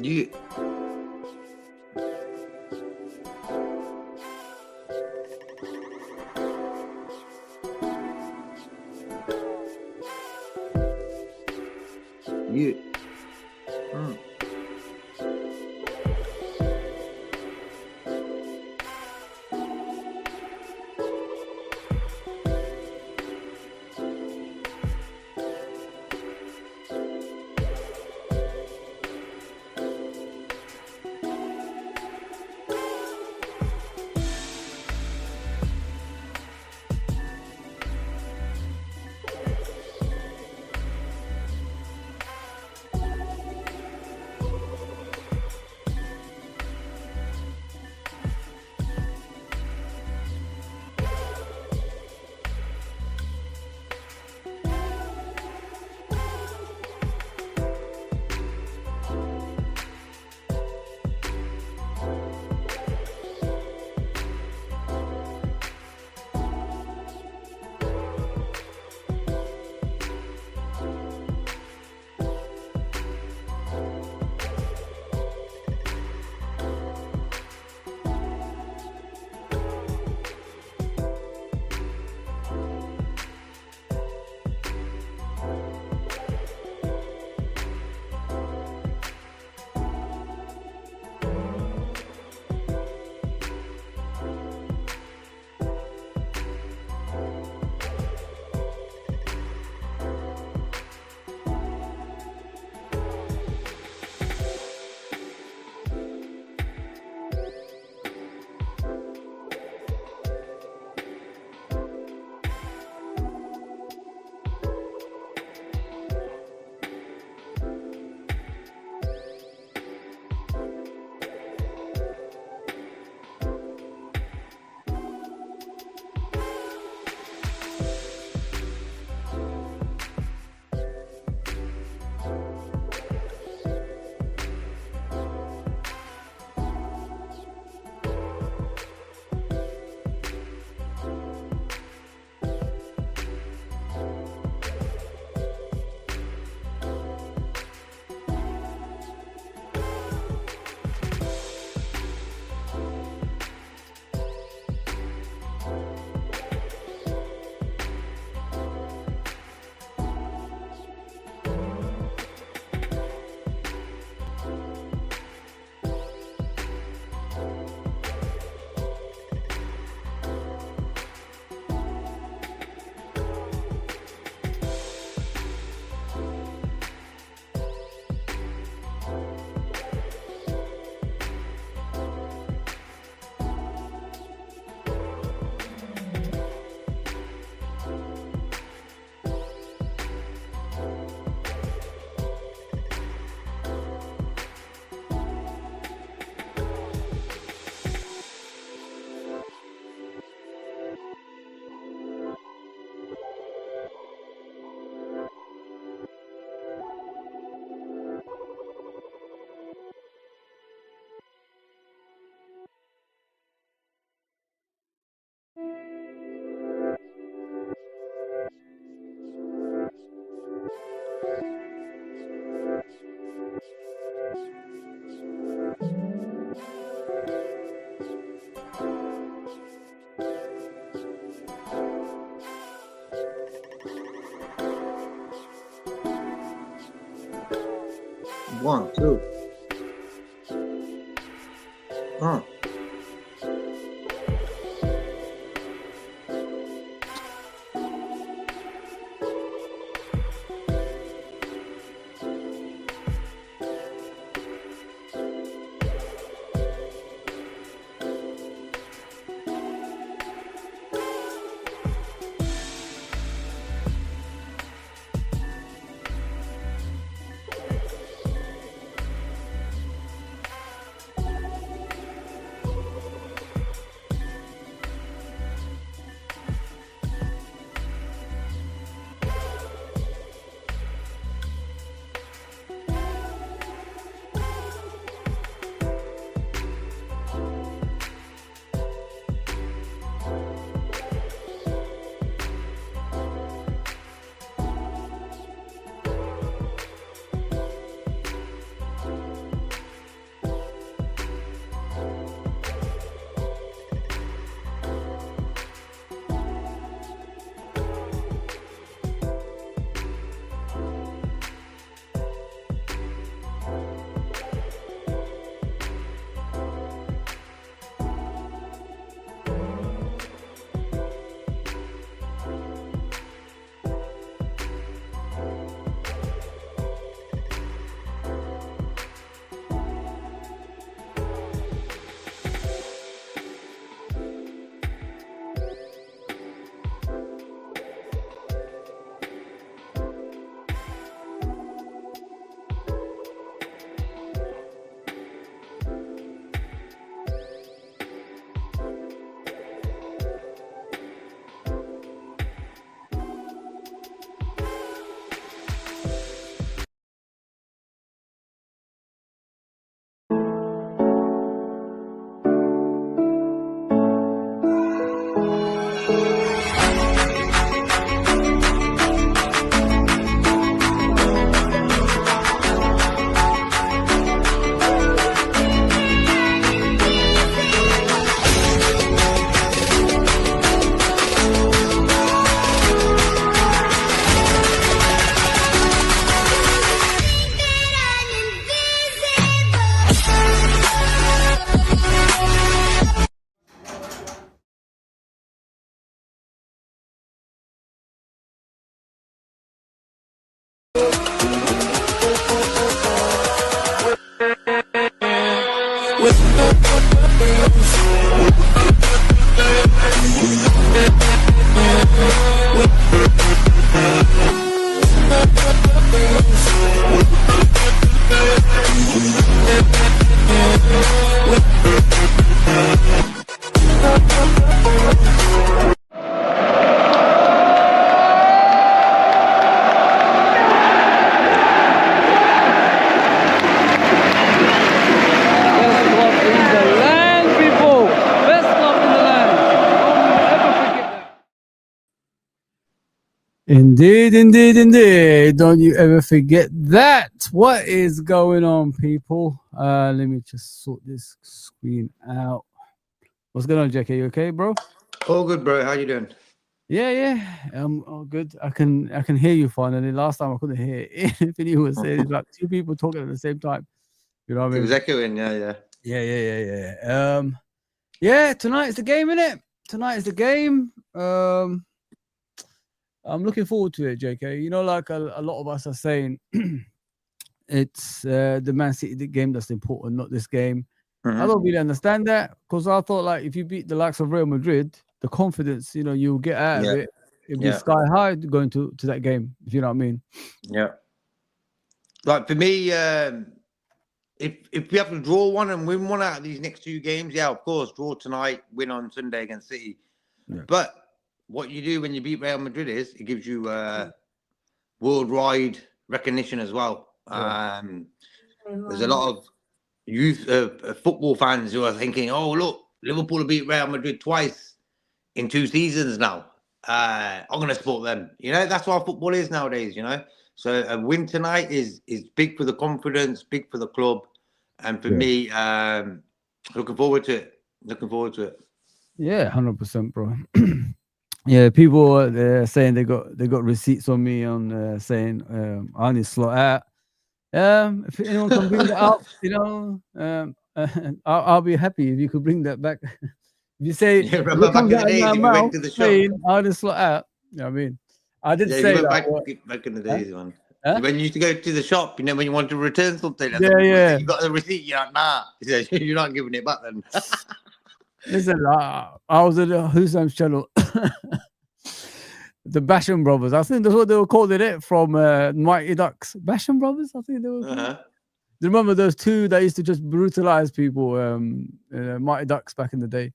Yeah. Yeah. Mm. One, two. Uh. Indeed, indeed, indeed. Don't you ever forget that. What is going on, people? Let me just sort this screen out. What's going on, Jackie? You okay, bro? All good, bro. How you doing? Yeah. All good. I can hear you finally. Last time I couldn't hear anything you were saying. It's like two people talking at the same time. You know what I mean? It was echoing, yeah. Yeah, tonight's the game, innit? Tonight is the game. I'm looking forward to it, JK. You know, like a lot of us are saying, it's the Man City game that's important, not this game. I don't really understand that, because I thought, like, if you beat the likes of Real Madrid, the confidence, you know, you'll get out of it. It'll be sky high going to that game, if you know what I mean. Yeah. Like, for me, if we have to draw one and win one out of these next two games, yeah, of course, draw tonight, win on Sunday against City. Yeah. But what you do when you beat Real Madrid is it gives you worldwide recognition as well. Yeah. There's a lot of youth football fans who are thinking, oh, look, Liverpool beat Real Madrid twice in 2 seasons now. I'm going to support them. You know, that's what football is nowadays, you know. So a win tonight is big for the confidence, big for the club. And for me, looking forward to it. Yeah, 100%, bro. Yeah, people they're saying they got receipts on me on saying I need to slot out. If anyone can bring that up, you know, I'll be happy if you could bring that back. If you say, remember back in the days, if you went to the shop, I just slot out. You know what I mean? I did say that. Back in the days, man. When you used to go to the shop, you know, when you want to return something, you got the receipt. You're like, nah. He says, you're not giving it back then. Listen, I was at Who's Name's channel. The Basham Brothers. I think that's what they were calling it from Mighty Ducks. Basham Brothers, I think they were. Do you remember those two that used to just brutalize people? Mighty Ducks back in the day.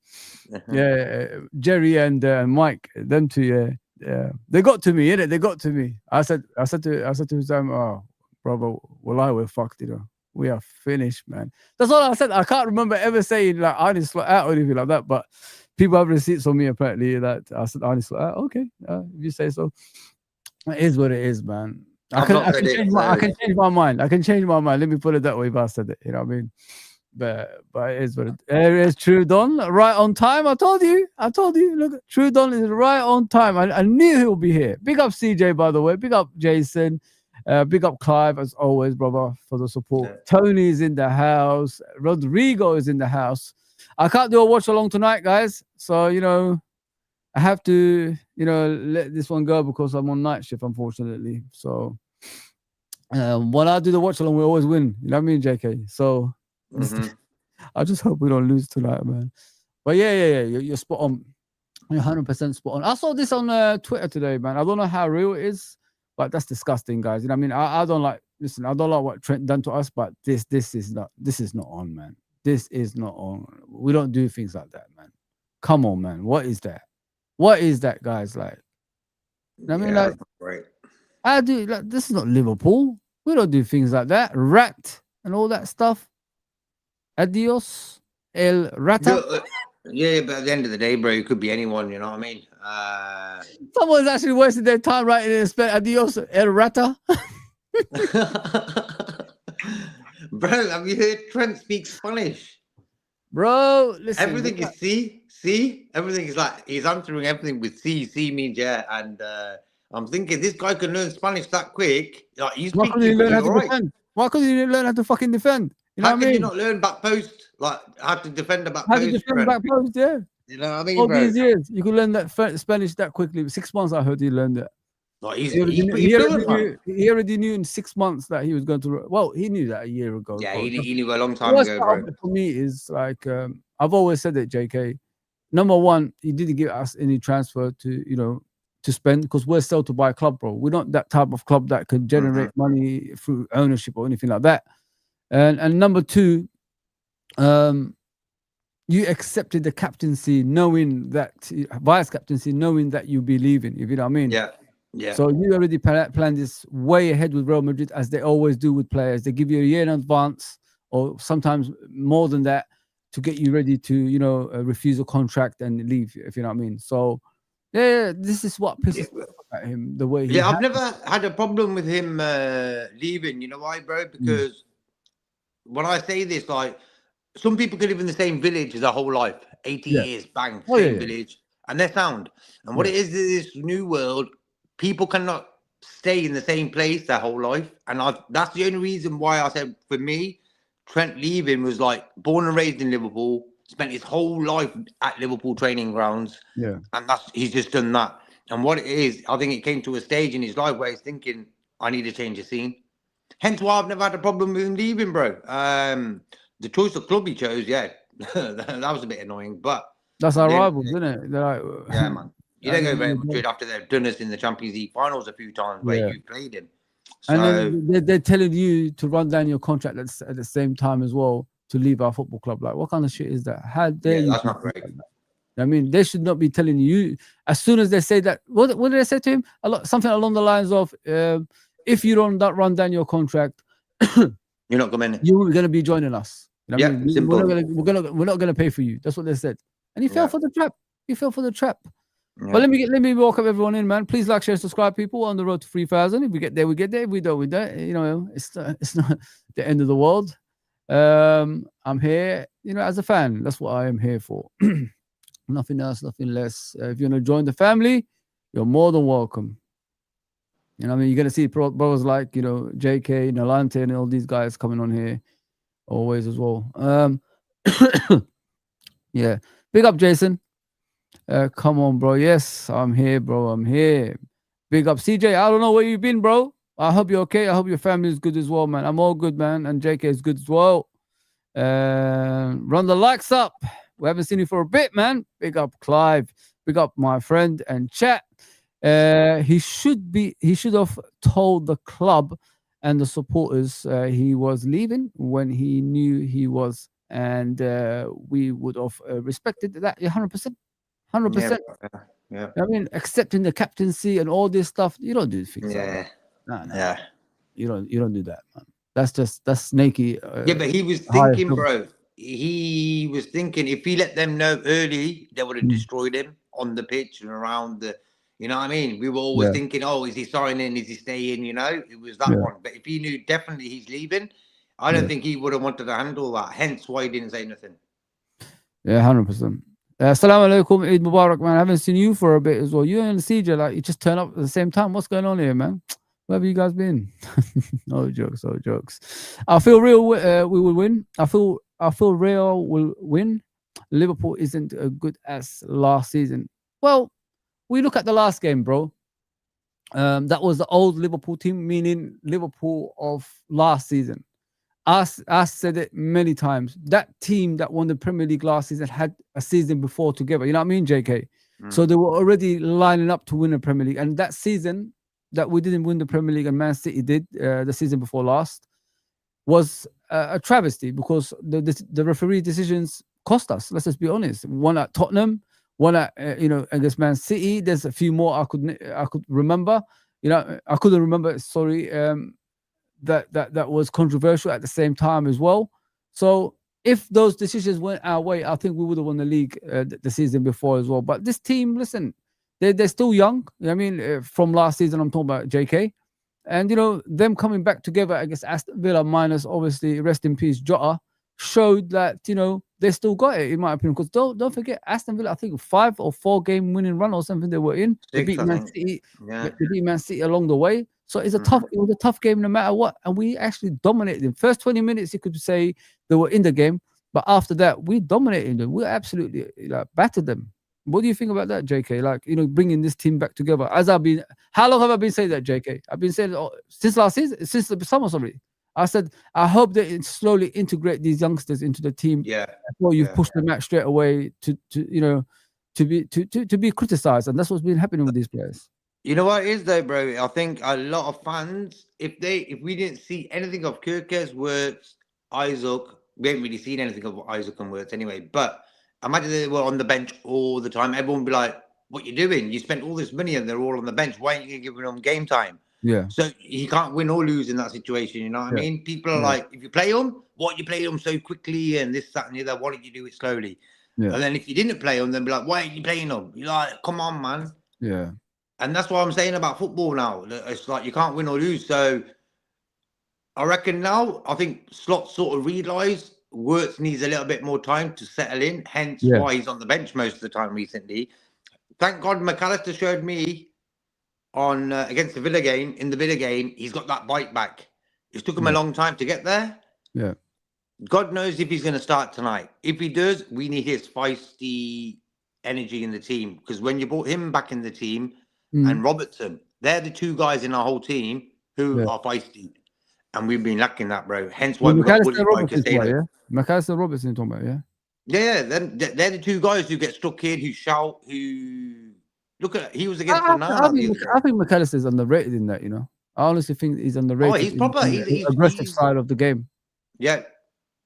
Yeah, Jerry and Mike. Them two. Yeah. They got to me, innit? They got to me. I said to Sam, oh, brother, well, we're fucked, you know. We are finished, man. That's all I said. I can't remember ever saying like I didn't slot out or anything like that, but people have receipts on me apparently that I said I didn't slot out. Okay, if you say so. It is what it is, man. I can change my mind. I can change my mind. Let me put it that way if I said it. You know what I mean? But it is what it is. True Don, right on time. I told you. Look, True Don is right on time. I knew he'll be here. Big up CJ, by the way. Big up Jason. Big up Clive, as always, brother, for the support. Yeah. Tony's in the house. Rodrigo is in the house. I can't do a watch along tonight, guys. So, you know, I have to, you know, let this one go because I'm on night shift, unfortunately. So, when I do the watch along, we always win. You know what I mean, JK? So, I just hope we don't lose tonight, man. But yeah. You're spot on. You're 100% spot on. I saw this on Twitter today, man. I don't know how real it is. But that's disgusting, guys. You know what I mean? I don't like, listen, I don't like what Trent done to us, but this is not on, man. This is not on. We don't do things like that, man. Come on, man. What is that? What is that, guys? Like, you know what I mean? Like, right. I do, like, this is not Liverpool. We don't do things like that. Rat and all that stuff. Adios, El Rata. Yeah, but at the end of the day, bro, it could be anyone, you know what I mean? Someone's actually wasting their time writing in spell Adios, El Rata. Bro, have you heard Trent speak Spanish? Bro, listen. Everything is C. Everything is like, he's answering everything with C. C means yeah. And I'm thinking, this guy can learn Spanish that quick. Like, he's Why couldn't he learn how to defend? Why couldn't he learn how to fucking defend? You know how can you not learn back post? Like, how to defend a back post? How to defend back post, yeah. You know what I mean, all bro? These years, you could learn that Spanish that quickly. 6 months, I heard you learned it. Like he's pretty fluent, man. He already knew in 6 months that he was going to. Well, he knew that a year ago. Yeah, he knew a long time worst ago, part bro. of it for me is like I've always said it, JK. Number one, he didn't give us any transfer to to spend because we're still to buy club, bro. We're not that type of club that could generate money through ownership or anything like that. And number two, you accepted the captaincy knowing that vice captaincy, knowing that you'll be leaving. If you know what I mean? Yeah. Yeah. So you already planned this way ahead with Real Madrid, as they always do with players. They give you a year in advance, or sometimes more than that, to get you ready to refuse a contract and leave. If you know what I mean. So yeah, this is what pisses me off about him. The way he. Yeah, I've never had a problem with him leaving. You know why, bro? Because when I say this, like, some people could live in the same village their whole life, 80 years, bang, same village, and they're sound. And what it is this new world, people cannot stay in the same place their whole life. And that's the only reason why I said, for me, Trent leaving was like born and raised in Liverpool, spent his whole life at Liverpool training grounds. Yeah. And he's just done that. And what it is, I think it came to a stage in his life where he's thinking, I need to change the scene. Hence why I've never had a problem with him leaving, bro. The choice of club he chose, yeah, that was a bit annoying, but that's our rivals, isn't it? Yeah, man. You don't go Real Madrid after they've done us in the Champions League finals a few times where you played in. So, and then they're telling you to run down your contract at the same time as well to leave our football club. Like, what kind of shit is that? How dare you? That's not great. I mean, they should not be telling you as soon as they say that. What did they say to him? Something along the lines of, if you don't run down your contract, you're not coming. You're going to be joining us. You know what I mean? Simple. We're not gonna pay for you. That's what they said. And he fell for the trap. He fell for the trap. Yeah. But let me welcome everyone in, man. Please like, share, subscribe, people, on the road to 3,000. If we get there, we get there. If we don't, we don't. It's not the end of the world. I'm here, as a fan. That's what I am here for. Nothing else, nothing less. If you want to join the family, you're more than welcome. You know what I mean? You're gonna see brothers like JK, Nalante, and all these guys coming on here always as well. Yeah, big up, Jason. Come on, bro. Yes, I'm here, bro. I'm here. Big up, CJ. I don't know where you've been, bro. I hope you're okay. I hope your family is good as well, man. I'm all good, man. And JK is good as well. Run the likes up. We haven't seen you for a bit, man. Big up, Clive. Big up, my friend and chat. He should have told the club and the supporters he was leaving when he knew he was, and we would have respected that 100%. 100%. Yeah. I mean, accepting the captaincy and all this stuff, you don't do things like that. No. Yeah. You don't do that, man. That's snaky. Yeah, but he was thinking, bro. He was thinking if he let them know early, they would have destroyed him on the pitch and around the. You know what I mean? We were always thinking, oh, is he signing? Is he staying? It was that one. But if he knew definitely he's leaving, I don't think he would have wanted to handle that. Hence why he didn't say nothing. Yeah, 100%. Assalamu alaikum, Eid Mubarak, man. I haven't seen you for a bit as well. You and CJ, like, you just turn up at the same time. What's going on here, man? Where have you guys been? No jokes. I feel Real we will win. I feel Real will win. Liverpool isn't as good as last season. Well, we look at the last game, bro. That was the old Liverpool team, meaning Liverpool of last season. I said it many times. That team that won the Premier League last season had a season before together. You know what I mean, JK? So they were already lining up to win the Premier League. And that season that we didn't win the Premier League and Man City did, the season before last, was a travesty because the referee decisions cost us. Let's just be honest. One at Tottenham, one at against Man City. There's a few more I could remember. I couldn't remember. Sorry, that was controversial at the same time as well. So if those decisions went our way, I think we would have won the league the season before as well. But this team, listen, they're still young. You know what I mean, from last season, I'm talking about JK, and them coming back together against Aston Villa, minus obviously rest in peace Jota, showed that they still got it, in my opinion. Because don't forget, Aston Villa, I think 5 or 4 game winning run or something they were in. They beat Man City. They beat Man City along the way. So it was a tough game no matter what. And we actually dominated them. First 20 minutes, you could say they were in the game. But after that, we dominated them. We absolutely battered them. What do you think about that, JK? Like, bringing this team back together. How long have I been saying that, JK? I've been saying since last season, since the summer, sorry. I said, I hope they slowly integrate these youngsters into the team. Yeah. Before you push them out straight away to be criticized. And that's what's been happening with these players. You know what it is though, bro? I think a lot of fans, if we didn't see anything of Kyrgios, Wirtz, Isaac, we haven't really seen anything of Isaac and Wirtz anyway, but imagine they were on the bench all the time. Everyone would be like, what you doing? You spent all this money and they're all on the bench. Why aren't you giving them game time? Yeah. So he can't win or lose in that situation. You know what I mean? People are like, if you play them, what you play them so quickly and this, that, and the other, why don't you do it slowly? Yeah. And then if you didn't play them, they'll be like, why aren't you playing them? You're like, come on, man. Yeah. And that's what I'm saying about football now. It's like you can't win or lose. So I reckon now, I think Slot sort of realised Wirtz needs a little bit more time to settle in, hence why he's on the bench most of the time recently. Thank God McAllister showed me on against the Villa game, in the Villa game, he's got that bite back. It took him a long time to get there. Yeah. God knows if he's going to start tonight. If he does, we need his feisty energy in the team. Because when you brought him back in the team and Robertson, they're the two guys in our whole team who are feisty. And we've been lacking that, bro. Hence why we've got McAllister Robertson talking about, yeah? Yeah, they're the two guys who get stuck in, who shout, who... Look at he was against I think McAllister is underrated in that, I honestly think he's underrated. Oh, he's proper. He's the aggressive side of the game. Yeah.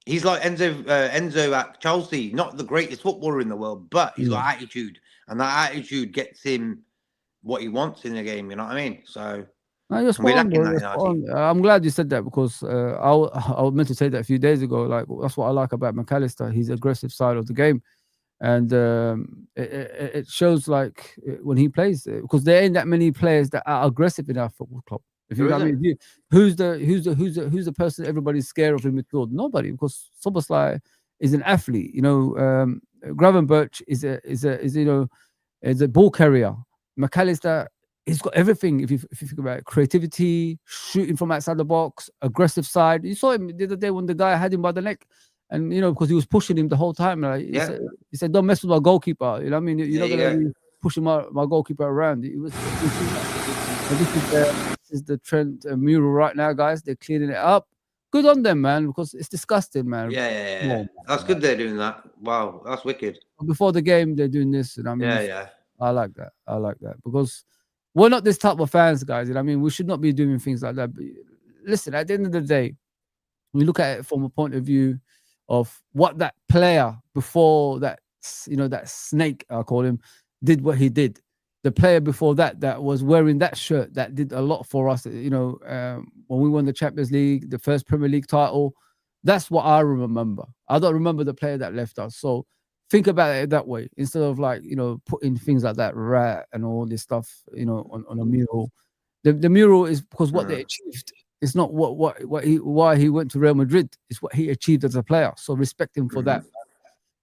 He's like Enzo at Chelsea, not the greatest footballer in the world, but he's got attitude. And that attitude gets him what he wants in the game, you know what I mean? So I'm glad you said that because I meant to say that a few days ago. Like that's what I like about McAllister, his aggressive side of the game. And it shows like when he plays, because there ain't that many players that are aggressive in our football club. If you know what I mean, who's the person everybody's scared of in midfield? Nobody, because Szoboszlai is an athlete. Gravenberch is a ball carrier. McAllister, he's got everything. If you think about it, creativity, shooting from outside the box, aggressive side. You saw him the other day when the guy had him by the neck. And because he was pushing him the whole time, like he said, "Don't mess with my goalkeeper." You know what I mean? You're not gonna be pushing my goalkeeper around. This is the Trent mural right now, guys. They're cleaning it up. Good on them, man, because it's disgusting, man. Yeah. That's good. They're doing that. Wow, that's wicked. Before the game, they're doing this, and I mean, I like that because we're not this type of fans, guys. You know what I mean? We should not be doing things like that. But listen, at the end of the day, we look at it from a point of view of what that player before that, that snake, I call him, did what he did. The player before that was wearing that shirt that did a lot for us, when we won the Champions League, the first Premier League title. That's what I remember. I don't remember the player that left us. So think about it that way instead of putting things like that rat and all this stuff, on a mural. The mural is because what they achieved. It's not why he went to Real Madrid. It's what he achieved as a player. So respect him for that.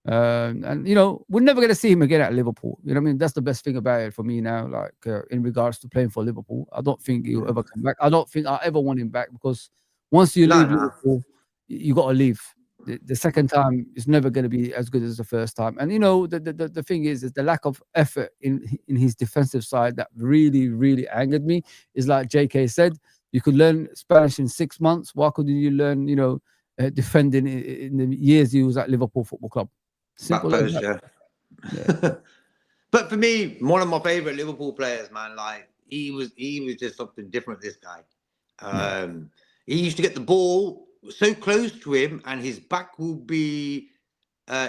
And we're never going to see him again at Liverpool. You know what I mean? That's the best thing about it for me now. Like in regards to playing for Liverpool, I don't think he'll ever come back. I don't think I ever want him back because once you leave Liverpool, you got to leave. The second time is never going to be as good as the first time. And the thing is the lack of effort in his defensive side that really, really angered me. Is like JK said. You could learn Spanish in 6 months. Why couldn't you learn, defending in the years he was at Liverpool Football Club? Simple as that. Yeah. But for me, one of my favorite Liverpool players, man, like he was just something different. This guy, he used to get the ball so close to him, and his back will be,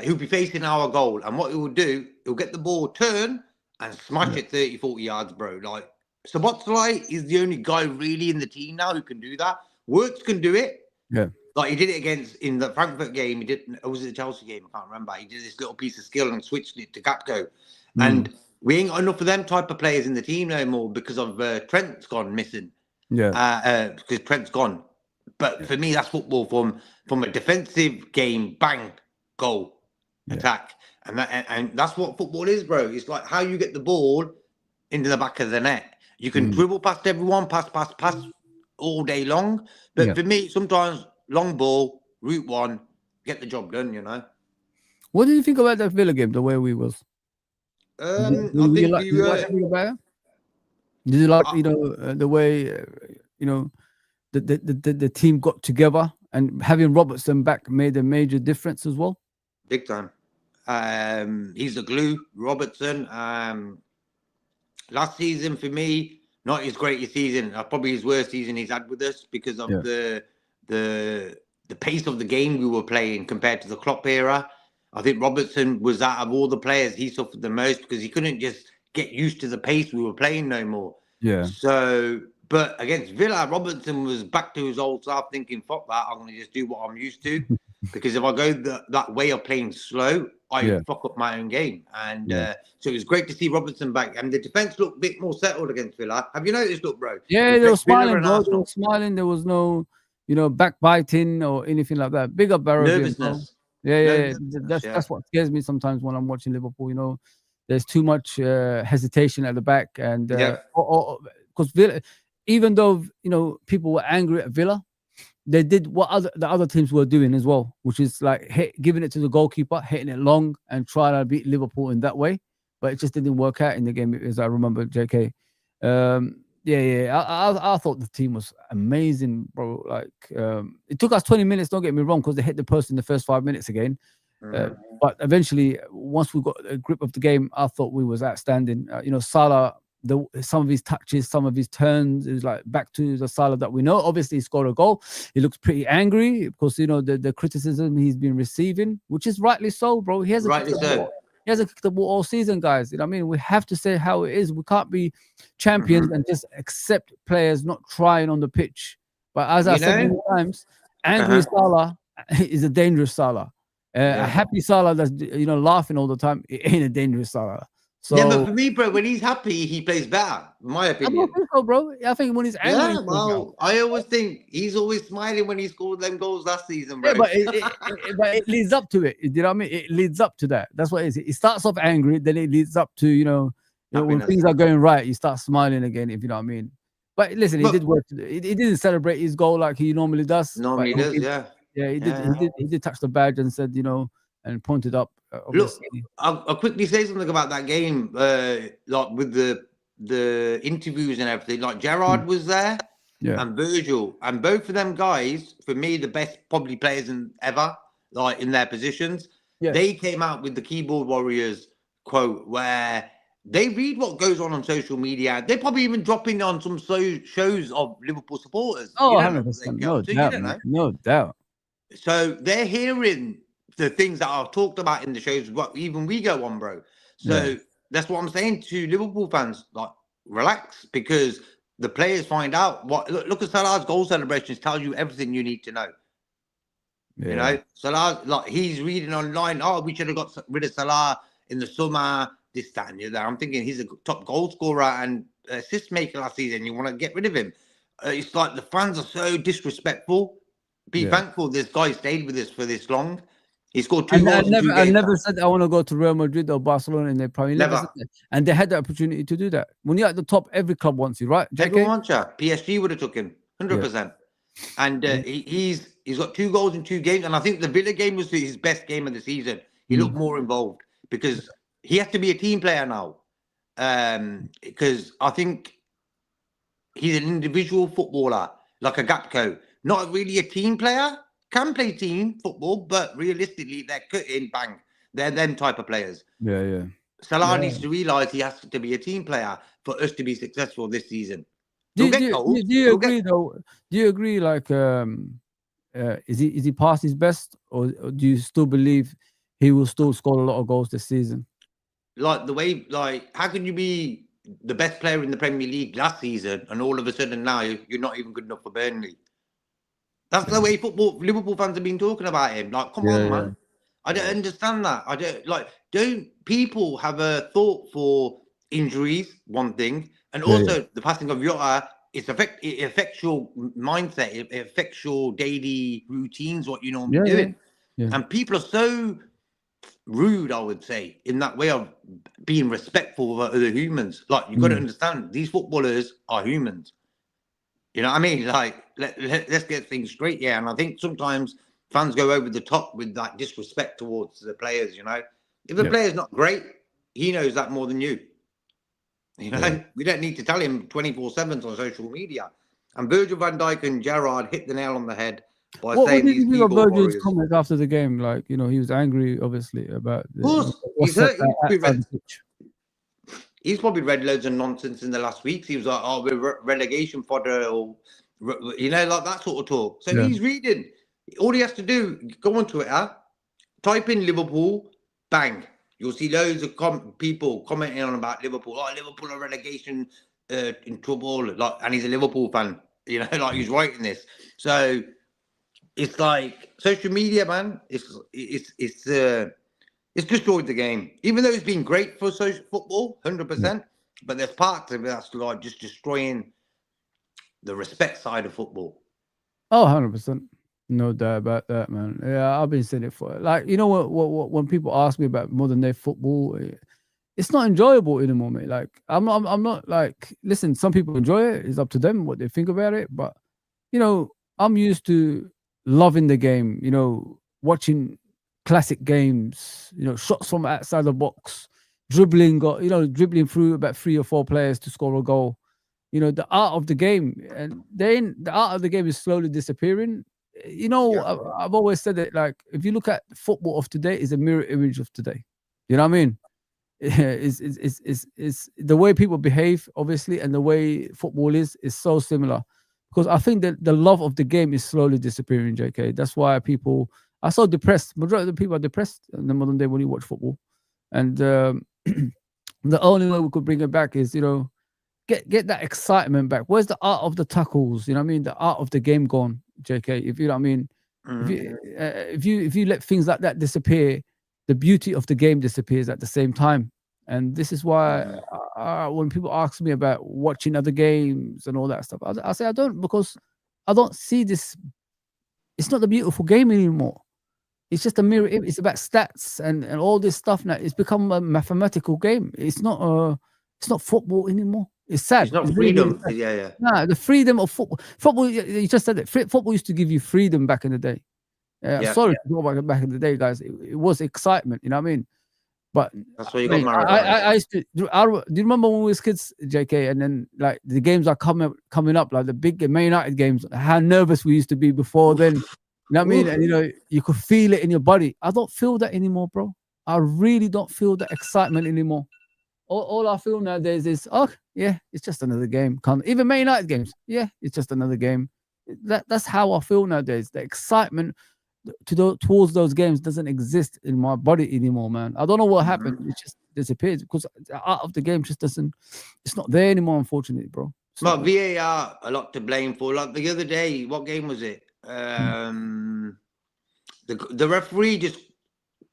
he'll be facing our goal, and what he will do, he'll get the ball, turn, and smash it 30, 40 yards, bro. Like. Szoboszlai is the only guy really in the team now who can do that. Wirtz can do it. Yeah. Like he did it in the Frankfurt game. He did, or was it the Chelsea game? I can't remember. He did this little piece of skill and switched it to Gakpo. And we ain't got enough of them type of players in the team no more because of Trent's gone missing. Yeah. Because Trent's gone. But for me, that's football from a defensive game, bang, goal, attack. And that's what football is, bro. It's like how you get the ball into the back of the net. You can dribble past everyone, pass all day long. But for me, sometimes long ball, route one, get the job done, What did you think about that Villa game, the way we was? I think did you like Villa better? Did you like the way the team got together, and having Robertson back made a major difference as well? Big time. He's the glue, Robertson. Last season for me, not his greatest season. Probably his worst season he's had with us because of the pace of the game we were playing compared to the Klopp era. I think Robertson was, out of all the players, he suffered the most because he couldn't just get used to the pace we were playing no more. Yeah. So, but against Villa, Robertson was back to his old self, thinking, "Fuck that! I'm going to just do what I'm used to." Because if I go that way of playing slow, I fuck up my own game. And so it was great to see Robertson back. And the defense looked a bit more settled against Villa. Have you noticed, look, bro? Yeah, they were smiling, bro. They were smiling. There was no, backbiting or anything like that. Big up Barrow. Nervousness. Yeah. That's what scares me sometimes when I'm watching Liverpool. There's too much hesitation at the back, and because Villa, even though people were angry at Villa, they did what the other teams were doing as well, which is like giving it to the goalkeeper, hitting it long, and trying to beat Liverpool in that way. But it just didn't work out in the game, as I remember, JK. I thought the team was amazing, bro. Like, it took us 20 minutes, don't get me wrong, because they hit the post in the first 5 minutes again. But eventually, once we got a grip of the game, I thought we was outstanding. Salah, some of his touches, some of his turns, it was like back to the Salah that we know. Obviously, he scored a goal. He looks pretty angry because the criticism he's been receiving, which is rightly so, bro. He hasn't kicked the ball all season, guys. You know what I mean? We have to say how it is. We can't be champions and just accept players not trying on the pitch. But as I said many times, angry Salah is a dangerous Salah. A happy Salah that's laughing all the time, it ain't a dangerous Salah. So, but for me, bro, when he's happy, he plays better, in my opinion. I don't think so, bro. I think when he's angry, I always think he's always smiling when he scored them goals last season, bro. Yeah, but it leads up to it. You know what I mean? It leads up to that. That's what it is. It starts off angry, then it leads up to when things are going right, you start smiling again. If you know what I mean. But listen, he did work. He didn't celebrate his goal like he normally does. Normally does, yeah. Yeah, he did. He did touch the badge and said, and pointed up. Look, I'll quickly say something about that game, like with the interviews and everything. Like Gerrard was there, and Virgil, and both of them guys, for me, the best probably players ever, like in their positions. Yeah. They came out with the keyboard warriors quote where they read what goes on social media. They probably even drop in on some shows of Liverpool supporters. Oh, 100%, no doubt. So they're hearing the things that are talked about in the shows, what even we go on, bro. So that's what I'm saying to Liverpool fans, like, relax, because the players find out what. Look at Salah's goal celebrations, tells you everything you need to know. Yeah. Salah, like, he's reading online, oh, we should have got rid of Salah in the summer, this, that, and the other. I'm thinking he's a top goal scorer and assist maker last season. You want to get rid of him. It's like the fans are so disrespectful. Be thankful this guy stayed with us for this long. He scored 2 goals. I never said I want to go to Real Madrid or Barcelona in their prime. Never. And they had the opportunity to do that. When you're at the top, every club wants you, right? Everyone wants you. PSG would have took him 100%. And he's got 2 goals in 2 games. And I think the Villa game was his best game of the season. He looked more involved because he has to be a team player now. Because I think he's an individual footballer, like a Gapco. Not really a team player. Can play team football, but realistically, they're cutting, bang. They're them type of players. Yeah. Salah needs to realise he has to be a team player for us to be successful this season. Do you agree, though? Do you agree, like, is he past his best, or do you still believe he will still score a lot of goals this season? Like, the way, like, how can you be the best player in the Premier League last season and all of a sudden now you're not even good enough for Burnley? That's the way Liverpool fans have been talking about him. Like, come on, man. I don't understand that. Don't people have a thought for injuries, one thing, and also the passing of Jota, it affects your mindset, it affects your daily routines, what you normally doing. Yeah. And people are so rude, I would say, in that way of being respectful of other humans. Like, you've got to understand, these footballers are humans. You know what I mean? Like, let's get things straight, And I think sometimes fans go over the top with that disrespect towards the players, If the player's not great, he knows that more than you. You know, we don't need to tell him 24/7 on social media. And Virgil van Dijk and Gerrard hit the nail on the head by saying these people keyboard Virgil's warriors. comments after the game? Like, you know, he was angry, obviously, about Of course, what's he's probably read loads of nonsense in the last weeks. He was like, "Oh, we're relegation fodder," or you know, like that sort of talk. So he's reading. All he has to do, go on Twitter, type in Liverpool, bang. You'll see loads of people commenting on about Liverpool. Oh, Liverpool are relegation in trouble. Like, and he's a Liverpool fan. You know, like he's writing this. So it's like social media, man. It's destroyed the game. Even though it's been great for social football, 100%. But there's parts of it that's like just destroying the respect side of football. Oh, 100%. No doubt about that, man. Yeah, I've been saying it for, like, you know what when people ask me about modern day football, it's not enjoyable anymore, mate. Like, I'm not like, listen, some people enjoy it. It's up to them what they think about it. But, you know, I'm used to loving the game, you know, watching classic games, you know, shots from outside the box, dribbling through about 3 or 4 players to score a goal. You know, the art of the game, and then the art of the game is slowly disappearing. You know, I've always said that, like, if you look at football of today, is a mirror image of today. You know what I mean? It's the way people behave, obviously, and the way football is so similar. Because I think that the love of the game is slowly disappearing, JK. That's why people are so depressed. Majority of the people are depressed in the modern day when you watch football. And the only way we could bring it back is, you know, get that excitement back. Where's the art of the tackles? You know what I mean? The art of the game gone, JK. If you know what I mean, if you let things like that disappear, the beauty of the game disappears at the same time. And this is why when people ask me about watching other games and all that stuff, I say I don't, because I don't see this. It's not the beautiful game anymore. It's just a mirror. It's about stats and all this stuff now. It's become a mathematical game. It's not football anymore. It's sad. It's not freedom. Really yeah. Nah, the freedom of football. Football, you just said it. Football used to give you freedom back in the day. Sorry to talk about back in the day, guys. It was excitement. You know what I mean? But that's why you got married. I used to. Do you remember when we was kids, JK? And then, like, the games are coming up, like the big Man United games. How nervous we used to be before then. You know what I mean? And, you know, you could feel it in your body. I don't feel that anymore, bro. I really don't feel that excitement anymore. All I feel nowadays is, it's just another game. Even Man United games, it's just another game. That's how I feel nowadays. The excitement towards those games doesn't exist in my body anymore, man. I don't know what happened. It just disappeared because the art of the game just doesn't. It's not there anymore, unfortunately, bro. But VAR a lot to blame for. Like the other day, what game was it? The referee just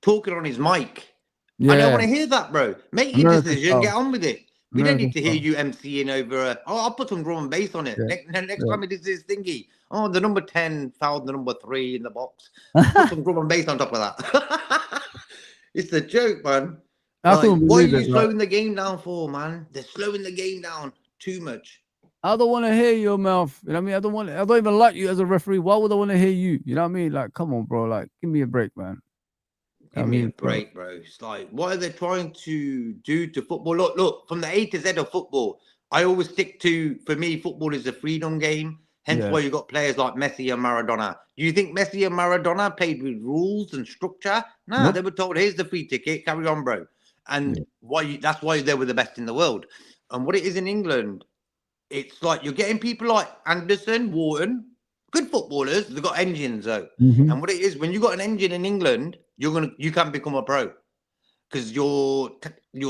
talking on his mic. I don't want to hear that, bro. Make your decision. Get on with it. We don't need to hear you MCing over. I'll put some drum and bass on it. Next time it is this thingy. Oh, the number 10 found the number 3 in the box. Put some drum and bass on top of that. It's a joke, man. Like, what are you slowing the game down for, man? They're slowing the game down too much. I don't want to hear your mouth. You know what I mean? I don't even like you as a referee. Why would I want to hear you? You know what I mean? Like, come on, bro. Like, give me a break, man. Give me a break, bro. It's like, what are they trying to do to football? Look, from the A to Z of football, I always stick to, for me, football is a freedom game. Hence why you got players like Messi and Maradona. Do you think Messi and Maradona played with rules and structure? No, they were told, here's the free ticket, carry on, bro. And that's why they were the best in the world. And what it is in England, it's like you're getting people like Anderson, Wharton, good footballers. They've got engines, though. And what it is, when you got an engine in England, you can become a pro because your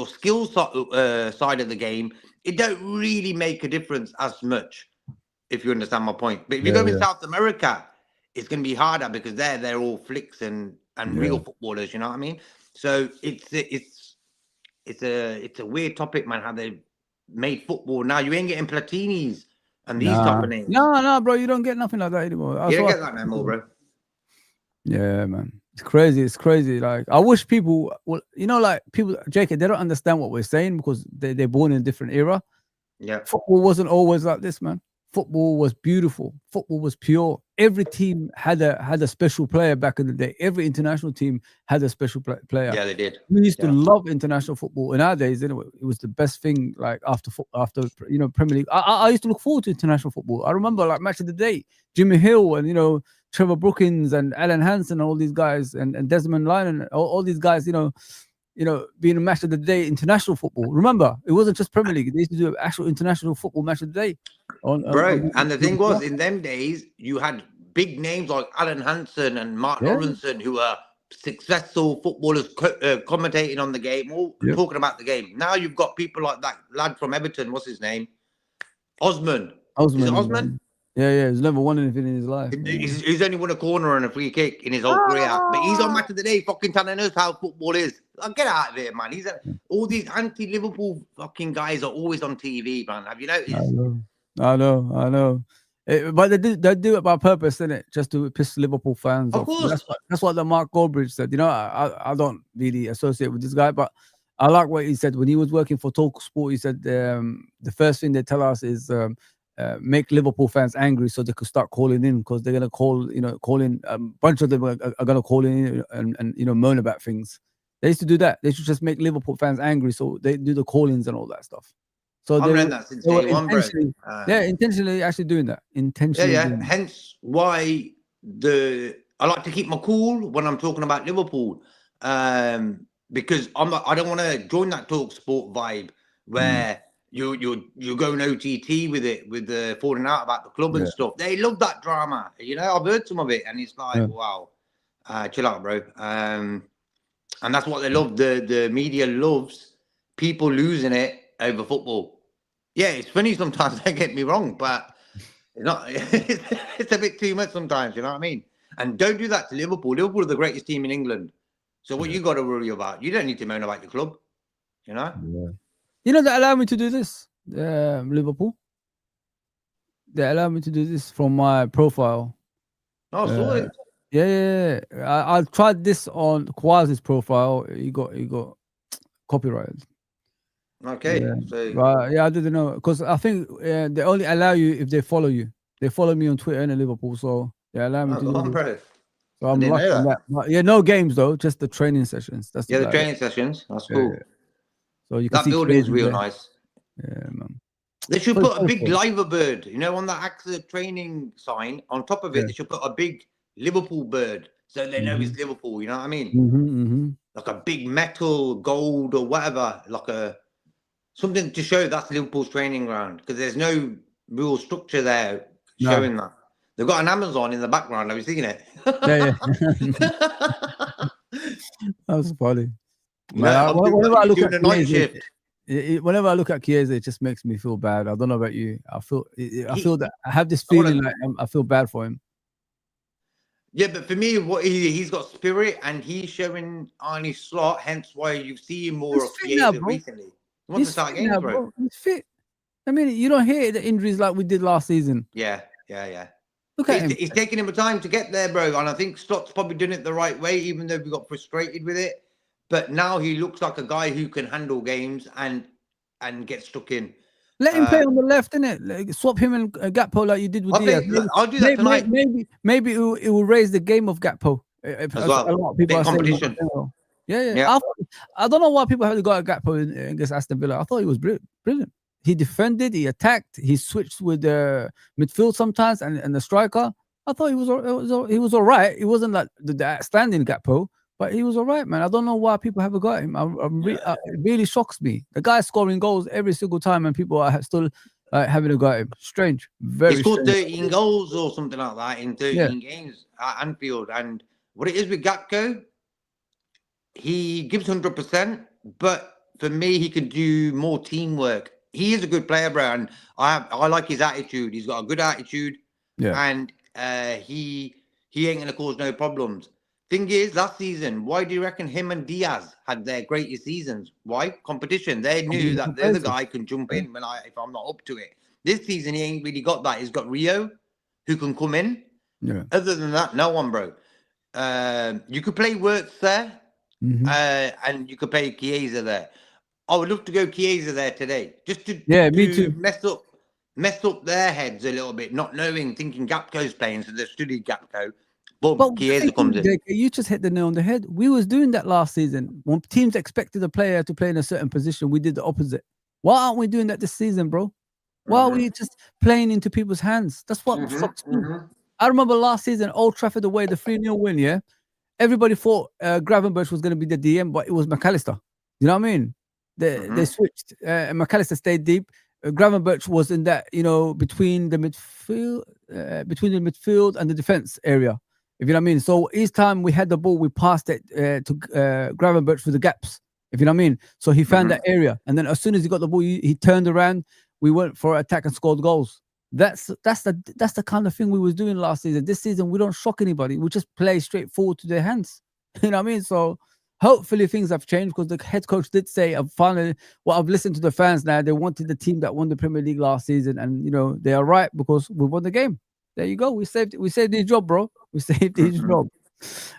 skill side of the game, it don't really make a difference as much, if you understand my point. But if you go in South America, it's going to be harder because they're all flicks and real footballers. You know what I mean? So it's a weird topic, man. How they made football now. You ain't getting Platinis and these type of names. No, bro. You don't get nothing like that anymore. You don't get that no more, bro. Yeah, man. It's crazy. Like, I wish people, like people, JK, they don't understand what we're saying because they're born in a different era. Yeah. Football wasn't always like this, man. football was beautiful. Football was pure. Every team had a special player back in the day. Every international team had a special player. Yeah, they did. We used to love international football in our days. Anyway, it was the best thing. Like after Premier League, I used to look forward to international football. I remember like match of the day, Jimmy Hill and Trevor Brookins and Alan Hansen, all these guys, and Desmond Lyon, and all these guys. Being a match of the day international football. Remember, it wasn't just Premier League. They used to do an actual international football match of the day. And the thing was, in them days, you had big names like Alan Hansen and Mark Lawrenson, who are successful footballers commentating on the game, all talking about the game. Now you've got people like that lad from Everton. What's his name? Osman. Is it Osman? Yeah. He's never won anything in his life. He's only won a corner and a free kick in his whole career. But he's on match of the day, fucking telling us how football is. Get out of here, man. All these anti-Liverpool fucking guys are always on TV, man. Have you noticed? I know. But they do it by purpose, innit? Just to piss Liverpool fans off. Of course. That's what the Mark Goldbridge said. I don't really associate with this guy, but I like what he said when he was working for TalkSport. He said the first thing they tell us is make Liverpool fans angry so they could start calling in, because they're gonna call in. A bunch of them are gonna call in and moan about things. They used to do that. They should just make Liverpool fans angry so they do the call-ins and all that stuff. So I've read that since day one, bro. Intentionally actually doing that. Hence why I like to keep my cool when I'm talking about Liverpool, because I don't want to join that TalkSport vibe where you're going OTT with it, with the falling out about the club and stuff. They love that drama. I've heard some of it, and it's like, wow, chill out, bro. And that's what they love. The media loves people losing it over football. Yeah, it's funny sometimes, don't get me wrong, but it's not. It's a bit too much sometimes, you know what I mean? And don't do that to Liverpool. Liverpool are the greatest team in England. So what you got to worry about? You don't need to moan about your club, Yeah. They allow me to do this, Liverpool. They allow me to do this from my profile. Oh, sorry. Yeah. I tried this on Kwazi's profile. He got copyrighted. Okay. I didn't know, because I think they only allow you if they follow you. They follow me on Twitter and in Liverpool, so they allow me to do this. So I'm lucky on that. But no games though, just the training sessions. That's the training sessions. That's cool. Yeah. So you can see building is real nice. Yeah, man. They should put a big liver bird, on that AXA training sign. On top of it, they should put a big Liverpool bird, so they know it's Liverpool. You know what I mean? Like a big metal gold or whatever, like something to show that's Liverpool's training ground, because there's no real structure there showing that. They've got an Amazon in the background. Have you seen it? Yeah. That's funny. Whenever I look at Chiesa, it just makes me feel bad. I don't know about you. I feel that I have this feeling like I feel bad for him. Yeah, but for me, he's got spirit, and he's showing Arne Slot. Hence why you see more of Chiesa recently. He wants to start games, bro. He's fit. I mean, you don't hear the injuries like we did last season. Yeah. Look at him. It's taking him time to get there, bro. And I think Slot's probably doing it the right way, even though we got frustrated with it. But now he looks like a guy who can handle games and get stuck in. Let him play on the left, innit? Like, swap him and Gakpo like you did with Diaz. I'll do that tonight. Maybe it will raise the game of Gakpo. As well. A lot of people are competition. Saying, yeah. I don't know why people have to go at Gakpo against Aston Villa. I thought he was brilliant. He defended, he attacked, he switched with the midfield sometimes and the striker. I thought he was all right. He wasn't like the outstanding Gakpo, but he was all right, man. I don't know why people haven't got him. It really shocks me. The guy's scoring goals every single time, and people are still having a go at him. Strange. Very. He scored 13 goals or something like that in 13 games at Anfield. And what it is with Gakpo, he gives 100%, but for me, he can do more teamwork. He is a good player, bro, and I like his attitude. He's got a good attitude, and he ain't gonna cause no problems. Thing is, last season, why do you reckon him and Diaz had their greatest seasons? Why? Competition. They knew that the other guy can jump in if I'm not up to it. This season, he ain't really got that. He's got Rio, who can come in. Yeah. Other than that, no one, bro. You could play Wirtz there, and you could play Chiesa there. I would love to go Chiesa there today, just to me too. mess up messed up their heads a little bit, not knowing, thinking Gapco's playing, so they studied Gapco. Boom, But Chiesa comes in. JK, you just hit the nail on the head. We was doing that last season. When teams expected a player to play in a certain position, we did the opposite. Why aren't we doing that this season, bro? Why are we just playing into people's hands? That's what shocks me. I remember last season, Old Trafford away, the 3-0 win, yeah? Everybody thought Gravenberch was going to be the DM, but it was McAllister. You know what I mean? They switched. McAllister stayed deep. Gravenberch was in that, between the midfield and the defense area. If you know what I mean. So each time we had the ball, we passed it to Gravenberch through the gaps. If you know what I mean. So he found that area, and then as soon as he got the ball, he turned around. We went for attack and scored goals. That's the kind of thing we was doing last season. This season we don't shock anybody. We just play straight forward to their hands. You know what I mean? So hopefully things have changed, because the head coach did say, I've listened to the fans now. They wanted the team that won the Premier League last season, and they are right, because we won the game. There you go. We saved his job, bro. We saved his job.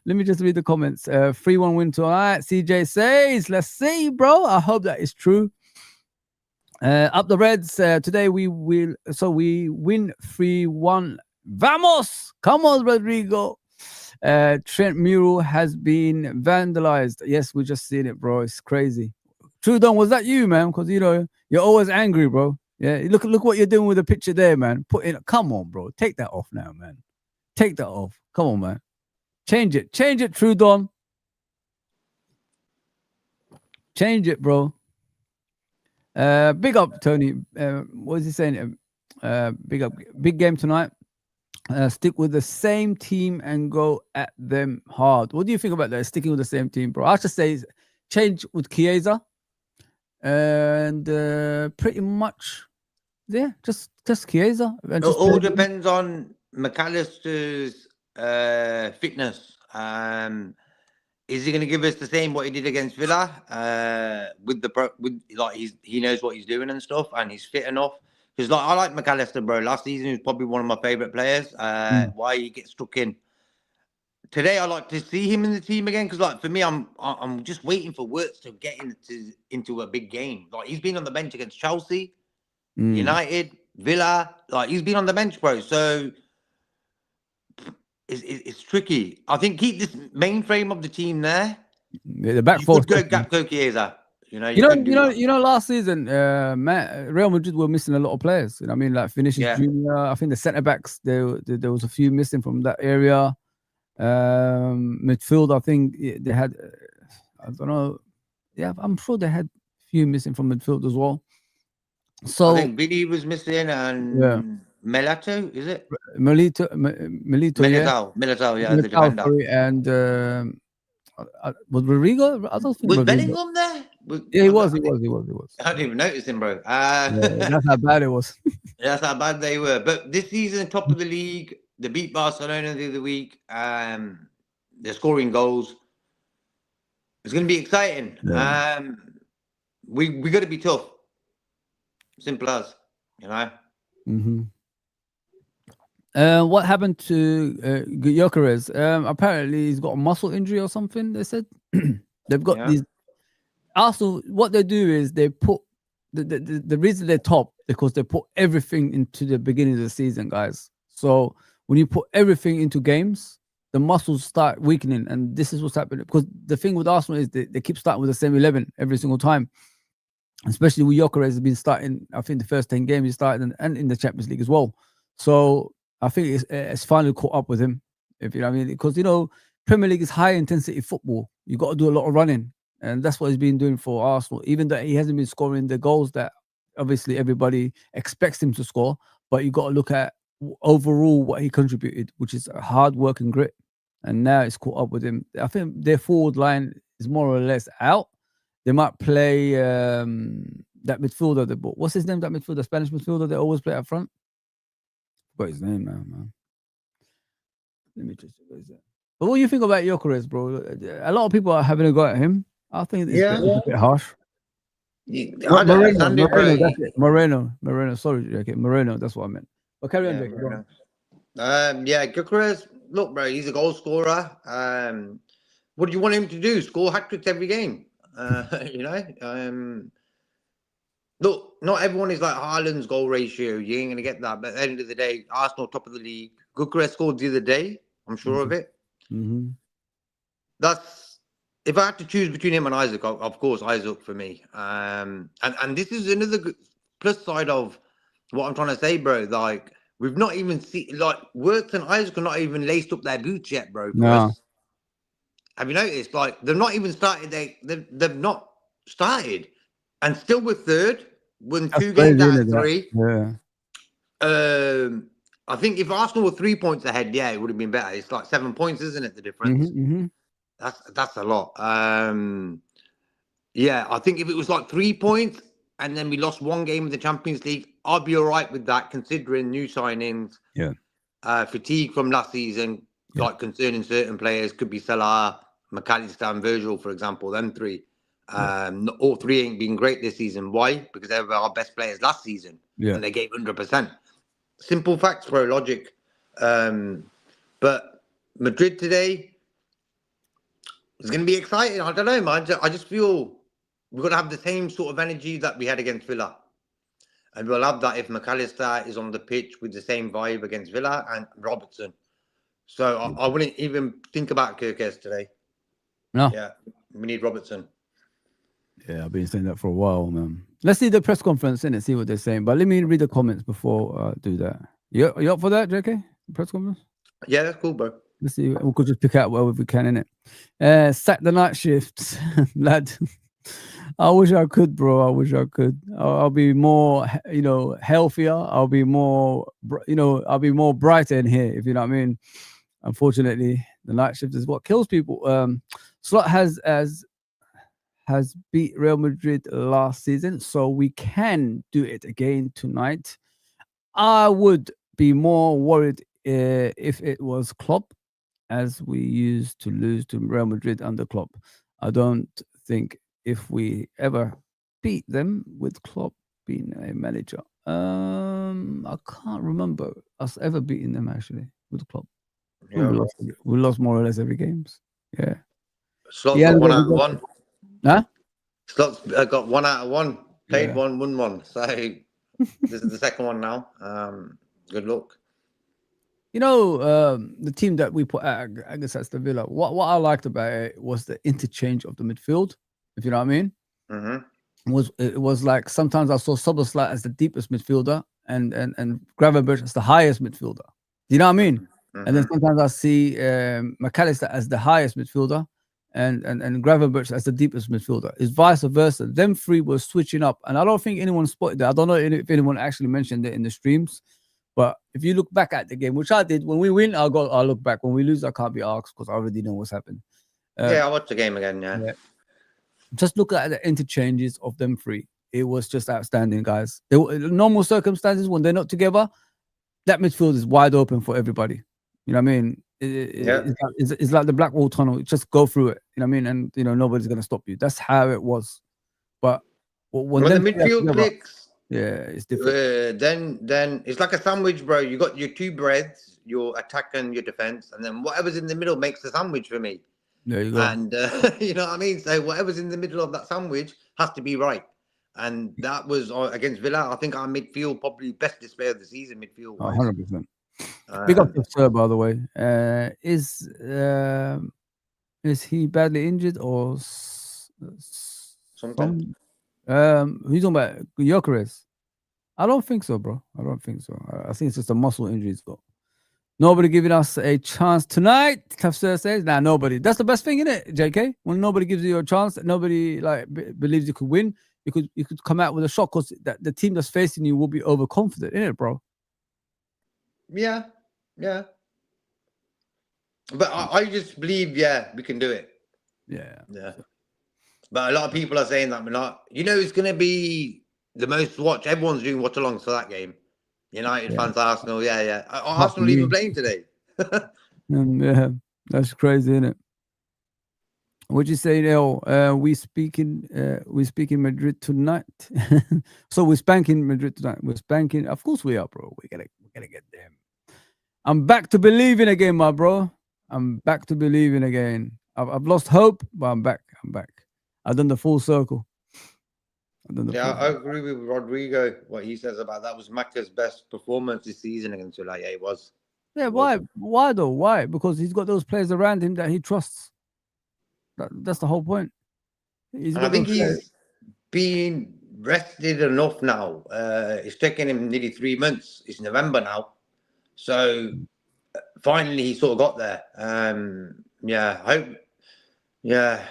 Let me just read the comments. 3-1 win tonight. CJ says, let's see, bro. I hope that is true. Up the Reds. Today we win 3-1. Vamos! Come on, Rodrigo. Trent Mural has been vandalized. Yes, we just seen it, bro. It's crazy. Trudon, was that you, man? Because you're always angry, bro. Yeah, look what you're doing with the picture there, man. Come on, bro. Take that off now, man. Take that off. Come on, man. Change it, Trudon. Change it, bro. Big up, Tony. What is he saying? Big up. Big game tonight. Stick with the same team and go at them hard. What do you think about that? Sticking with the same team, bro? I should say change with Chiesa. And pretty much, yeah, just Chiesa. It all depends on McAllister's fitness. Is he going to give us the same what he did against Villa? He knows what he's doing and stuff, and he's fit enough. Because I like McAllister, bro. Last season he was probably one of my favorite players. Why he gets stuck in. Today I like to see him in the team again, because for me, I'm just waiting for Wirtz to get into a big game. He's been on the bench against Chelsea, United, Villa. He's been on the bench, bro. So it's tricky. I think keep this mainframe of the team there. The back four. Go Gakpo, Chiesa. Last season, Real Madrid were missing a lot of players. You know what I mean? Vinicius Junior. I think the centre backs there was a few missing from that area. Midfield, I think they had. I don't know. Yeah, I'm sure they had a few missing from midfield as well. So I think Billy was missing, and Milito, is it? Milito, yeah, the defender. Sorry, and was Rodrigo? I don't think was Rodrigo. Bellingham there? He was. I didn't even notice him, bro. That's how bad it was. That's how bad they were. But this season, top of the league, they beat Barcelona the other week. They're scoring goals. It's going to be exciting. Yeah. We got to be tough. Simple as, What happened to Gyökeres? Apparently he's got a muscle injury or something, they said. They've got these. Also, what they do is they put the reason they're top, because they put everything into the beginning of the season, guys. So when you put everything into games, the muscles start weakening, and this is what's happening. Because the thing with Arsenal is they keep starting with the same 11 every single time. Especially with Gyökeres has been starting, I think the first 10 games he started, and in the Champions League as well. So I think it's finally caught up with him, if you know what I mean. Because, Premier League is high intensity football. You got to do a lot of running. And that's what he's been doing for Arsenal, even though he hasn't been scoring the goals that obviously everybody expects him to score. But you got to look at overall what he contributed, which is hard work and grit. And now it's caught up with him. I think their forward line is more or less out. They might play that midfielder. What's his name? That midfielder, Spanish midfielder. They always play up front. What's his name now, man? Let me just. What is that? But what do you think about Gyökeres, bro? A lot of people are having a go at him. I think it's a bit harsh. Moreno. Sorry, okay, Moreno. That's what I meant. But carry on, Jake. Gyökeres. Look, bro, he's a goal scorer. What do you want him to do? Score hat tricks every game? Look, not everyone is like Haaland's goal ratio. You ain't gonna get that. But at the end of the day, Arsenal top of the league. Gyökeres scored the other day. I'm sure of it. Mm-hmm. That's if I had to choose between him and Isaac, of course Isaac for me. And this is another plus side of what I'm trying to say, bro. Like we've not even seen like Wirtz and Isaac are not even laced up their boots yet, bro. For us. Have you noticed? Like they've not even started. They've not started, and still we're third. Won 2 games out of 3. Yeah. I think if Arsenal were 3 points ahead, yeah, it would have been better. It's like 7 points, isn't it? The difference. That's a lot. Yeah, I think if it was like 3 points and then we lost 1 game in the Champions League, I'd be all right with that, considering new signings. Yeah. Fatigue from last season, like concerning certain players, could be Salah, McAllister, and Virgil, for example. Them 3. All 3 ain't been great this season. Why? Because they were our best players last season, and they gave 100%. Simple facts, bro. Logic. But Madrid today is going to be exciting. I don't know, man. I just feel we're going to have the same sort of energy that we had against Villa, and we'll have that if McAllister is on the pitch with the same vibe against Villa and Robertson. So I wouldn't even think about Gyökeres today. No. Yeah, we need Robertson. Yeah, I've been saying that for a while, man. Let's see the press conference and see what they're saying. But let me read the comments before I do that. You up for that, JK? Press conference? Yeah, that's cool, bro. Let's see. We could just pick out whatever we can, innit? Sack the night shifts, lad. I wish I could, bro. I wish I could. I'll be more, healthier. I'll be more, I'll be more brighter in here, if you know what I mean. Unfortunately, the night shift is what kills people. Slot has beat Real Madrid last season, so we can do it again tonight. I would be more worried if it was Klopp, as we used to lose to Real Madrid under Klopp. I don't think if we ever beat them with Klopp being a manager. I can't remember us ever beating them actually with Klopp. Yeah, we lost more or less every games. Yeah. Slots got 1 out of 1. Huh? Slots got 1 out of 1. Played 1, won 1. So this is the second one now. Good luck. The team that we put out against Aston Villa, what I liked about it was the interchange of the midfield, if you know what I mean. It was like sometimes I saw Szoboszlai as the deepest midfielder and Gravenberch as the highest midfielder. Do you know what I mean? And then sometimes I see McAllister as the highest midfielder and Gravenberch as the deepest midfielder. It's vice versa. Them 3 were switching up, and I don't think anyone spotted that. I don't know if anyone actually mentioned it in the streams. But if you look back at the game, which I did, when we win, I'll look back. When we lose, I can't be asked because I already know what's happened. I'll watch the game again, yeah. Just look at the interchanges of them 3. It was just outstanding, guys. Normal circumstances, when they're not together, that midfield is wide open for everybody. You know what I mean? It's like the Blackwall Tunnel. Just go through it. You know what I mean? And, nobody's going to stop you. That's how it was. But when the midfield clicks... Yeah, it's different. Then it's like a sandwich, bro. You got your 2 breads, your attack and your defense, and then whatever's in the middle makes the sandwich for me. There you go. And you know what I mean? So whatever's in the middle of that sandwich has to be right. And that was against Villa. I think our midfield probably best display of the season, midfield. 100%. Big up to Sir, by the way. Is he badly injured or something? Who's talking about Gyökeres? I don't think so, bro. I don't think so. I think it's just a muscle injury he's got. Nobody giving us a chance tonight, Tafsir says. Nah, nobody. That's the best thing, isn't it, JK? When nobody gives you a chance, nobody believes you could win. You could come out with a shot because the team that's facing you will be overconfident, isn't it, bro? Yeah. But I just believe, we can do it. Yeah. But a lot of people are saying that we're not. It's going to be the most watch. Everyone's doing watch alongs for that game. United fans, Arsenal, Arsenal even playing today. Yeah, that's crazy, isn't it? What'd you say, Neil? We speaking Madrid tonight. So we're spanking Madrid tonight. We're spanking. Of course we are, bro. We gotta get them. I'm back to believing again, my bro. I'm back to believing again. I've lost hope, but I'm back. I've done the full circle. I agree with Rodrigo. What he says about that was Macca's best performance this season against Villa. Yeah, it was. Yeah, why? Why though? Why? Because he's got those players around him that he trusts. That's the whole point. I think he's been rested enough now. It's taken him nearly 3 months. It's November now, so finally he sort of got there. Yeah, I hope. Yeah.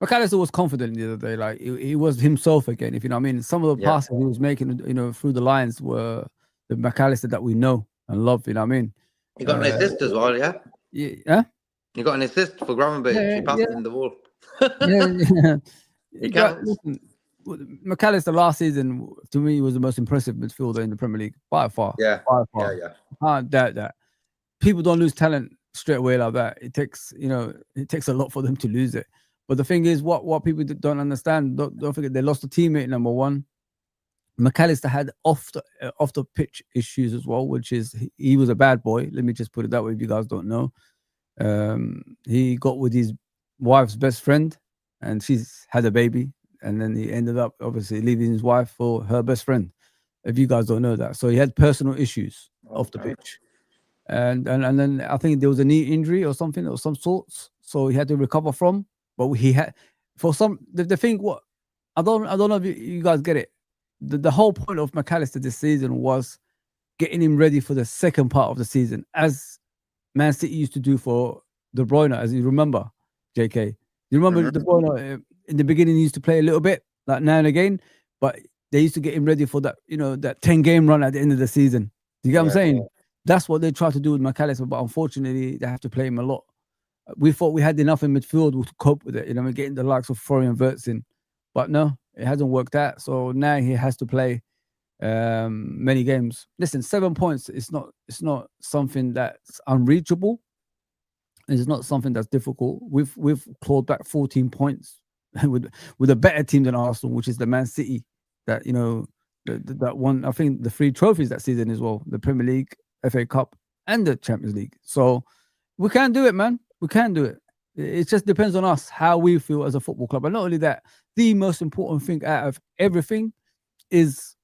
McAllister was confident the other day. Like he was himself again. If you know what I mean. Some of the passes he was making, through the lines were the McAllister that we know and love. You know what I mean. He got an assist as well. Yeah. Yeah. He got an assist for Gravenberch. He passed him the ball. He listen, McAllister last season to me was the most impressive midfielder in the Premier League by far. Yeah. By far. Yeah. Can't doubt that. People don't lose talent straight away like that. It takes a lot for them to lose it. But the thing is, what people don't understand, don't forget they lost a teammate, number one. McAllister had off the pitch issues as well, which is he was a bad boy. Let me just put it that way if you guys don't know. He got with his wife's best friend and she's had a baby, and then he ended up obviously leaving his wife for her best friend, if you guys don't know that. So he had personal issues off the pitch, and then I think there was a knee injury or something of some sorts, so he had to recover from. But he had the thing, what I don't know if you guys get it. The whole point of McAllister this season was getting him ready for the second part of the season, as Man City used to do for De Bruyne, as you remember, JK. You remember De Bruyne in the beginning he used to play a little bit, like now and again, but they used to get him ready for that, that 10-game run at the end of the season. Do you get what I'm saying? Yeah. That's what they try to do with McAllister, but unfortunately they have to play him a lot. We thought we had enough in midfield to cope with it, getting the likes of Florian Wirtz in, but no, it hasn't worked out. So now he has to play many games. Listen, 7 points it's not something that's unreachable. It's not something that's difficult. We've clawed back 14 points with a better team than Arsenal, which is the Man City that that won, I think, the 3 trophies that season as well, the Premier League, FA Cup and the Champions League. So we can do it, man. We can do it. It just depends on us how we feel as a football club. And not only that, the most important thing out of everything is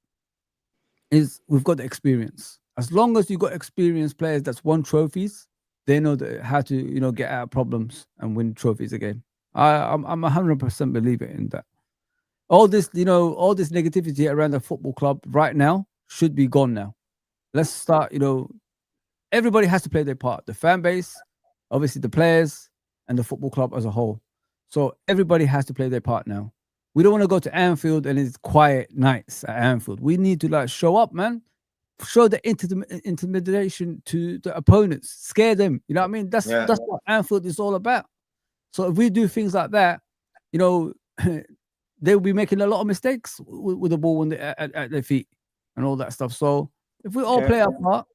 we've got the experience. As long as you've got experienced players that's won trophies, they know how to get out of problems and win trophies again. I'm 100% believer in that. All this negativity around the football club right now should be gone now. Let's start. Everybody has to play their part. The fan base, obviously the players, and the football club as a whole. So everybody has to play their part now. We don't want to go to Anfield and it's quiet nights at Anfield. We need to show up, man. Show the intimidation to the opponents. Scare them. You know what I mean? That's what Anfield is all about. So if we do things like that, they will be making a lot of mistakes with the ball at their feet and all that stuff. So if we all play our part,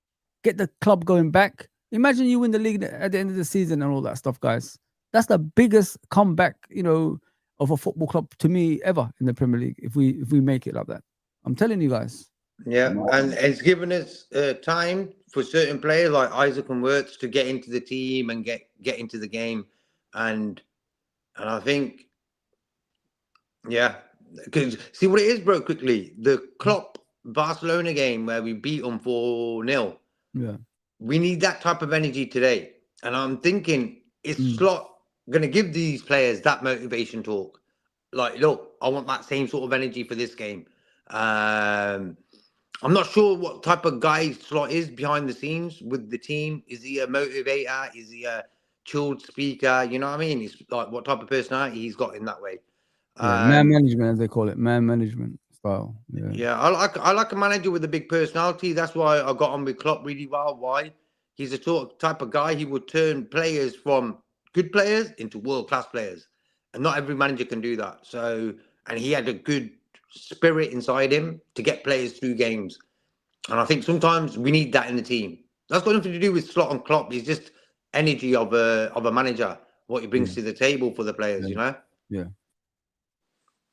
get the club going back. Imagine you win the league at the end of the season and all that stuff, guys. That's the biggest comeback, of a football club to me ever in the Premier League. If we make it like that, I'm telling you guys. Yeah, and it's given us time for certain players like Isaac and Wirtz to get into the team and get into the game, and I think, because see what it is, bro. Quickly, the Klopp Barcelona game where we beat them 4-0. Yeah. We need that type of energy today. And I'm thinking, is Slot going to give these players that motivation talk? Like, look, I want that same sort of energy for this game. I'm not sure what type of guy Slot is behind the scenes with the team. Is he a motivator? Is he a chilled speaker? You know what I mean? It's like what type of personality he's got in that way. Man management, as they call it, man management style. I like a manager with a big personality. That's why I got on with Klopp really well. Why? He's the type of guy, he would turn players from good players into world-class players. And not every manager can do that. So, and he had a good spirit inside him to get players through games. And I think sometimes we need that in the team. That's got nothing to do with Slot and Klopp. It's just energy of a manager, what he brings to the table for the players, Yeah.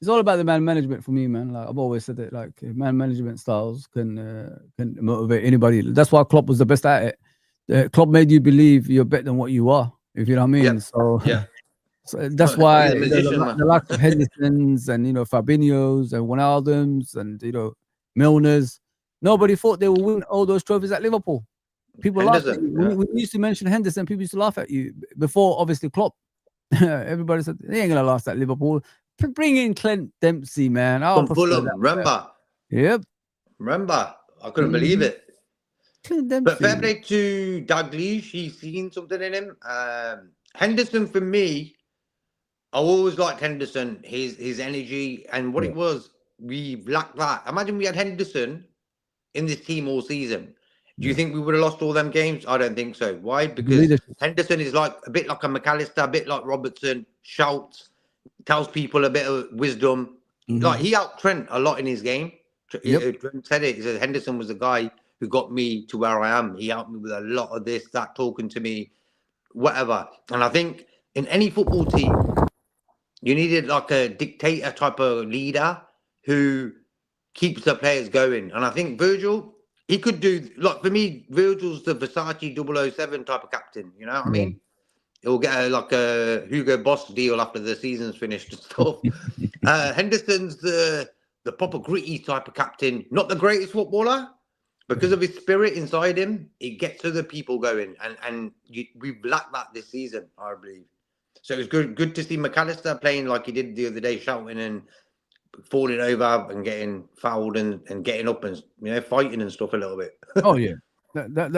It's all about the man management for me, man. Like I've always said it, like man management styles can motivate anybody. That's why Klopp was the best at it. Klopp made you believe you're better than what you are, if you know what I mean. So that's why He's a magician, man. the likes of Henderson's and Fabinho's and Wijnaldum's and Milner's. Nobody thought they would win all those trophies at Liverpool. People laughed at you. When you used to mention Henderson, people used to laugh at you. Before, obviously, Klopp. Everybody said, they ain't going to last at Liverpool. Bring in Clint Dempsey, man. From Fulham, remember? Yep. Remember? I couldn't believe it. Clint Dempsey. But fair play to Dalglish. He's seen something in him. Henderson, for me, I always liked Henderson, his energy and what it was. We lacked that. Imagine we had Henderson in this team all season. Do you think we would have lost all them games? I don't think so. Why? Because Henderson is like a bit like a McAllister, a bit like Robertson, shouts, tells people a bit of wisdom. Like he out Trent a lot in his game. Trent said it. He said Henderson was the guy who got me to where I am. He helped me with a lot of this, that, talking to me, whatever. And I think in any football team, you needed like a dictator type of leader who keeps the players going. And I think Virgil, he could do, like for me, Virgil's the Versace 007 type of captain. You know what I mean? He'll get a Hugo Boss deal after the season's finished and stuff. Henderson's the proper gritty type of captain. Not the greatest footballer. Because of his spirit inside him, it gets other people going. And we've lacked that this season, I believe. So it was good to see McAllister playing like he did the other day, shouting and falling over and getting fouled and getting up and fighting and stuff a little bit. Oh yeah, that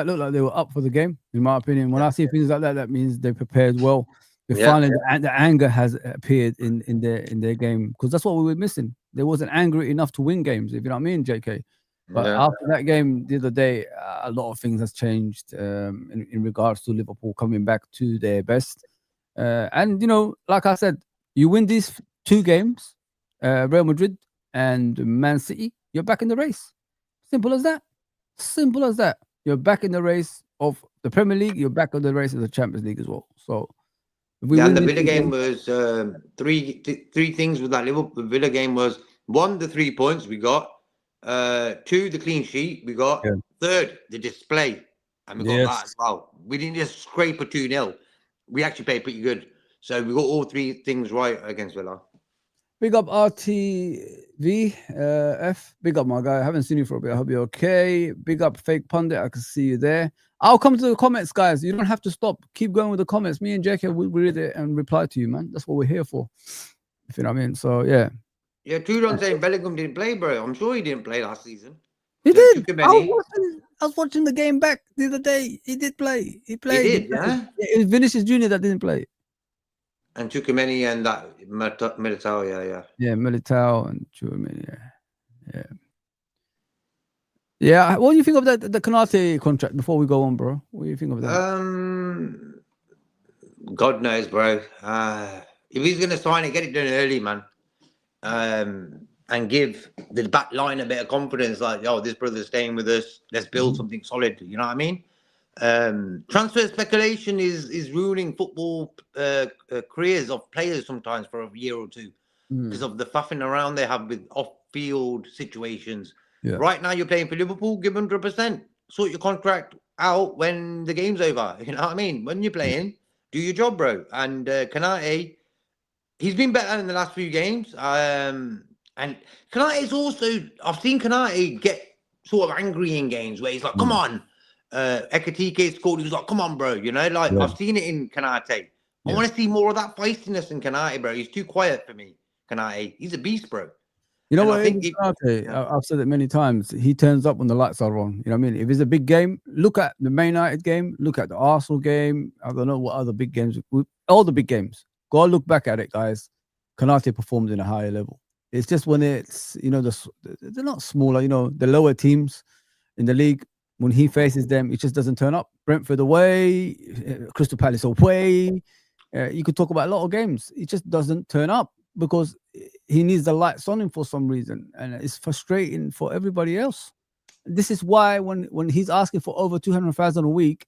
looked like they were up for the game, in my opinion. When I see things like that, that means they prepared well. Finally, the anger has appeared in their game, because that's what we were missing. They wasn't angry enough to win games, if you know what I mean, JK. But after that game the other day, a lot of things has changed in regards to Liverpool coming back to their best. And like I said, you win these two games, Real Madrid and Man City, you're back in the race. Simple as that. Simple as that. You're back in the race of the Premier League. You're back in the race of the Champions League as well. So, and the Villa game was three things with that Liverpool Villa game was: 1, the 3 points we got; 2, the clean sheet we got; 3rd, the display, and we got that as well. We didn't just scrape a 2-0. We actually played pretty good. So we got all 3 things right against Villa. Big up RTVF. Big up, my guy. I haven't seen you for a bit. I hope you're okay. Big up Fake Pundit. I can see you there. I'll come to the comments, guys. You don't have to stop. Keep going with the comments. Me and Jackie will read it and reply to you, man. That's what we're here for. If you know what I mean. So, yeah. Yeah, Tudor saying Bellingham didn't play, bro. I'm sure he didn't play last season. He did. I was watching the game back the other day. He did play. He played. He did, yeah? It was Vinicius Jr. that didn't play. And Tchouaméni and that Militao, yeah. Yeah, Militao and Tchouaméni, yeah. What do you think of the Konate contract before we go on, bro? What do you think of that? God knows, bro. If he's going to sign it, get it done early, man. And give the back line a bit of confidence, like, this brother's staying with us. Let's build something solid. You know what I mean? Transfer speculation is ruining football careers of players sometimes for a year or two because of the faffing around they have with off-field situations. Right now, you're playing for Liverpool, give 100%. Sort your contract out when the game's over. You know what I mean? When you're playing, do your job, bro. And Konate, he's been better in the last few games. And Konate is also, I've seen Konate get sort of angry in games where he's like, come on. Ekatike scored. He was like, come on, bro. I've seen it in Konate. I want to see more of that feistiness in Konate, bro. He's too quiet for me, Konate. He's a beast, bro. You know what? I've said it many times. He turns up when the lights are on. You know what I mean? If it's a big game, look at the Man United game, look at the Arsenal game. I don't know what other big games. All the big games. Go and look back at it, guys. Konate performed in a higher level. It's just when it's, they're not smaller, the lower teams in the league. When he faces them, it just doesn't turn up. Brentford away, Crystal Palace away. You could talk about a lot of games. It just doesn't turn up because he needs the lights on him for some reason. And it's frustrating for everybody else. This is why when he's asking for over 200,000 a week,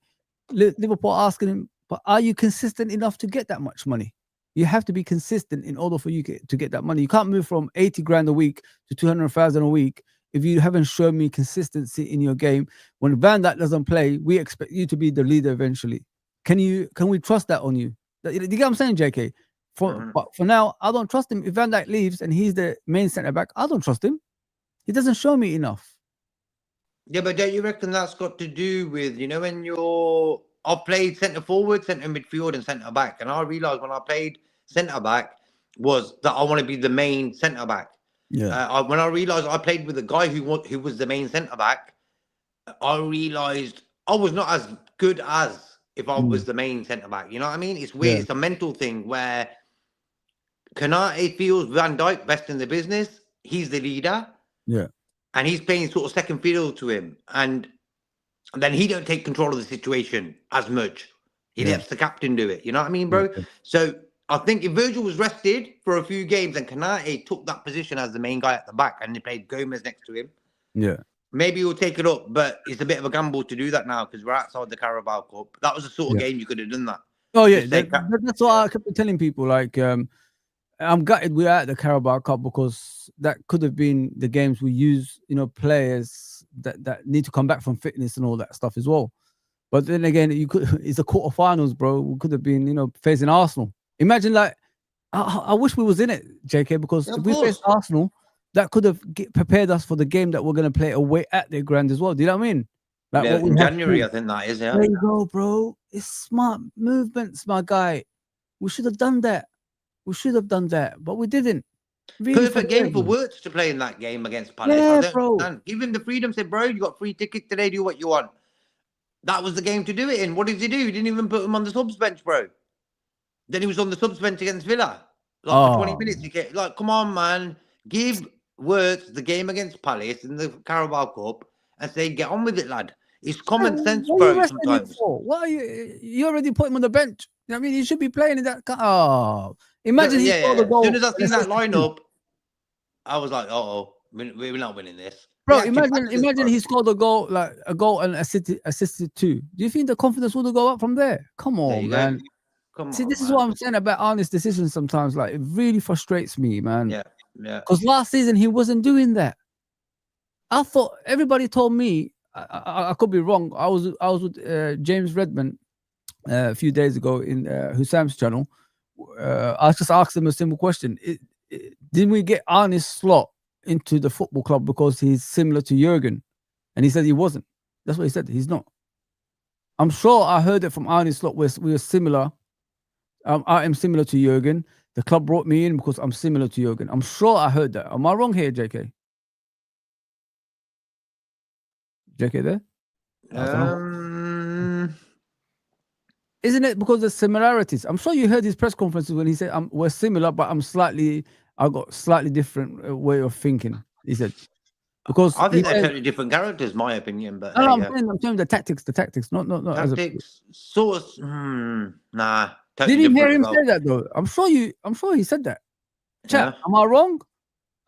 Liverpool asking him, but are you consistent enough to get that much money? You have to be consistent in order for you to get that money. You can't move from 80 grand a week to 200,000 a week if you haven't shown me consistency in your game. When Van Dijk doesn't play, we expect you to be the leader eventually. Can we trust that on you? You get what I'm saying, JK? But for now, I don't trust him. If Van Dijk leaves and he's the main centre back, I don't trust him. He doesn't show me enough. Yeah, but don't you reckon that's got to do with, when I've played centre forward, centre midfield, and centre back, and I realised when I played centre back was that I want to be the main centre back. Yeah. When I realised I played with a guy who was the main centre back, I realised I was not as good as if I was the main centre back. You know what I mean? It's weird. Yeah. It's a mental thing where Konate feels Van Dijk best in the business. He's the leader. Yeah. And he's playing sort of second fiddle to him. And then he don't take control of the situation as much. He lets the captain do it. You know what I mean, bro? Yeah. So I think if Virgil was rested for a few games and Konate took that position as the main guy at the back and they played Gomez next to him, maybe he'll take it up. But it's a bit of a gamble to do that now because we're outside the Carabao Cup. That was the sort of game you could have done that. Oh, yeah. That's what I kept telling people. Like, I'm gutted we're at the Carabao Cup because that could have been the games we use, players that need to come back from fitness and all that stuff as well. But then again, it's the quarterfinals, bro. We could have been, facing Arsenal. Imagine, like, I wish we was in it, JK, because if we faced Arsenal, that could have prepared us for the game that we're going to play away at their ground as well. Do you know what I mean? Like, in January, I think that is, yeah. There you go, bro. It's smart movements, my guy. We should have done that. But we didn't. Really perfect game for Wirtz to play in that game against Palace. Yeah, bro. Give him the freedom. Said, bro, you got free tickets today. Do what you want. That was the game to do it in. What did he do? He didn't even put him on the subs bench, bro. Then he was on the subs bench against Villa. For 20 minutes. He came, come on, man. Give Wirtz the game against Palace in the Carabao Cup and say, get on with it, lad. It's common sense, bro, sometimes. What are you already put him on the bench. You know what I mean? He should be playing in that. Oh. Imagine he scored the goal. As soon as I seen that lineup, I was like, we're not winning this. Bro, imagine he scored a goal and assisted too. Do you think the confidence would go up from there? Come on, man. This is what I'm saying about Arne's decisions sometimes. Like, it really frustrates me, man. Yeah. Because last season, he wasn't doing that. I thought everybody told me, I could be wrong. I was with James Redmond a few days ago in Husam's channel. I just asked him a simple question. Didn't we get Arne's slot into the football club because he's similar to Jurgen? And he said he wasn't. That's what he said. He's not. I'm sure I heard it from Arne's slot where we are similar. I am similar to Jurgen. The club brought me in because I'm similar to Jurgen. I'm sure I heard that. Am I wrong here, JK? JK there? Isn't it because of similarities? I'm sure you heard his press conferences when he said, we're similar, but I've got slightly different way of thinking. He said, because I think they're totally different characters, my opinion. But I'm saying the tactics, not tactics. Nah. Totally didn't hear him say that though. I'm sure he said that. Chat, am I wrong?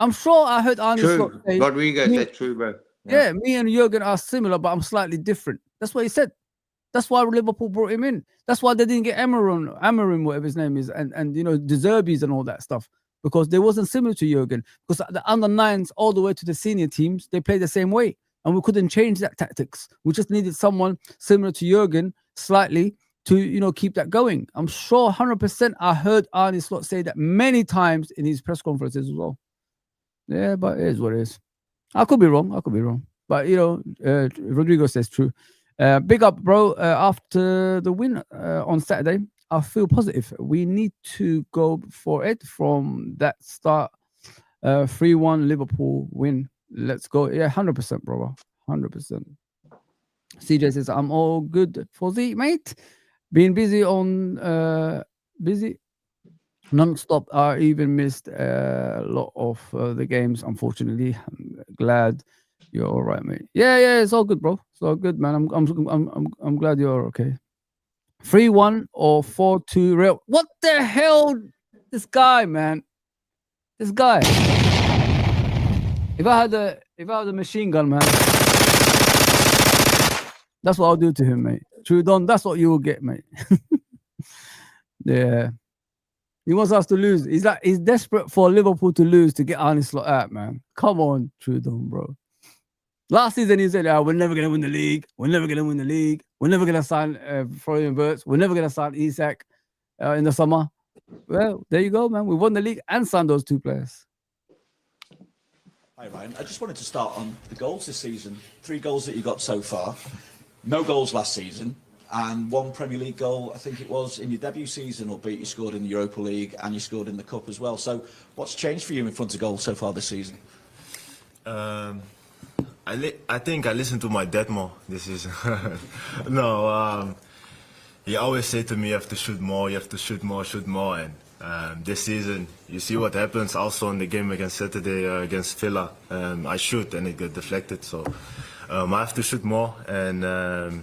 I'm sure I heard Arne Slot say. Rodrigo said true, bro. Yeah, me and Jurgen are similar, but I'm slightly different. That's what he said. That's why Liverpool brought him in. That's why they didn't get Amarim, whatever his name is, and De Zerbi's and all that stuff, because they wasn't similar to Jurgen. Because the under nines all the way to the senior teams, they play the same way, and we couldn't change that tactics. We just needed someone similar to Jurgen, slightly, to keep that going. I'm sure 100% I heard Arne Slot say that many times in his press conferences as well. Yeah, but it is what it is. I could be wrong. But Rodrigo says true. Big up, bro. After the win on Saturday, I feel positive. We need to go for it from that start. 3-1 Liverpool win. Let's go. Yeah, 100%, brother. 100%. CJ says, I'm all good for the mate. Being busy non-stop. I even missed a lot of the games, unfortunately. I'm glad you're all right, mate. Yeah, it's all good, bro. It's all good, man. I'm glad you're okay. 3-1 or 4-2 Real. What the hell? This guy, man. This guy. If I had a machine gun, man, that's what I'll do to him, mate. Trudon, that's what you will get, mate. Yeah. He wants us to lose. He's desperate for Liverpool to lose to get Arne Slot out, man. Come on, Trudon, bro. Last season he said, we're never going to win the league. We're never going to win the league. We're never going to sign Florian Wirtz. We're never going to sign Isak. in the summer. Well, there you go, man. We won the league and signed those 2 players. Hi, Ryan. I just wanted to start on the goals this season. 3 goals that you got so far. No goals last season. And 1 Premier League goal, I think it was, in your debut season, albeit you scored in the Europa League and you scored in the Cup as well. So what's changed for you in front of goal so far this season? I think I listen to my dad more this season. No, he always said to me, you have to shoot more, you have to shoot more, shoot more. And this season, you see what happens also in the game against Saturday against Villa. I shoot and it got deflected. So I have to shoot more. And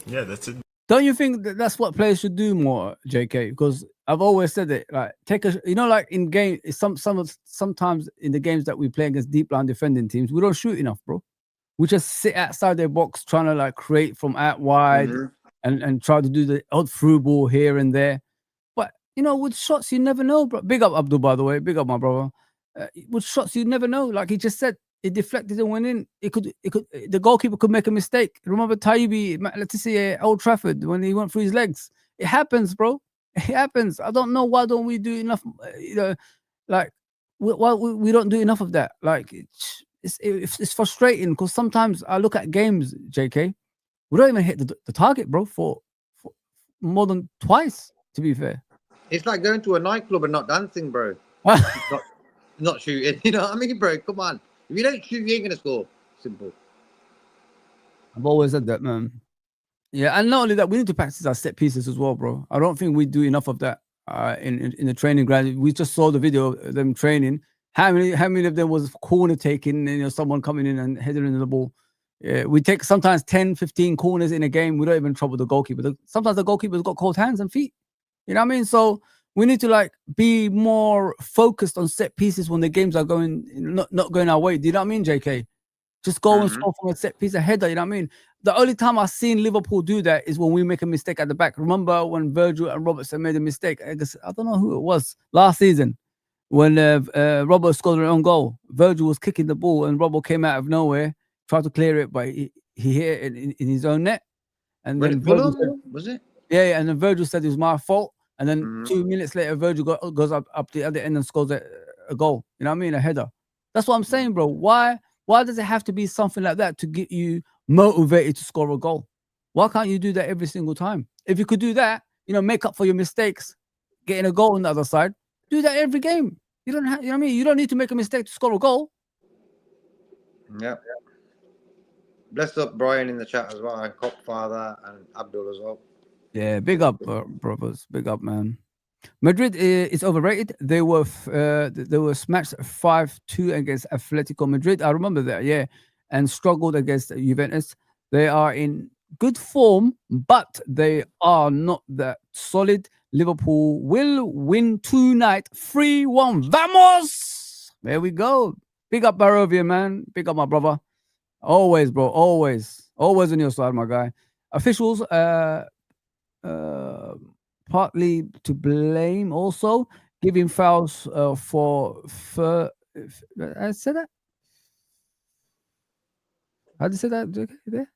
yeah, that's it. Don't you think that that's what players should do more, JK? Because I've always said it, like take a, you know, like in game, sometimes in the games that we play against deep line defending teams, we don't shoot enough, bro. We just sit outside their box trying to like create from out wide and try to do the odd through ball here and there. But you know, with shots you never know, bro. Big up Abdul, by the way. Big up my brother. With shots you never know. Like he just said, it deflected and went in. The goalkeeper could make a mistake. Remember Taibbi, Laetitia at Old Trafford when he went through his legs. It happens, bro. It happens. I don't know why don't we do enough. You know, like why we don't do enough of that. Like it's frustrating because sometimes I look at games, JK, we don't even hit the target, bro, for more than twice. To be fair, it's like going to a nightclub and not dancing, bro. not shooting. You know what I mean, bro? Come on. If you don't shoot, you ain't gonna score. Simple. I've always said that, man. Yeah, and not only that, we need to practice our set pieces as well, bro. I don't think we do enough of that in the training ground. We just saw the video of them training. How many of them was corner taking, you know, someone coming in and heading in the ball? Yeah, we take sometimes 10, 15 corners in a game. We don't even trouble the goalkeeper. Sometimes the goalkeeper's got cold hands and feet. You know what I mean? So we need to like be more focused on set pieces when the games are going not going our way. Do you know what I mean, JK? Just go and score from a set piece, a header. You know what I mean? The only time I've seen Liverpool do that is when we make a mistake at the back. Remember when Virgil and Robertson made a mistake? I don't know who it was last season when Robert scored an own goal. Virgil was kicking the ball and Robert came out of nowhere, tried to clear it, but he hit it in his own net. And then Virgil said, was it? Yeah, and then Virgil said it was my fault. And then 2 minutes later, Virgil goes up the other end and scores a goal. You know what I mean? A header. That's what I'm saying, bro. Why does it have to be something like that to get you motivated to score a goal? Why can't you do that every single time? If you could do that, you know, make up for your mistakes, getting a goal on the other side, do that every game. You don't have, you know what I mean? You don't need to make a mistake to score a goal. Yeah. Bless up Brian in the chat as well, and Copfather and Abdul as well. Yeah, big up, brothers. Big up, man. Madrid is overrated. They were smashed 5-2 against Atletico Madrid. I remember that, yeah, and struggled against Juventus. They are in good form, but they are not that solid. Liverpool will win tonight, 3-1. Vamos! There we go. Big up Barovia, man. Big up my brother. Always, bro. Always on your side, my guy. Officials, partly to blame also, giving fouls for I said that? How do you say that there?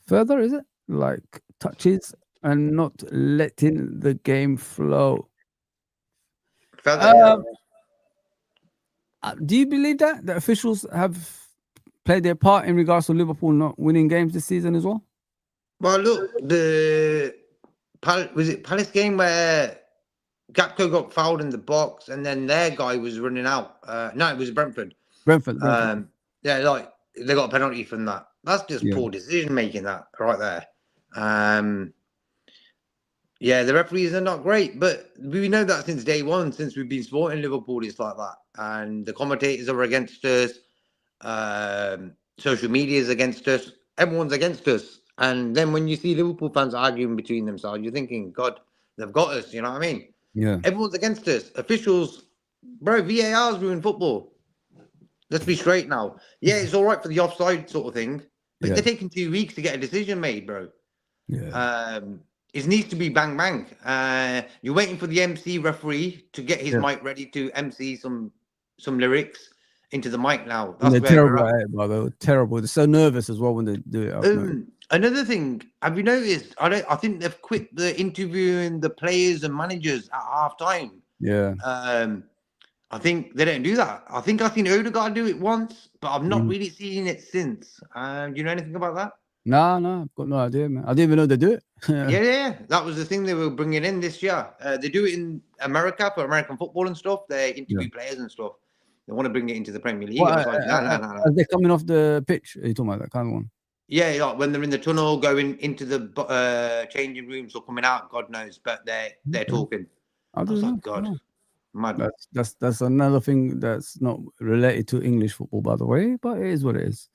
Further, is it? Like touches and not letting the game flow. Do you believe that the officials have played their part in regards to Liverpool not winning games this season as well? Well, look, was it Palace game where Gakpo got fouled in the box and then their guy was running out? No, it was Brentford. Brentford. Yeah, like they got a penalty from that. That's just poor decision making, that right there. Yeah, the referees are not great, but we know that since day one, since we've been supporting Liverpool, it's like that. And the commentators are against us. Social media is against us. Everyone's against us. And then when you see Liverpool fans arguing between themselves, you're thinking, God, they've got us. You know what I mean? Yeah. Everyone's against us. Officials, bro, VAR's ruined football. Let's be straight now. Yeah, it's all right for the offside sort of thing, but they're taking 2 weeks to get a decision made, bro. Yeah. It needs to be bang bang. You're waiting for the MC referee to get his mic ready to MC some lyrics into the mic now. That's they're terrible at it, brother. Terrible. They're so nervous as well when they do it. Another thing, have you noticed? I think they've quit the interviewing the players and managers at half time. Yeah. I think they don't do that. I think I've seen Odegaard do it once, but I've not really seen it since. Do you know anything about that? No, I've got no idea, man. I didn't even know they do it. Yeah. That was the thing they were bringing in this year. They do it in America for American football and stuff. They interview players and stuff. They want to bring it into the Premier League. What, I was like, no. Are they coming off the pitch? Are you talking about that kind of one? Yeah, like when they're in the tunnel, going into the changing rooms or coming out, God knows. But they're talking. I was like, God, mad. That's another thing that's not related to English football, by the way, but it is what it is.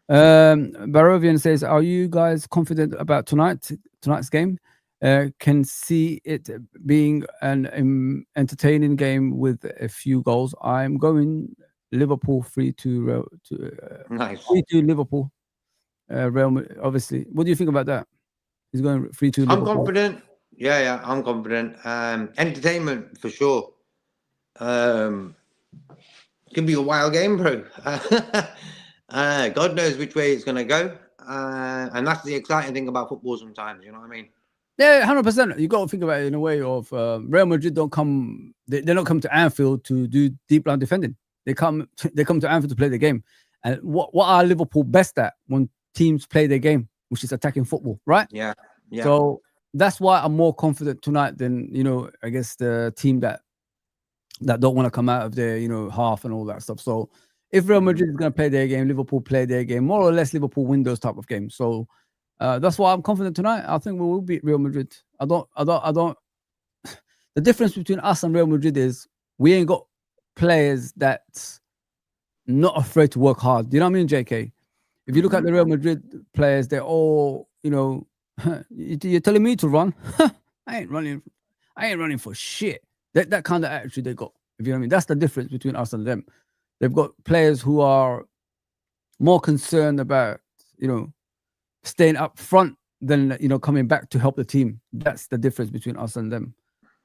Barovian says, "Are you guys confident about tonight's game? Can see it being an entertaining game with a few goals. I'm going Liverpool 3-2. Nice. 3-2 Liverpool. Real, obviously. What do you think about that? He's going 3-2 Liverpool. I'm confident. Yeah, I'm confident. Entertainment for sure. It could be a wild game, bro. God knows which way it's going to go. And that's the exciting thing about football sometimes, you know what I mean? Yeah, 100%. You got to think about it in a way of Real Madrid don't come. They don't come to Anfield to do deep line defending. They come to Anfield to play the game. And what are Liverpool best at when teams play their game, which is attacking football, right? Yeah. So that's why I'm more confident tonight than I guess the team that don't want to come out of their half and all that stuff. So if Real Madrid is going to play their game, Liverpool play their game, more or less Liverpool win those type of games. So that's why I'm confident tonight. I think we will beat Real Madrid. I don't. The difference between us and Real Madrid is we ain't got players that's not afraid to work hard. Do you know what I mean, JK? If you look at the Real Madrid players, they're all, you're telling me to run. I ain't running for shit. That kind of attitude they got. If you know what I mean, that's the difference between us and them. They've got players who are more concerned about, staying up front than, coming back to help the team. That's the difference between us and them.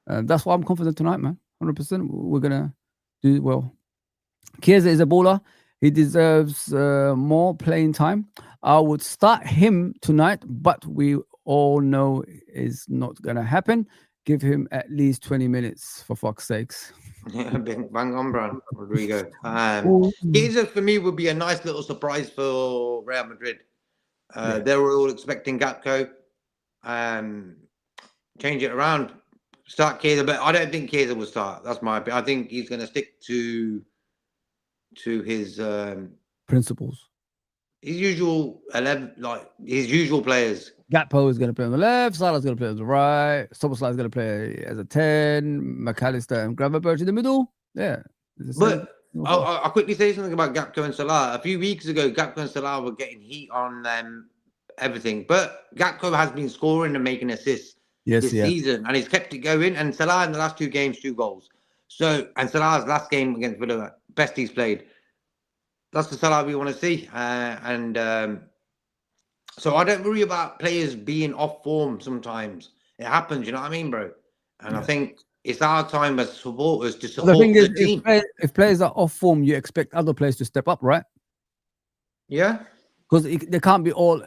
That's why I'm confident tonight, man. 100%. We're going to do well. Chiesa is a baller. He deserves more playing time. I would start him tonight, but we all know it's not going to happen. Give him at least 20 minutes, for fuck's sakes. Yeah, bang on, bro. Rodrigo. Chiesa, for me, would be a nice little surprise for Real Madrid. They were all expecting Gakpo. Change it around. Start Chiesa, but I don't think Chiesa will start. That's my opinion. I think he's going to stick to his principles. His usual 11, like his usual players. Gakpo is going to play on the left. Salah's going to play on the right. Szoboszlai is going to play as a 10. McAllister and Gravenberch in the middle. Yeah. But I'll quickly say something about Gakpo and Salah. A few weeks ago, Gakpo and Salah were getting heat on everything. But Gakpo has been scoring and making assists this season. And he's kept it going. And Salah in the last 2 games, 2 goals. So, and Salah's last game against Villa, best he's played. That's the Salah we want to see. So I don't worry about players being off form sometimes. It happens, you know what I mean, bro? And I think it's our time as supporters to support the team. If players are off form, you expect other players to step up, right? Yeah. Because they can't be all,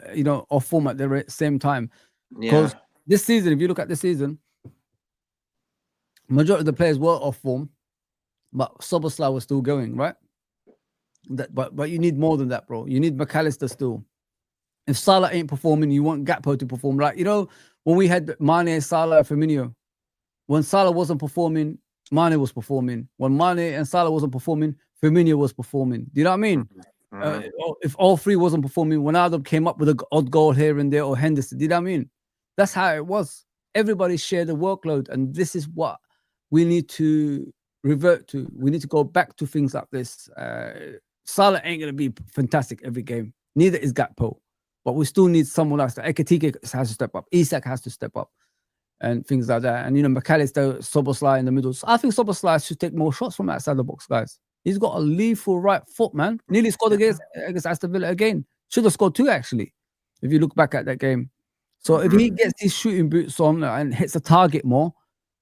off form at the same time. Because this season, if you look at this season, majority of the players were off form, but Szoboszlai was still going, right? But you need more than that, bro. You need McAllister still. If Salah ain't performing, you want Gakpo to perform. Like, when we had Mane, Salah, Firmino, when Salah wasn't performing, Mane was performing. When Mane and Salah wasn't performing, Firmino was performing. Do you know what I mean? If all 3 wasn't performing, Ronaldo came up with an odd goal here and there, or Henderson. Do you know what I mean? That's how it was. Everybody shared the workload, and this is what we need to revert to. We need to go back to things like this. Salah ain't going to be fantastic every game. Neither is Gakpo. But we still need someone else. Ekitike has to step up. Isak has to step up. And things like that. And, McAllister, Szoboszlai in the middle. So I think Szoboszlai should take more shots from outside the box, guys. He's got a lethal right foot, man. Nearly scored against Aston Villa again. Should have scored 2, actually, if you look back at that game. So if he gets his shooting boots on and hits the target more,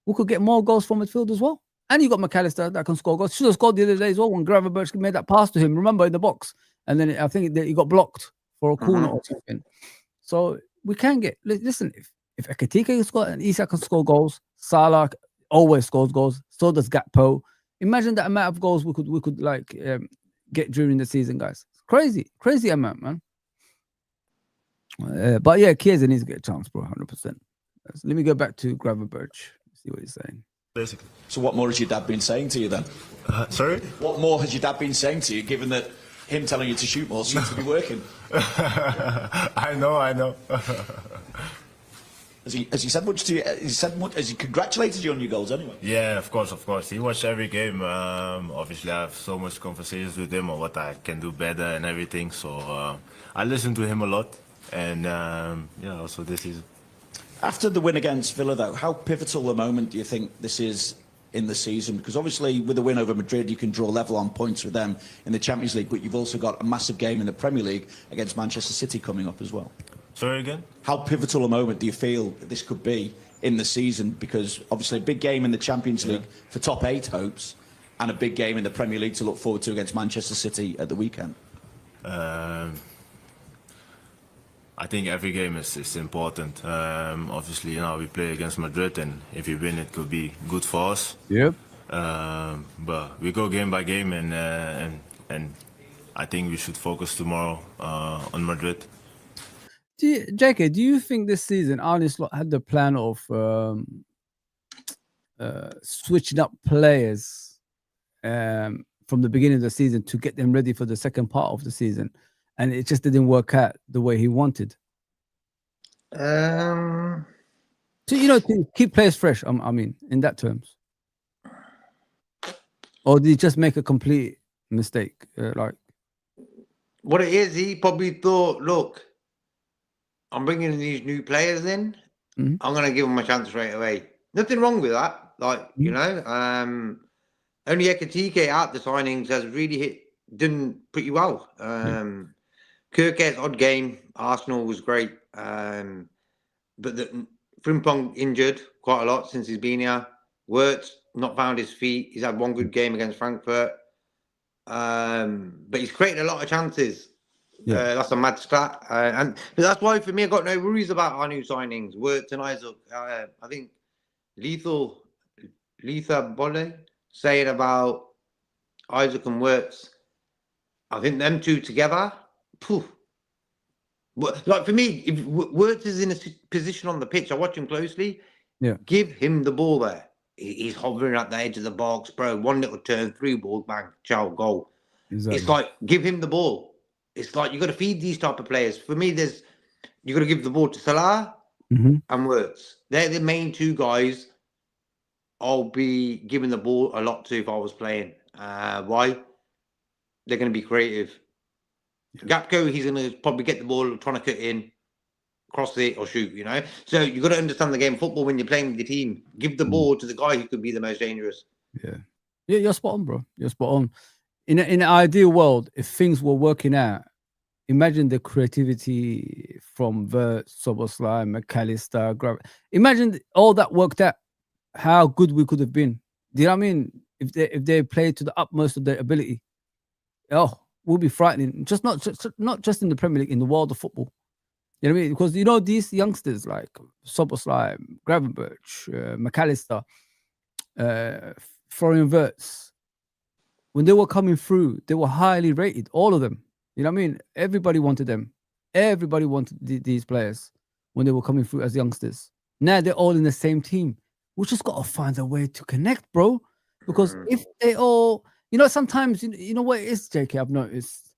we could get more goals from midfield as well. And you got McAllister that can score goals. Should have scored the other day as well when Gravenberch made that pass to him. Remember, in the box. And then I think that he got blocked for a corner or something. So we can get. Listen, if Ekitike can score and Isak can score goals, Salah always scores goals. So does Gakpo. Imagine the amount of goals we could like get during the season, guys. Crazy amount, man. But yeah, Chiesa needs to get a chance, bro. 100%. Let me go back to Gravenberch. See what he's saying. Basically. So what more has your dad been saying to you then? Sorry? What more has your dad been saying to you, given that him telling you to shoot more seems to be working? I know. Has he said much to you? Has he congratulated you on your goals anyway? Yeah, of course. He watched every game. Obviously, I have so much conversations with him on what I can do better and everything. So I listen to him a lot. And also this season. After the win against Villa, though, how pivotal a moment do you think this is in the season? Because obviously, with the win over Madrid, you can draw level on points with them in the Champions League, but you've also got a massive game in the Premier League against Manchester City coming up as well. Sorry again? How pivotal a moment do you feel this could be in the season? Because obviously, a big game in the Champions League for top 8 hopes, and a big game in the Premier League to look forward to against Manchester City at the weekend. I think every game is important. Obviously, we play against Madrid, and if we win, it could be good for us. Yep. But we go game by game, and I think we should focus tomorrow on Madrid. JK, do you think this season Arne Slot had the plan of switching up players from the beginning of the season to get them ready for the second part of the season? And it just didn't work out the way he wanted. To keep players fresh. I mean, in that terms. Or did he just make a complete mistake? What it is, he probably thought, look, I'm bringing these new players in. Mm-hmm. I'm going to give them a chance straight away. Nothing wrong with that. Only Ekitike out the signings has really done pretty well. Kirke's odd game, Arsenal was great. But Frimpong injured quite a lot since he's been here. Wirtz not found his feet. He's had one good game against Frankfurt. But he's created a lot of chances. Yeah. That's a mad stat. But that's why, for me, I've got no worries about our new signings. Wirtz and Isaac. I think Letha Bole saying about Isaac and Wirtz, I think them two together, like for me, if Wirtz is in a position on the pitch, I watch him closely. Yeah, give him the ball there. He's hovering at the edge of the box, bro. One little turn, 3 balls, bang, ciao, goal. Exactly. It's like give him the ball. It's like you got to feed these type of players. For me, you got to give the ball to Salah and Wirtz. They're the main 2 guys I'll be giving the ball a lot to if I was playing. Why? They're going to be creative. Gakpo, he's going to probably get the ball, trying to cut in, cross it or shoot, So you got to understand the game of football when you're playing with your team. Give the ball to the guy who could be the most dangerous. Yeah, you're spot on, bro. You're spot on. In an ideal world, if things were working out, imagine the creativity from Wirtz, Szoboszlai, McAllister. Imagine all that worked out, how good we could have been. Do you know what I mean? If they played to the utmost of their ability. Will be frightening. Not just in the Premier League, in the world of football. You know what I mean? Because these youngsters like Szoboszlai, Gravenberch, McAllister, Florian Wirtz, when they were coming through, they were highly rated. All of them. You know what I mean? Everybody wanted them. Everybody wanted these players when they were coming through as youngsters. Now they're all in the same team. We just got to find a way to connect, bro. Because if they all. Sometimes, what it is, JK, I've noticed.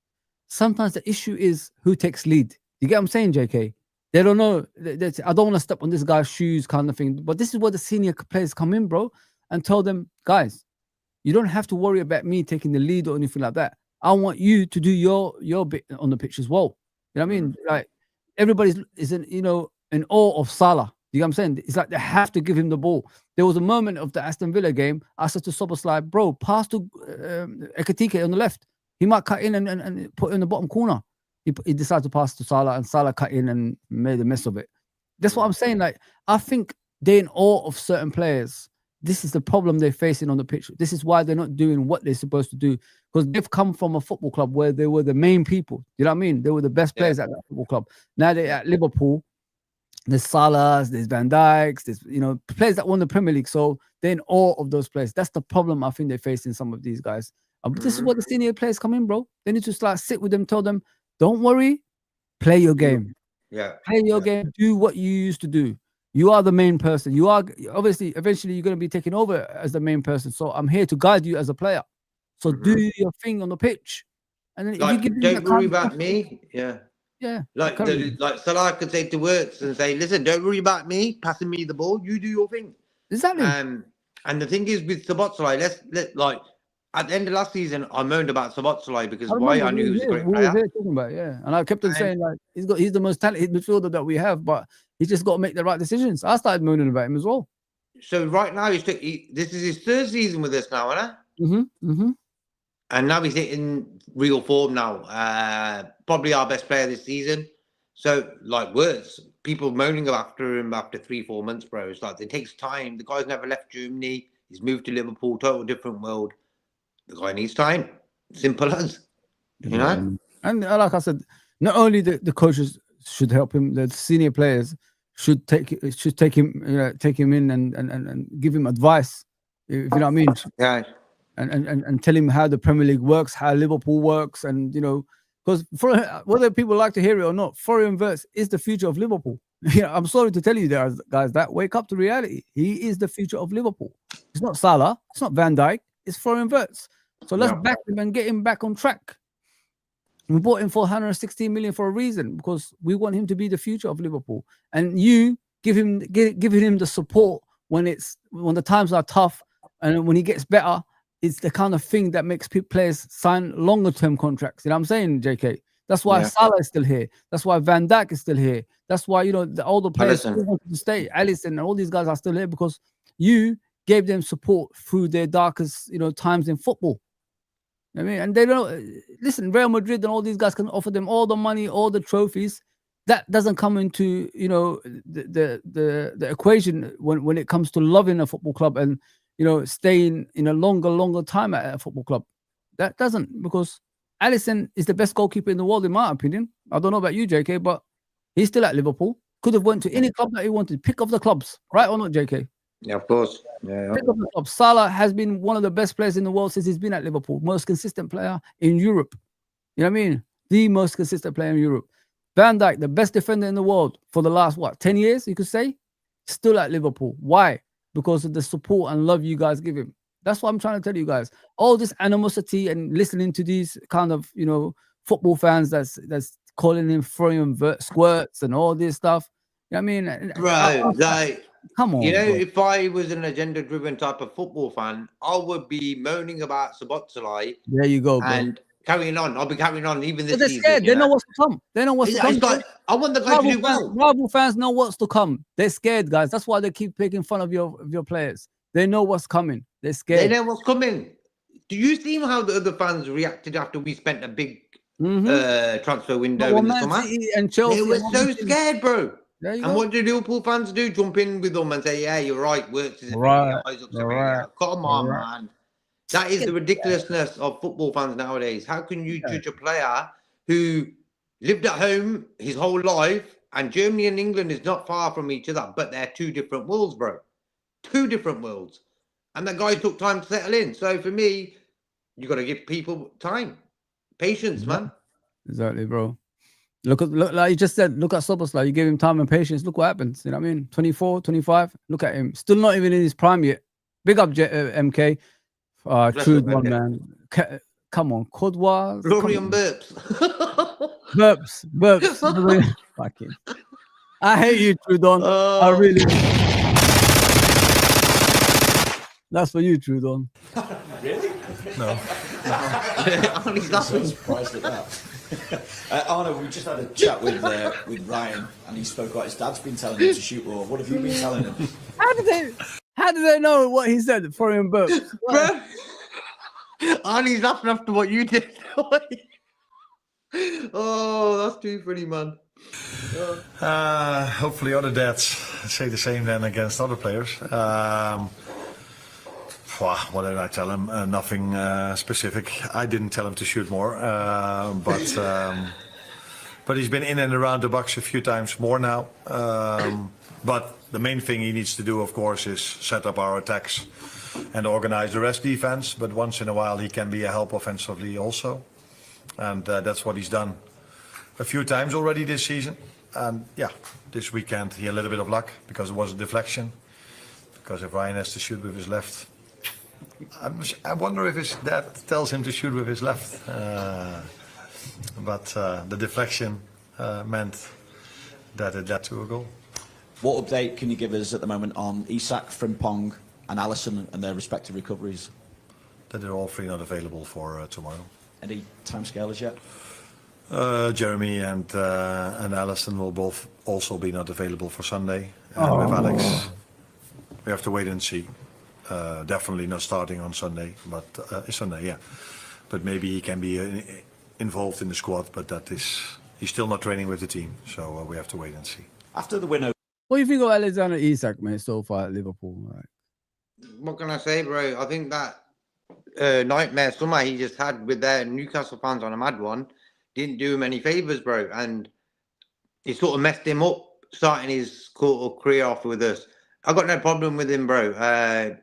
Sometimes the issue is who takes lead. You get what I'm saying, JK? They don't know. I don't want to step on this guy's shoes kind of thing. But this is where the senior players come in, bro, and tell them, guys, you don't have to worry about me taking the lead or anything like that. I want you to do your bit on the pitch as well. You know what I mean? Like, everybody is in awe of Salah. You know what I'm saying? It's like they have to give him the ball. There was a moment of the Aston Villa game. I said to Szoboszlai, bro, pass to Ekitike on the left. He might cut in and put it in the bottom corner. He decided to pass to Salah, and Salah cut in and made a mess of it. That's what I'm saying. Like, I think they're in awe of certain players This is the problem they're facing on the pitch. This is why they're not doing what they're supposed to do, because they've come from a football club where they were the main people. You know what I mean? They were the best players at that football club. Now they're at Liverpool. There's Salahs, there's Van Dijks, there's players that won the Premier League. So they're in awe of those players. That's the problem I think they're facing, some of these guys. This is what the senior players come in, bro. They need to sit with them, tell them, don't worry, play your game. Yeah. Play your game. Do what you used to do. You are the main person. You are obviously eventually you're going to be taken over as the main person. So I'm here to guide you as a player. So do your thing on the pitch. And then like, if you give don't worry about me. Yeah. Yeah. Like Salah could say to Works and say, listen, don't worry about me passing me the ball. You do your thing. Exactly. And the thing is with Szoboszlai, let's like at the end of last season, I moaned about Szoboszlai because I knew he was a great player. Talking about, and I kept on saying like he's the most talented midfielder that we have, but he's just got to make the right decisions. I started moaning about him as well. So right now this is his third season with us now, isn't it? And now he's hitting real form now. Probably our best player this season. So like words, people moaning after him after 3-4 months, bro. It's like it takes time. The guy's never left Germany. He's moved to Liverpool, total different world. The guy needs time. Simple as, you know. And like I said, not only the coaches should help him, the senior players should take him, take him in and give him advice. If you know what I mean. Yeah. And tell him how the Premier League works, how Liverpool works, and because whether people like to hear it or not, Florian Wirtz is the future of Liverpool. I'm sorry to tell you guys that wake up to reality. He is the future of Liverpool. It's not Salah, it's not Van Dijk, it's Florian Wirtz. So let's back him and get him back on track. We bought him for 116 million for a reason, because we want him to be the future of Liverpool. And you giving him the support when the times are tough and when he gets better. It's the kind of thing that makes players sign longer-term contracts. You know what I'm saying, JK? That's why Salah is still here. That's why Van Dijk is still here. That's why, the older players still want to stay. Alisson and all these guys are still here because you gave them support through their darkest, times in football. I mean, and they don't listen. Real Madrid and all these guys can offer them all the money, all the trophies. That doesn't come into the equation when it comes to loving a football club and staying in a longer time at a football club. That doesn't, because Alisson is the best goalkeeper in the world, in my opinion. I don't know about you, JK, but he's still at Liverpool. Could have went to any club that he wanted. Pick of the clubs, right or not, JK? Yeah, of course. Yeah. Pick of the clubs. Salah has been one of the best players in the world since he's been at Liverpool. Most consistent player in Europe. You know what I mean? The most consistent player in Europe. Van Dijk, the best defender in the world for the last, 10 years, you could say? Still at Liverpool. Why? Because of the support and love you guys give him. That's what I'm trying to tell you guys. All this animosity and listening to these kind of, football fans that's calling him throwing squirts and all this stuff. You know what I mean? Bro, come on. If I was an agenda-driven type of football fan, I would be moaning about Szoboszlai. There you go, bro. And carrying on. I'll be carrying on even this season. Scared. They know what's to come. They know what's to come. Like, I want the guy to do well. Rival fans know what's to come. They're scared, guys. That's why they keep making fun of your players. They know what's coming. They're scared. They know what's coming. Do you see how the other fans reacted after we spent a big transfer window in the summer? And Chelsea, they were so scared, bro. And what do Liverpool fans do? Jump in with them and say, yeah, you're right. Works is right. Come on, man. That is the ridiculousness of football fans nowadays. How can you judge a player who lived at home his whole life, and Germany and England is not far from each other, but they're two different worlds, bro. Two different worlds. And that guy took time to settle in. So for me, you got to give people time. Patience, man. Exactly, bro. Look, like you just said, look at Szoboszlai. You gave him time and patience. Look what happens. You know what I mean? 24, 25. Look at him. Still not even in his prime yet. Big up, MK. True one, man. Come on, Courtois. Florian Wirtz. Burps. Fucking. I hate you, Trudon. I really. That's for you, Trudon. Really? No. I'm so surprised at that. Arno, we just had a chat with Ryan, and he spoke about his dad's been telling him to shoot raw. What have you been telling him? How did they know what he said? Florian Burps. Bro, Arnie's laughing after what you did. Oh, that's too funny, man. Hopefully other dads say the same then against other players. What did I tell him? Nothing specific. I didn't tell him to shoot more, but he's been in and around the box a few times more now. But the main thing he needs to do, of course, is set up our attacks and organize the rest defense. But once in a while, he can be a help offensively also, and that's what he's done a few times already this season. And yeah, this weekend he had a little bit of luck because it was a deflection. Because if Ryan has to shoot with his left, I wonder if his dad tells him to shoot with his left. But the deflection meant that it led to a goal. What update can you give us at the moment on Isak, Frimpong and Alisson and their respective recoveries? That they're all three not available for tomorrow. Any timescale as yet? Jeremy and Alisson will both also be not available for Sunday. With Alex, we have to wait and see. Definitely not starting on Sunday, but Sunday, yeah. But maybe he can be involved in the squad, but he's still not training with the team, so we have to wait and see. After the win over... What do you think of Alexander Isak, man, so far at Liverpool? Right? What can I say, bro? I think that nightmare summer he just had with their Newcastle fans on a mad one didn't do him any favours, bro. And it sort of messed him up starting his career off with us. I got no problem with him, bro.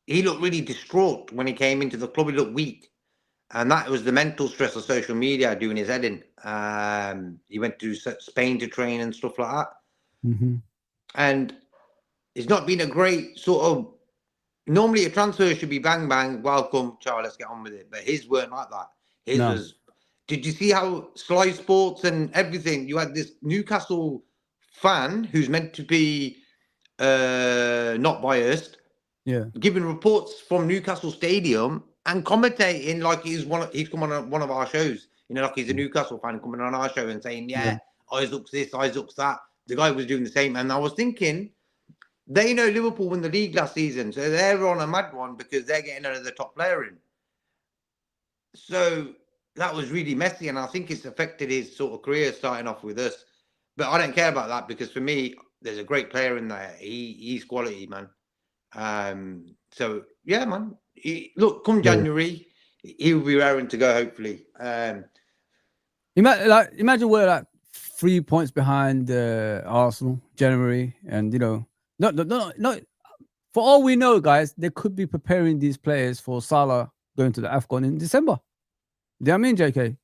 He looked really distraught when he came into the club. He looked weak. And that was the mental stress of social media doing his head in. He went to Spain to train and stuff like that. Mm-hmm. And it's not been a great sort of... Normally a transfer should be bang, bang, welcome, Charlie, let's get on with it. But his weren't like that. His was... Did you see how Sly Sports and everything, you had this Newcastle fan who's meant to be not biased, giving reports from Newcastle Stadium and commentating like he's come on one of our shows. You know, like he's a Newcastle fan coming on our show and saying, Isaac's this, Isaac's that. The guy was doing the same. And I was thinking, they know Liverpool won the league last season, so they're on a mad one because they're getting another top player in. So that was really messy, and I think it's affected his sort of career starting off with us. But I don't care about that because for me, there's a great player in there. He's quality, man. So yeah, man. Look, come January, he'll be raring to go. Hopefully. Imagine we're like 3 points behind Arsenal, January, and no. For all we know, guys, they could be preparing these players for Salah going to the AFCON in December. Do you know what I mean, JK?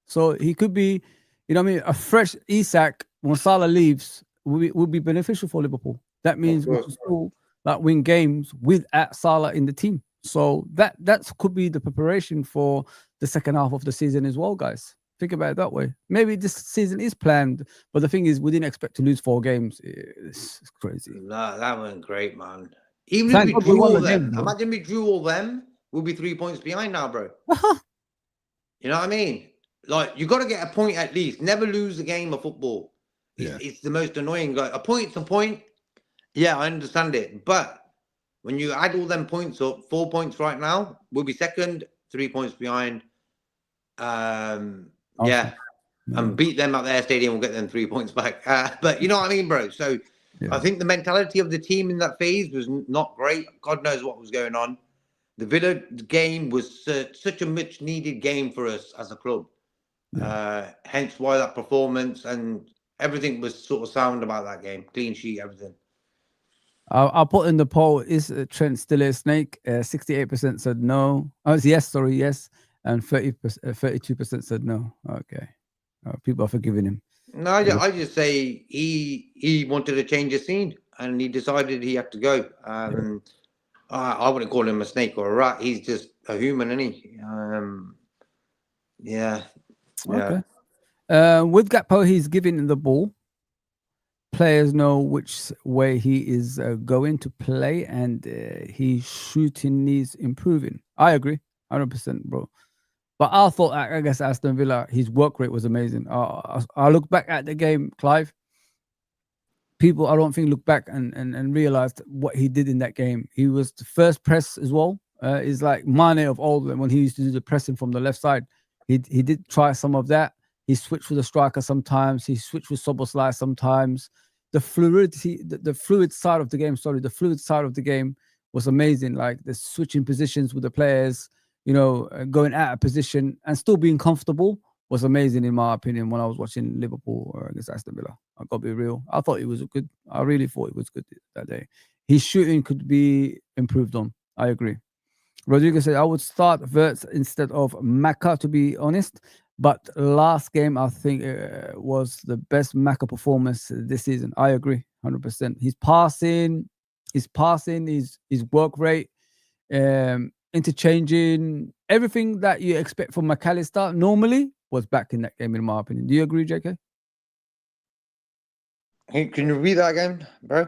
So he could be, a fresh Isak when Salah leaves will be beneficial for Liverpool. That means we can still win games with Salah in the team. So that could be the preparation for the second half of the season as well, guys. Think about it that way. Maybe this season is planned, but the thing is, we didn't expect to lose 4 games. It's crazy. No, that went great, man. Even if we drew all them, imagine we drew all them, we'll be 3 points behind now, bro. You know what I mean? Like, you got to get a point at least. Never lose a game of football. It's the most annoying. Like, a point's a point. Yeah, I understand it. But when you add all them points up, 4 points right now, we'll be second, 3 points behind. And beat them at their stadium, we'll get them 3 points back. But you know what I mean, bro? So I think the mentality of the team in that phase was not great. God knows what was going on. The Villa game was such a much needed game for us as a club. Hence why that performance and everything was sort of sound about that game. Clean sheet, everything. I'll put in the poll, is Trent still a snake? 68% said no. Oh, yes. And 32% said no. Okay. People are forgiving him. No, I just say he wanted to change the scene and he decided he had to go. I wouldn't call him a snake or a rat. He's just a human, isn't he? Okay. With Gakpo, he's giving the ball. Players know which way he is going to play, and his shooting needs improving. I agree, 100%, bro. But I thought, I guess, Aston Villa, his work rate was amazing. I look back at the game, Clive. People, I don't think, look back and realized what he did in that game. He was the first press as well. Is like Mane of old when he used to do the pressing from the left side. He did try some of that. He switched with a striker sometimes. He switched with Szoboszlai sometimes. The fluidity, the fluid side of the game. The fluid side of the game was amazing. Like the switching positions with the players, going out of position and still being comfortable was amazing in my opinion when I was watching Liverpool against Aston Villa. I got to be real. I thought it was good. I really thought it was good that day. His shooting could be improved on. I agree. Rodrigo said, I would start Wirtz instead of Maka, to be honest. But last game, I think was the best Maka performance this season. I agree, 100%. His passing, his work rate, interchanging, everything that you expect from McAllister normally was back in that game, in my opinion. Do you agree, JK? Hey, can you read that again, bro?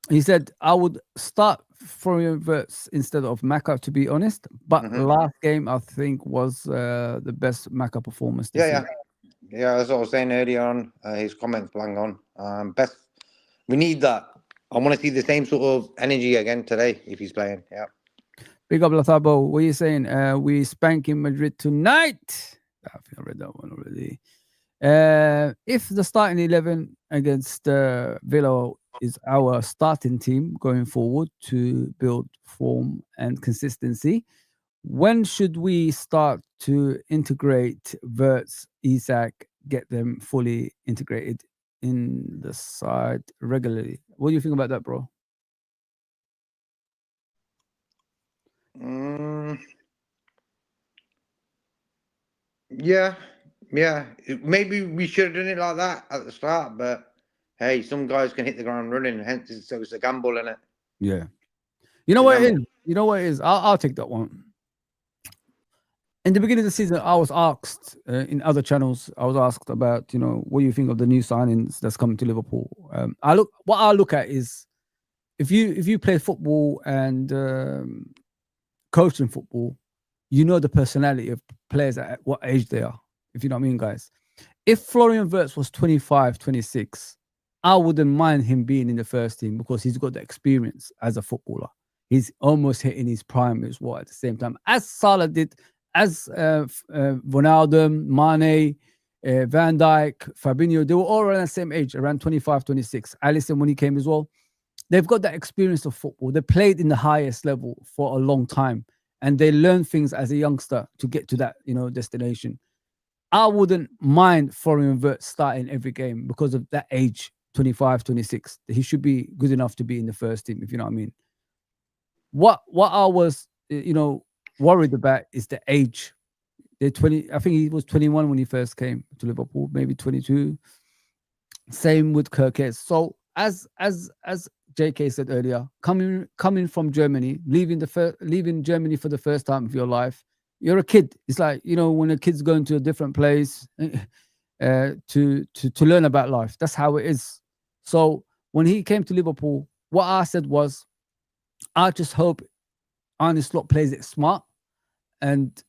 He said, I would start Florian Wirtz instead of Maka, to be honest. But last game, I think, was the best Maka performance. Yeah, that's what I was saying earlier on. His comments bang on. Best. We need that. I want to see the same sort of energy again today if he's playing. Yeah. Big up, Latabo. What are you saying? We spanking Madrid tonight. I think I read that one already. If the starting 11 against Villa is our starting team going forward to build form and consistency, when should we start to integrate Wirtz, Isak, get them fully integrated in the side regularly? What do you think about that, bro? Yeah. Maybe we should have done it like that at the start, but hey, some guys can hit the ground running, hence it's a gamble, isn't it? Yeah. You know what it is? You know what it is? I'll take that one. In the beginning of the season, I was asked in other channels, I was asked about, what do you think of the new signings that's coming to Liverpool? What I look at is if you play football and coaching football, you know the personality of players at what age they are, if you know what I mean, guys. If Florian Wirtz was 25, 26, I wouldn't mind him being in the first team because he's got the experience as a footballer. He's almost hitting his prime as well at the same time, as Salah did, as Ronaldo, Mane, Van Dijk, Fabinho. They were all around the same age, around 25, 26. Alisson, when he came as well. They've got that experience of football. They played in the highest level for a long time, and they learn things as a youngster to get to that, destination. I wouldn't mind Florian Wirtz starting every game because of that age, 25, 26. He should be good enough to be in the first team, if you know what I mean. What I was, worried about is the age. I think he was 21 when he first came to Liverpool, maybe 22. Same with Kirkes. So as JK said earlier, coming from Germany, leaving Germany for the first time of your life, you're a kid. It's like, when a kid's going to a different place to learn about life. That's how it is. So when he came to Liverpool, what I said was, I just hope Arne Slot plays it smart and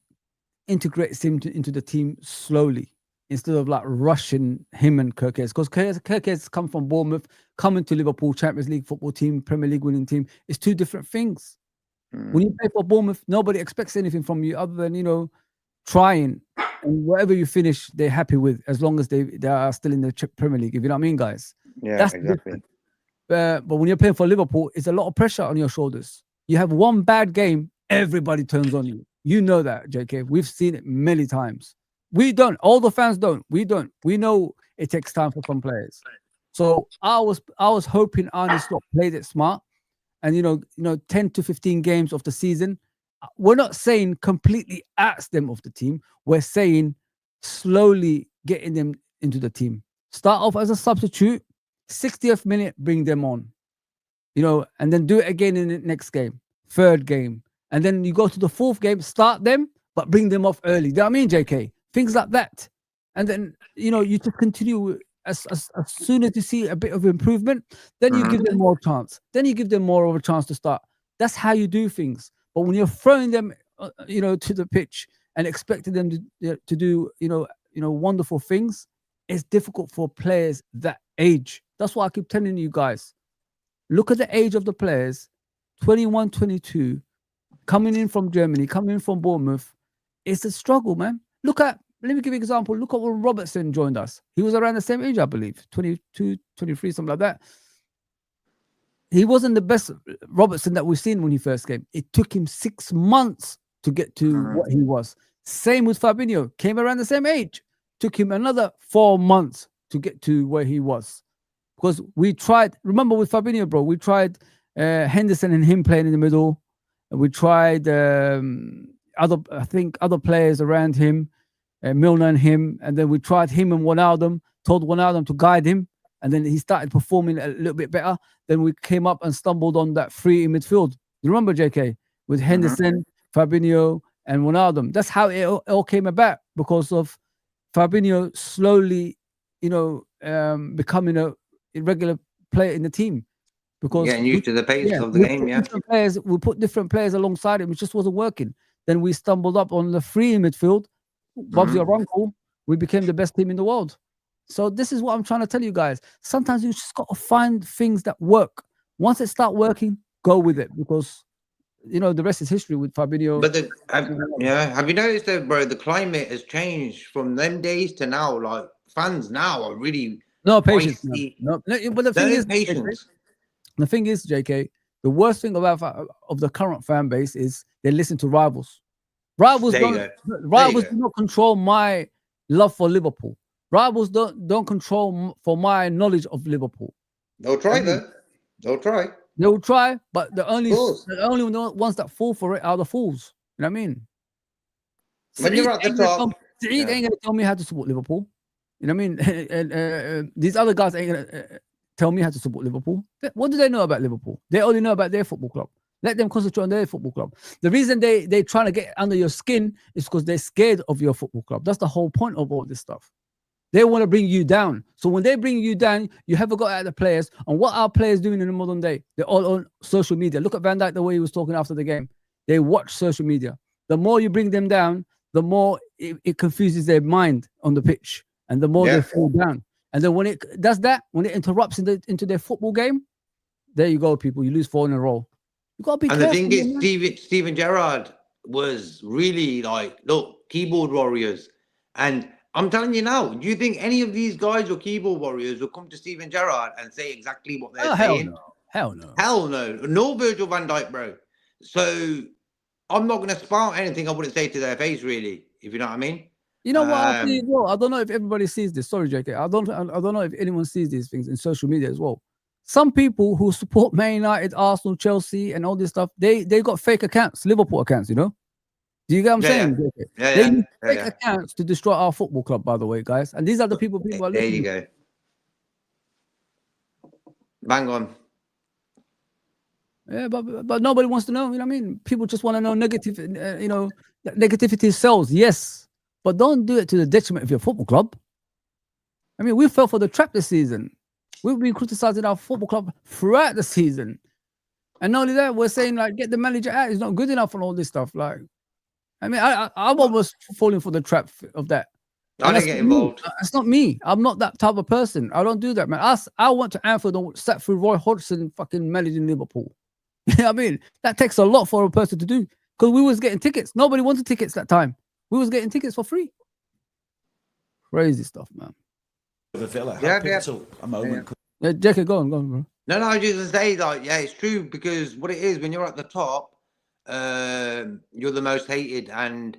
integrates him into the team slowly instead of like rushing him and Kirkes. Because Kirkes come from Bournemouth, coming to Liverpool, Champions League football team, Premier League winning team. It's two different things. When you play for Bournemouth, nobody expects anything from you other than, trying. And whatever you finish, they're happy with, as long as they are still in the Premier League, if you know what I mean, guys. Yeah, that's exactly. But when you're playing for Liverpool, it's a lot of pressure on your shoulders. You have one bad game, everybody turns on you. You know that, JK. We've seen it many times. We don't. All the fans don't. We don't. We know it takes time for some players. So I was hoping Arne Slot played it smart, and 10 to 15 games of the season. We're not saying completely axe them off the team. We're saying slowly getting them into the team. Start off as a substitute, 60th minute, bring them on. And then do it again in the next game, third game. And then you go to the fourth game, start them, but bring them off early. Do you know what I mean, JK? Things like that. And then, you just continue as soon as you see a bit of improvement, then you give them more chance. Then you give them more of a chance to start. That's how you do things. But when you're throwing them, to the pitch and expecting them to do, wonderful things, it's difficult for players that age. That's why I keep telling you guys. Look at the age of the players, 21, 22, coming in from Germany, coming in from Bournemouth. It's a struggle, man. Let me give you an example. Look at when Robertson joined us. He was around the same age, I believe, 22, 23, something like that. he wasn't the best Robertson that we've seen when he first came. It took him 6 months to get to what he was. Same with Fabinho. Came around the same age. Took him another 4 months to get to where he was. Because we tried, remember with Fabinho, bro, we tried Henderson and him playing in the middle. We tried other players around him, Milner and him, and then we tried him and Wijnaldum, told Wijnaldum to guide him, and then he started performing a little bit better. Then we came up and stumbled on that three in midfield. You remember, JK? With Henderson, Fabinho, and Wijnaldum. That's how it all came about, because of Fabinho slowly, becoming a regular player in the team. Because getting used to the pace of the game, we put different players alongside him. It just wasn't working. Then we stumbled up on the three in midfield. Bob's your uncle. We became the best team in the world. So this is what I'm trying to tell you guys. Sometimes you just got to find things that work. Once it start working, go with it, because the rest is history with Fabinho. But have you noticed that, bro? The climate has changed from them days to now. Like, fans now are really no patience. No, but the thing is, patience. The thing is, JK, the worst thing about of the current fan base is they listen to rivals. Rivals do not control my love for Liverpool. Rivals don't control for my knowledge of Liverpool. They'll try though. They'll try. They will try, but the only ones that fall for it are the fools. You know what I mean? When you're at the top, Saeed ain't gonna tell me how to support Liverpool. You know what I mean? and these other guys ain't gonna tell me how to support Liverpool. What do they know about Liverpool? They only know about their football club. Let them concentrate on their football club. The reason they trying to get under your skin is because they're scared of your football club. That's the whole point of all this stuff. They want to bring you down. So when they bring you down, you haven't got at the players. And what are players doing in the modern day? They're all on social media. Look at Van Dijk, the way he was talking after the game. They watch social media. The more you bring them down, the more it confuses their mind on the pitch, and the more they fall down. And then when it does that, when it interrupts into their football game, there you go, people. You lose 4 in a row. You got to be careful. And the thing is, Steven Gerrard was really like, look, keyboard warriors. And I'm telling you now, do you think any of these guys or keyboard warriors will come to Steven Gerrard and say exactly what they're saying? Hell no. Hell no. No Virgil van Dijk, bro. So I'm not going to spout anything I wouldn't say to their face, really, if you know what I mean. You know what I see as well? I don't know if everybody sees this. Sorry, JK. I don't know if anyone sees these things in social media as well. Some people who support Man United, Arsenal, Chelsea, and all this stuff, they got fake accounts, Liverpool accounts, Do you get what I'm saying? Yeah. They use fake accounts to destroy our football club, by the way, guys. And these are the people are listening. There you go. Bang on. Yeah, but nobody wants to know. You know what I mean? People just want to know negative. Negativity sells, yes, but don't do it to the detriment of your football club. I mean, we fell for the trap this season. We've been criticizing our football club throughout the season, and not only that, we're saying like, get the manager out. He's not good enough and all this stuff. Like, I mean, I'm almost falling for the trap of that. I didn't get involved. It's not me. I'm not that type of person. I don't do that, man. I went to Anfield and sat through Roy Hodgson fucking managing Liverpool. You know what I mean? That takes a lot for a person to do, because we was getting tickets. Nobody wanted tickets that time. We was getting tickets for free. Crazy stuff, man. Villa, a moment. Yeah, Jackie, go on, bro. No, I was just gonna say that. Yeah, it's true, because what it is, when you're at the top, you're the most hated, and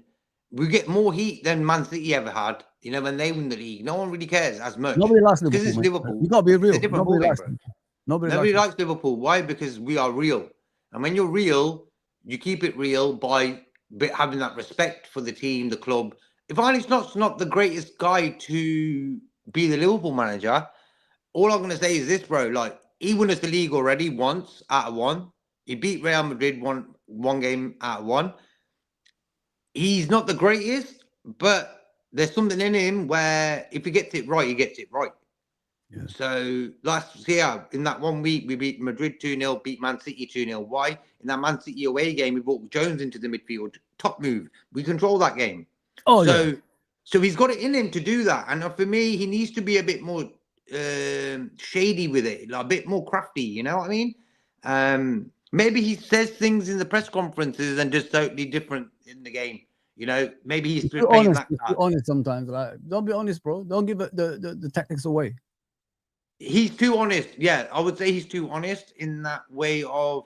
we get more heat than Man City ever had. When they win the league, no one really cares as much. Nobody likes Liverpool, because it's Liverpool. You gotta be real. Nobody likes Liverpool. Why? Because we are real, and when you're real, you keep it real by having that respect for the team, the club. If Arne Slot's not the greatest guy to be the Liverpool manager, all I'm going to say is this, bro. Like, he won us the league already once out of 1. He beat Real Madrid one game out of 1. He's not the greatest, but there's something in him where if he gets it right, he gets it right. Yeah. So last year, in that 1 week, we beat Madrid 2-0, beat Man City 2-0. Why? In that Man City away game, we brought Jones into the midfield. Top move. We control that game. So he's got it in him to do that. And for me, he needs to be a bit more shady with it, like a bit more crafty. You know what I mean? Maybe he says things in the press conferences and just totally different in the game. Maybe he's be honest. Be honest sometimes. Like, don't be honest, bro. Don't give the tactics away. He's too honest. Yeah, I would say he's too honest in that way of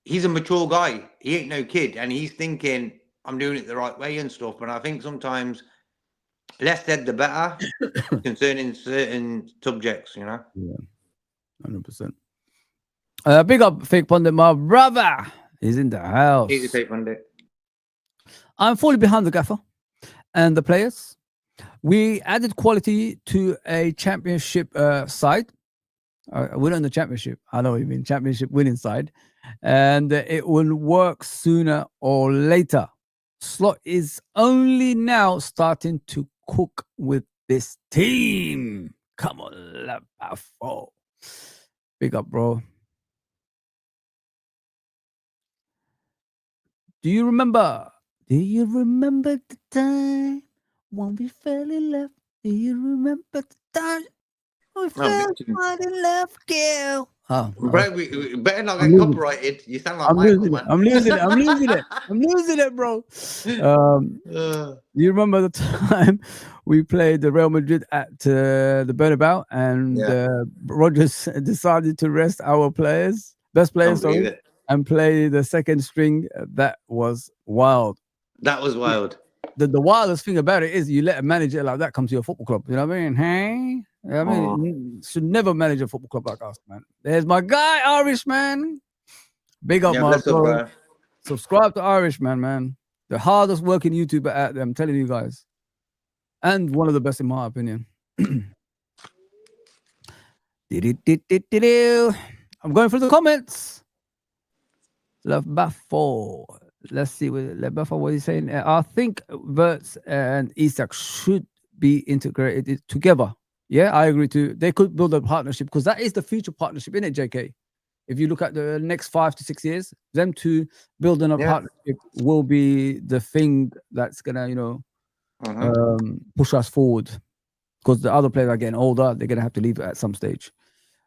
he's a mature guy. He ain't no kid, and he's thinking I'm doing it the right way and stuff. And I think sometimes less said the better concerning certain subjects. Yeah, 100%. Big up Fake Pundit, my brother. He's in the house. Easy Fake Pundit. I'm fully behind the gaffer and the players. We added quality to a championship side. We're not in the championship. I know what you mean, championship winning side. And it will work sooner or later. Slot is only now starting to cook with this team. Come on, Liverpool. Big up, bro. Do you remember the time when we fell in love? Do you remember the time we fell in love, girl? Oh, Bro, we better not get copyrighted. You sound like Michael, man. I'm losing it, bro. Do you remember the time we played the Real Madrid at the Bernabeu and Rodgers decided to rest our best players, and play the second string? That was wild. That was wild. The wildest thing about it is you let a manager like that come to your football club. You know what I mean? Hey? I mean, you should never manage a football club like us, man. There's my guy, Irishman. Big up, my bro. Subscribe to Irishman, man. The hardest working YouTuber out there, I'm telling you guys. And one of the best in my opinion. I'm going through the comments. Love Buffalo. Let's see what he's saying. I think Verts and Isak should be integrated together. Yeah, I agree too. They could build a partnership because that is the future partnership, isn't it, JK? If you look at the next 5 to 6 years, them two building a partnership will be the thing that's gonna, push us forward. Because the other players are getting older, they're gonna have to leave at some stage.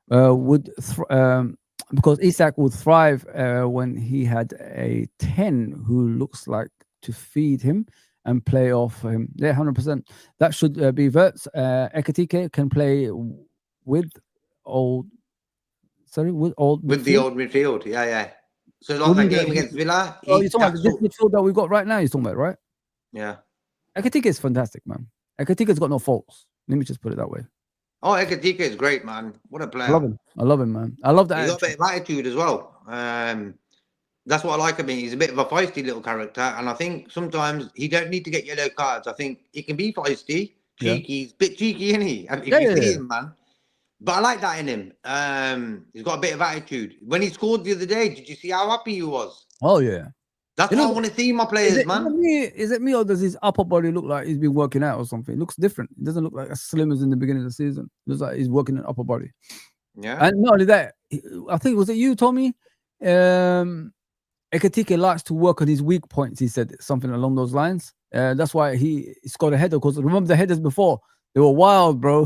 Because Isak would thrive when he had a 10 who looks like to feed him and play off him. Yeah, 100%. That should be Verts. Ekatike can play with the old midfield. Yeah. So like that game against Villa. You're talking about this midfield that we got right now. You're talking about, right? Yeah. Ekatike is fantastic, man. Ekatike's got no faults. Let me just put it that way. Oh, Ekatike is great, man. What a player. I love him, man. I love that. He's got a bit of attitude as well. That's what I like about him. He's a bit of a feisty little character. And I think sometimes he don't need to get yellow cards. I think he can be feisty, cheeky. He's a bit cheeky, isn't he? If you see him, man. But I like that in him. He's got a bit of attitude. When he scored the other day, did you see how happy he was? Oh, yeah. That's what I want to see in my players, man. Is it me or does his upper body look like he's been working out or something? It looks different. It doesn't look like as slim as in the beginning of the season. It looks like he's working an upper body. Yeah. And not only that, I think, was it you, Tommy? Ekatike likes to work on his weak points, he said, something along those lines. That's why he scored a header, because remember the headers before? They were wild, bro.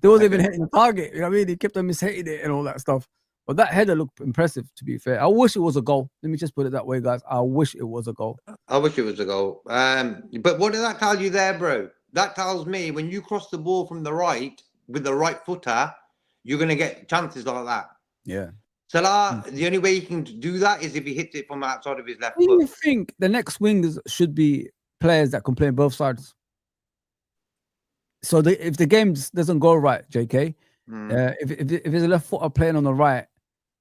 They wasn't even hitting the target. You know what I mean? He kept on mishitting it and all that stuff. But that header looked impressive, to be fair. I wish it was a goal. Let me just put it that way, guys. I wish it was a goal. I wish it was a goal. But what does that tell you there, bro? That tells me when you cross the ball from the right with the right footer, you're going to get chances like that. Yeah. Salah, the only way he can do that is if he hits it from outside of his left foot. Do you think the next wingers should be players that can play on both sides? So if the game doesn't go right, JK, if there's a left footer playing on the right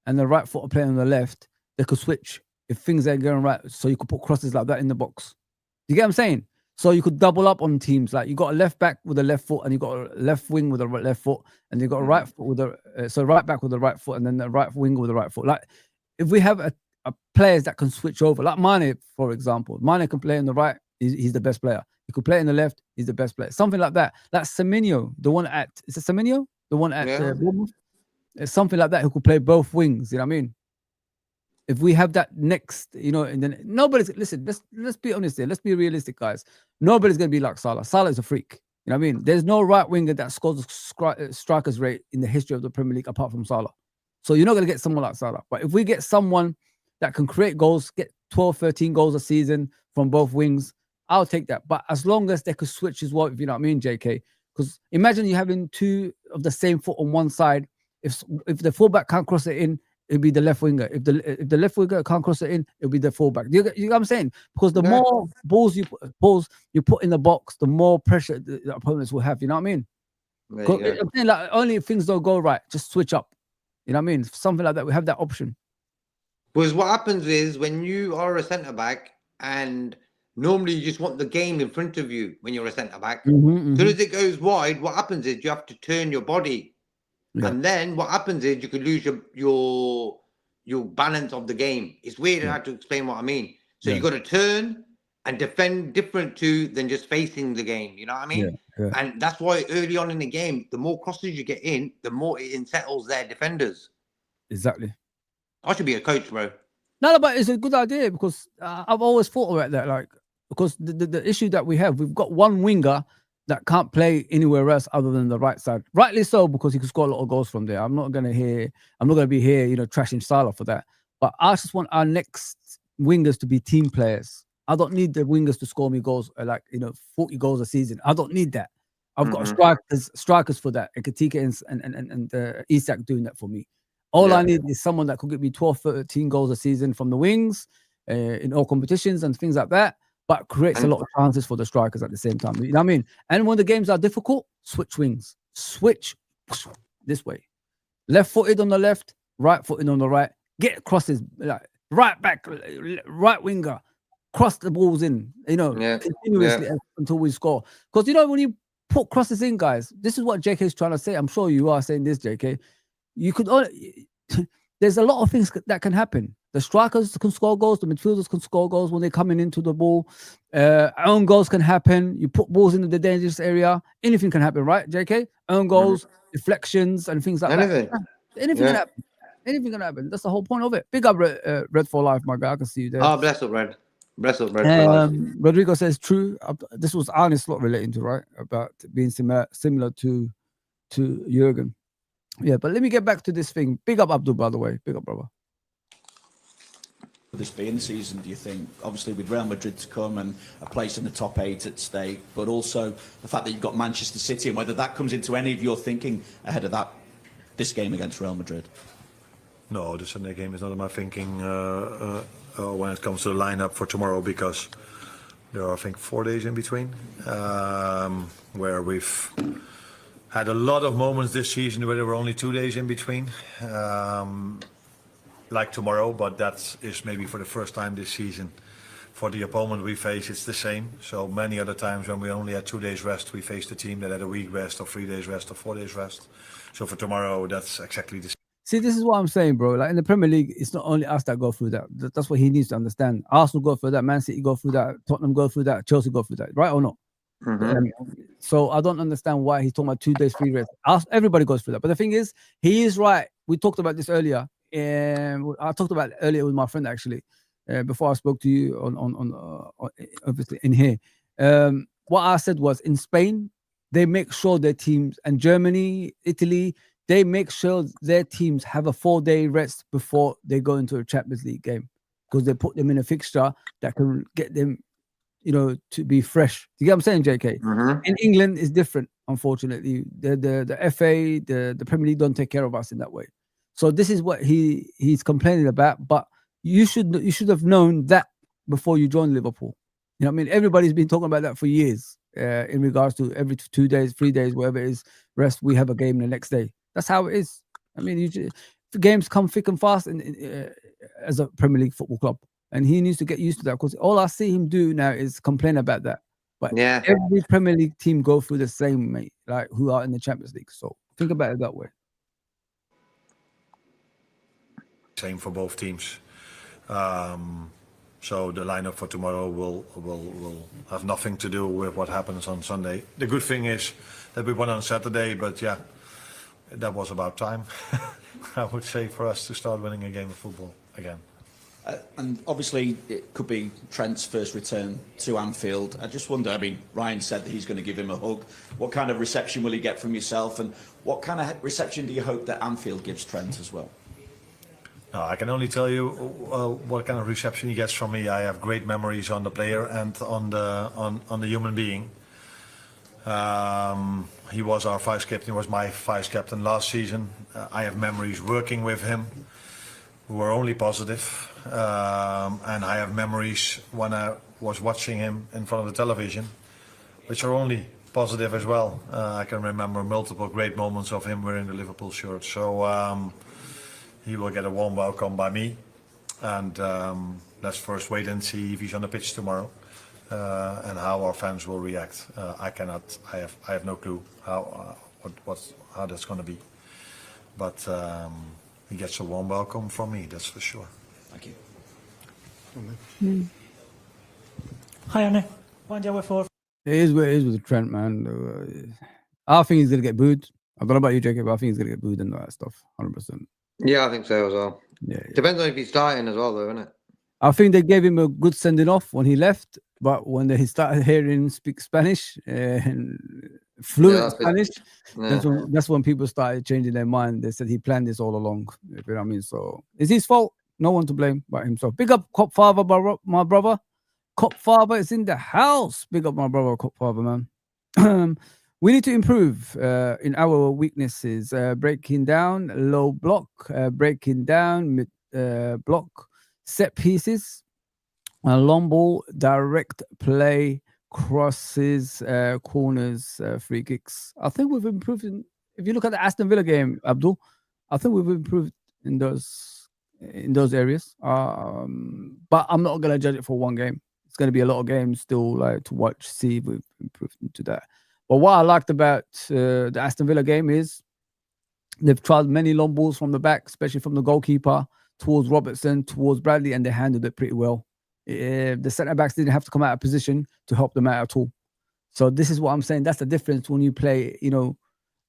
and the right footer playing on the left, they could switch if things ain't going right. So you could put crosses like that in the box. You get what I'm saying? So you could double up on teams. Like you got a left back with a left foot, and you got a left wing with a left foot, and you got a right foot with a right back with the right foot, and then the right wing with the right foot. Like if we have a players that can switch over, like Mane, for example, Mane can play on the right. He's the best player. He could play in the left. He's the best player. Something like that. Like Semenyo, the one at is it Semenyo? The one at Bournemouth. It's something like that who could play both wings. You know what I mean? If we have that next, and then nobody's listen. Let's be honest here. Let's be realistic, guys. Nobody's gonna be like Salah. Salah is a freak. You know what I mean? There's no right winger that scores strikers rate in the history of the Premier League apart from Salah. So you're not gonna get someone like Salah. But if we get someone that can create goals, get 12, 13 goals a season from both wings, I'll take that. But as long as they could switch as well, if you know what I mean, JK. Because imagine you having two of the same foot on one side. If the fullback can't cross it in, it'll be the left winger. If the left winger can't cross it in, it'll be the fullback. You know what I'm saying? Because the more balls you put in the box, the more pressure the opponents will have. You know what I mean? I'm saying, like, only if things don't go right, just switch up. You know what I mean? Something like that. We have that option. Because what happens is when you are a centre back, and normally you just want the game in front of you when you're a centre back. As soon as it goes wide, what happens is you have to turn your body, and then what happens is you could lose your balance of the game. It's weird how to explain what I mean. So you got to turn and defend different than just facing the game. You know what I mean? And that's why early on in the game, the more crosses you get in, the more it unsettles their defenders. Exactly. I should be a coach, bro. No, but it's a good idea because I've always thought about that. Like, because the issue that we've got one winger that can't play anywhere else other than the right side. Rightly so, because he can score a lot of goals from there. I'm not gonna be here, trashing Salah for that. But I just want our next wingers to be team players. I don't need the wingers to score me goals, 40 goals a season. I don't need that. I've got strikers for that. Ekitike and Isak doing that for me. All I need is someone that could give me 12, 13 goals a season from the wings in all competitions and things like that, but creates a lot of chances for the strikers at the same time. You know what I mean? And when the games are difficult, switch wings. Switch this way. Left-footed on the left, right-footed on the right. Get crosses, like right back, right winger. Cross the balls in, continuously until we score. Because, when you put crosses in, guys, this is what JK is trying to say. I'm sure you are saying this, JK. You could there's a lot of things that can happen. The strikers can score goals, the midfielders can score goals when they're coming into the ball. Own goals can happen. You put balls into the dangerous area. Anything can happen, right, JK? Own goals, deflections, and things like that. Anything can happen. Anything can happen. That's the whole point of it. Big up, Red for Life, my guy. I can see you there. Oh, bless up, Red. Bless up, Red for Life. Rodrigo says true. This was Arne's slot relating to, right? About being similar to Jurgen. Yeah, but let me get back to this thing. Big up, Abdul, by the way. Big up, brother. Will this be in the season, do you think? Obviously, with Real Madrid to come and a place in the top 8 at stake, but also the fact that you've got Manchester City, and whether that comes into any of your thinking ahead of this game against Real Madrid? No, the Sunday game is not in my thinking when it comes to the lineup for tomorrow, because there are, I think, 4 days in between where we've had a lot of moments this season where there were only 2 days in between, like tomorrow, but that is maybe for the first time this season. For the opponent we face, it's the same. So many other times when we only had 2 days rest, we faced a team that had a week rest or 3 days rest or 4 days rest. So for tomorrow, that's exactly the same. See, this is what I'm saying, bro. Like in the Premier League, it's not only us that go through that. That's what he needs to understand. Arsenal go through that, Man City go through that, Tottenham go through that, Chelsea go through that, right or not? So I don't understand why he's talking about 2 days free rest. Everybody goes through that. But the thing is, he is right. We talked about this earlier. I talked about it earlier with my friend, actually, before I spoke to you on obviously in here. What I said was, in Spain, they make sure their teams, and Germany, Italy, they make sure their teams have a 4-day rest before they go into a Champions League game, because they put them in a fixture that can get them, to be fresh. You get what I'm saying, JK? In England, it's different, unfortunately. The FA, the Premier League don't take care of us in that way. So this is what he's complaining about. But you should have known that before you joined Liverpool. You know what I mean? Everybody's been talking about that for years in regards to every 2 days, 3 days, whatever it is, rest, we have a game the next day. That's how it is. I mean, the games come thick and fast as a Premier League football club. And he needs to get used to that, because all I see him do now is complain about that. But every Premier League team go through the same, mate, like who are in the Champions League. So think about it that way. Same for both teams. So the lineup for tomorrow will have nothing to do with what happens on Sunday. The good thing is that we won on Saturday, but yeah, that was about time, I would say, for us to start winning a game of football again. And obviously, it could be Trent's first return to Anfield. I just wonder, I mean, Ryan said that he's going to give him a hug. What kind of reception will he get from yourself? And what kind of reception do you hope that Anfield gives Trent as well? I can only tell you what kind of reception he gets from me. I have great memories on the player and on the human being. He was our vice captain. He was my vice captain last season. I have memories working with him who were only positive. And I have memories when I was watching him in front of the television, which are only positive as well. I can remember multiple great moments of him wearing the Liverpool shirt. So he will get a warm welcome by me. And let's first wait and see if he's on the pitch tomorrow and how our fans will react. I have no clue how that's going to be. But he gets a warm welcome from me, that's for sure. Thank you. Hi, Anne. Find out where It is what it is with Trent, man. I think he's gonna get booed. I don't know about you, Jacob, but I think he's gonna get booed and all that stuff. 100%. Yeah, I think so as well. Yeah. Depends on if he's starting as well, though, isn't it? I think they gave him a good sending off when he left, but when he started hearing him speak Spanish and fluent Spanish, that's when people started changing their mind. They said he planned this all along. You know what I mean? So it's his fault. No one to blame but himself. Big up Cop Father, my brother. Cop Father is in the house. Big up my brother, Cop Father, man. We need to improve in our weaknesses. Breaking down, low block, breaking down, mid block, set pieces, long ball, direct play, crosses, corners, free kicks. I think we've improved. If you look at the Aston Villa game, Abdul, I think we've improved in those areas. But I'm not gonna judge it for one game. It's gonna be a lot of games still like to watch, see if we've improved into that. But what I liked about the Aston Villa game is they've tried many long balls from the back, especially from the goalkeeper towards Robertson, towards Bradley, and they handled it pretty well. The centre backs didn't have to come out of position to help them out at all. So this is what I'm saying. That's the difference when you play, you know,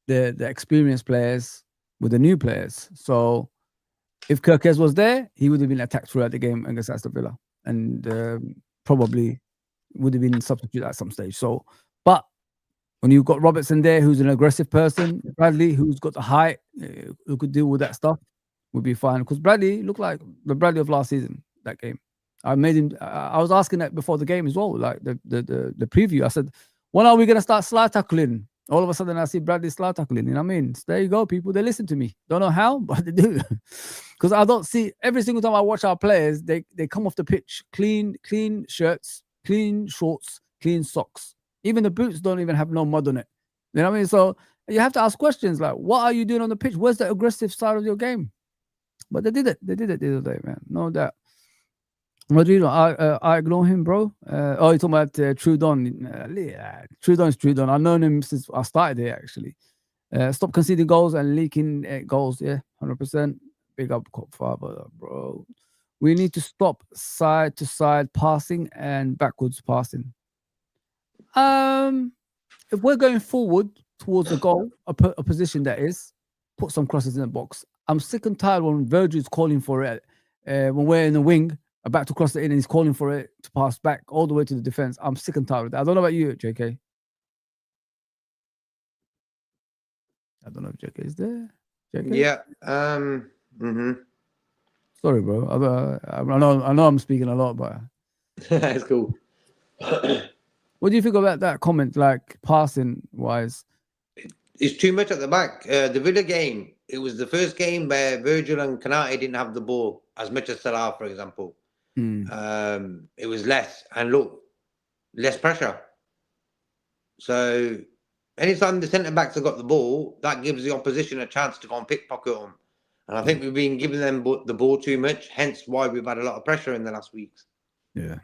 the experienced players with the new players. So if Kirkes was there, he would have been attacked throughout the game against Aston Villa, and probably would have been substituted at some stage. So, but when you've got Robertson there, who's an aggressive person, Bradley, who's got the height, who could deal with that stuff, would be fine. Because Bradley looked like the Bradley of last season, that game. I made him, I was asking that before the game as well, like the preview. I said, when are we going to start slide tackling? All of a sudden, I see Bradley slide tackling. You know what I mean? So there you go, people. They listen to me. Don't know how, but they do. Because I don't see, every single time I watch our players, they come off the pitch, clean shirts, clean shorts, clean socks. Even the boots don't even have no mud on it. You know what I mean? So you have to ask questions like, what are you doing on the pitch? Where's the aggressive side of your game? But they did it. They did it the other day, man. No doubt. Rodrigo, I ignore him, bro. You're talking about Trudon. Trudon's Trudon. I've known him since I started here, actually. Stop conceding goals and leaking goals. Yeah, 100%. Big up, Cop Father, bro. We need to stop side-to-side passing and backwards passing. If we're going forward towards a goal, a position that is, put some crosses in the box. I'm sick and tired when Virgil's calling for it. When we're in the wing, about to cross it in, and he's calling for it to pass back all the way to the defense. I'm sick and tired of that. I don't know about you, JK. I don't know if JK is there. JK? Yeah. Sorry, bro. I know I'm speaking a lot, but It's cool. what do you think about that comment, like passing wise? It's too much at the back. The Villa game, it was the first game where Virgil and Kanate didn't have the ball as much as Salah, for example. It was less, and look, less pressure. So anytime the centre backs have got the ball, that gives the opposition a chance to go and pickpocket them. And I think we've been giving them the ball too much, hence why we've had a lot of pressure in the last weeks. Yeah.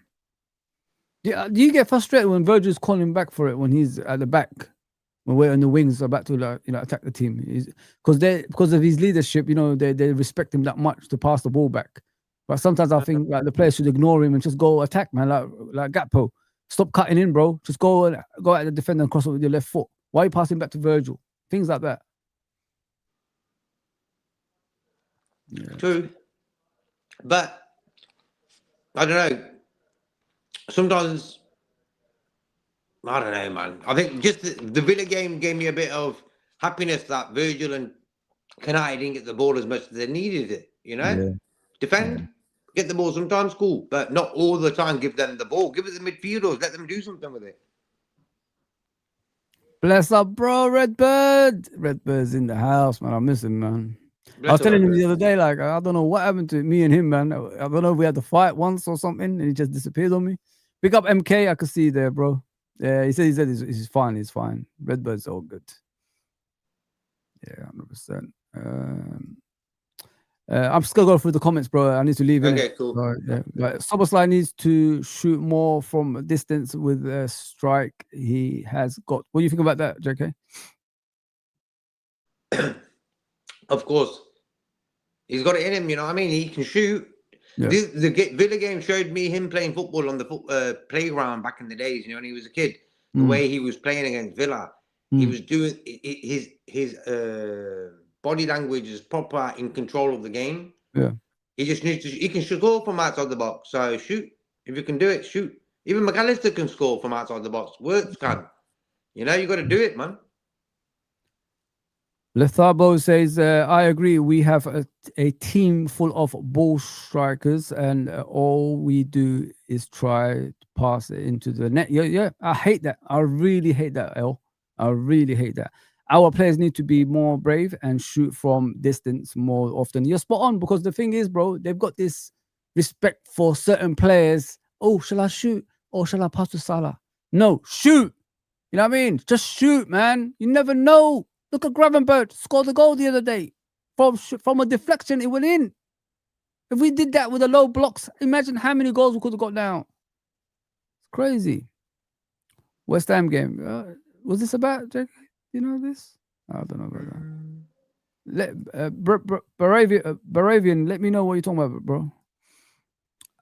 Yeah. Do you get frustrated when Virgil's calling back for it when he's at the back, when we're on the wings about to attack the team? Because of his leadership, they respect him that much to pass the ball back. But sometimes I think like the players should ignore him and just go attack, man. Like Gakpo, stop cutting in, bro. Just go at the defender and cross it with your left foot. Why are you passing back to Virgil? Things like that. Yeah. True. But I don't know. Sometimes I don't know, man. I think just the Villa game gave me a bit of happiness that Virgil and Kanate didn't get the ball as much as they needed it. Yeah. Defend, get the ball sometimes, cool, but not all the time. Give them the ball. Give it to the midfielders. Let them do something with it. Bless up, bro. Redbird. Redbird's in the house, man. I miss him, man. I was Bless up, telling him the Redbird. other day, like, I don't know what happened to me and him, man. I don't know if we had to fight once or something, and he just disappeared on me. Pick up MK. I could see you there, bro. Yeah, he said he's fine. He's fine. Redbird's all good. Yeah, 100%. I'm just gonna go through the comments, bro. I need to leave. Okay, Innit? cool. So, yeah. But Soboslai needs to shoot more from distance with a strike. He has got. What do you think about that, JK? Of course, he's got it in him. You know what I mean? He can shoot. Yeah. The Villa game showed me him playing football on the playground back in the days. You know, when he was a kid, the way he was playing against Villa, he was doing his body language is proper in control of the game. Yeah. He just needs to. He can score from outside the box. So shoot if you can do it. Shoot. Even McAllister can score from outside the box. Words can. You know, you got to do it, man. Letharbo says, I agree. We have a team full of ball strikers, and all we do is try to pass it into the net. Yeah. I hate that. I really hate that, L. I really hate that. Our players need to be more brave and shoot from distance more often. You're spot on, because the thing is, bro, they've got this respect for certain players. Oh, shall I shoot or shall I pass to Salah? No, shoot. You know what I mean? Just shoot, man. You never know. Look at Gravenberch, scored a goal the other day. From a deflection, it went in. If we did that with the low blocks, imagine how many goals we could have got now. It's crazy. West Ham game. Was this about, Jake? You know this? I don't know about that. Baravian, let me know what you're talking about, bro.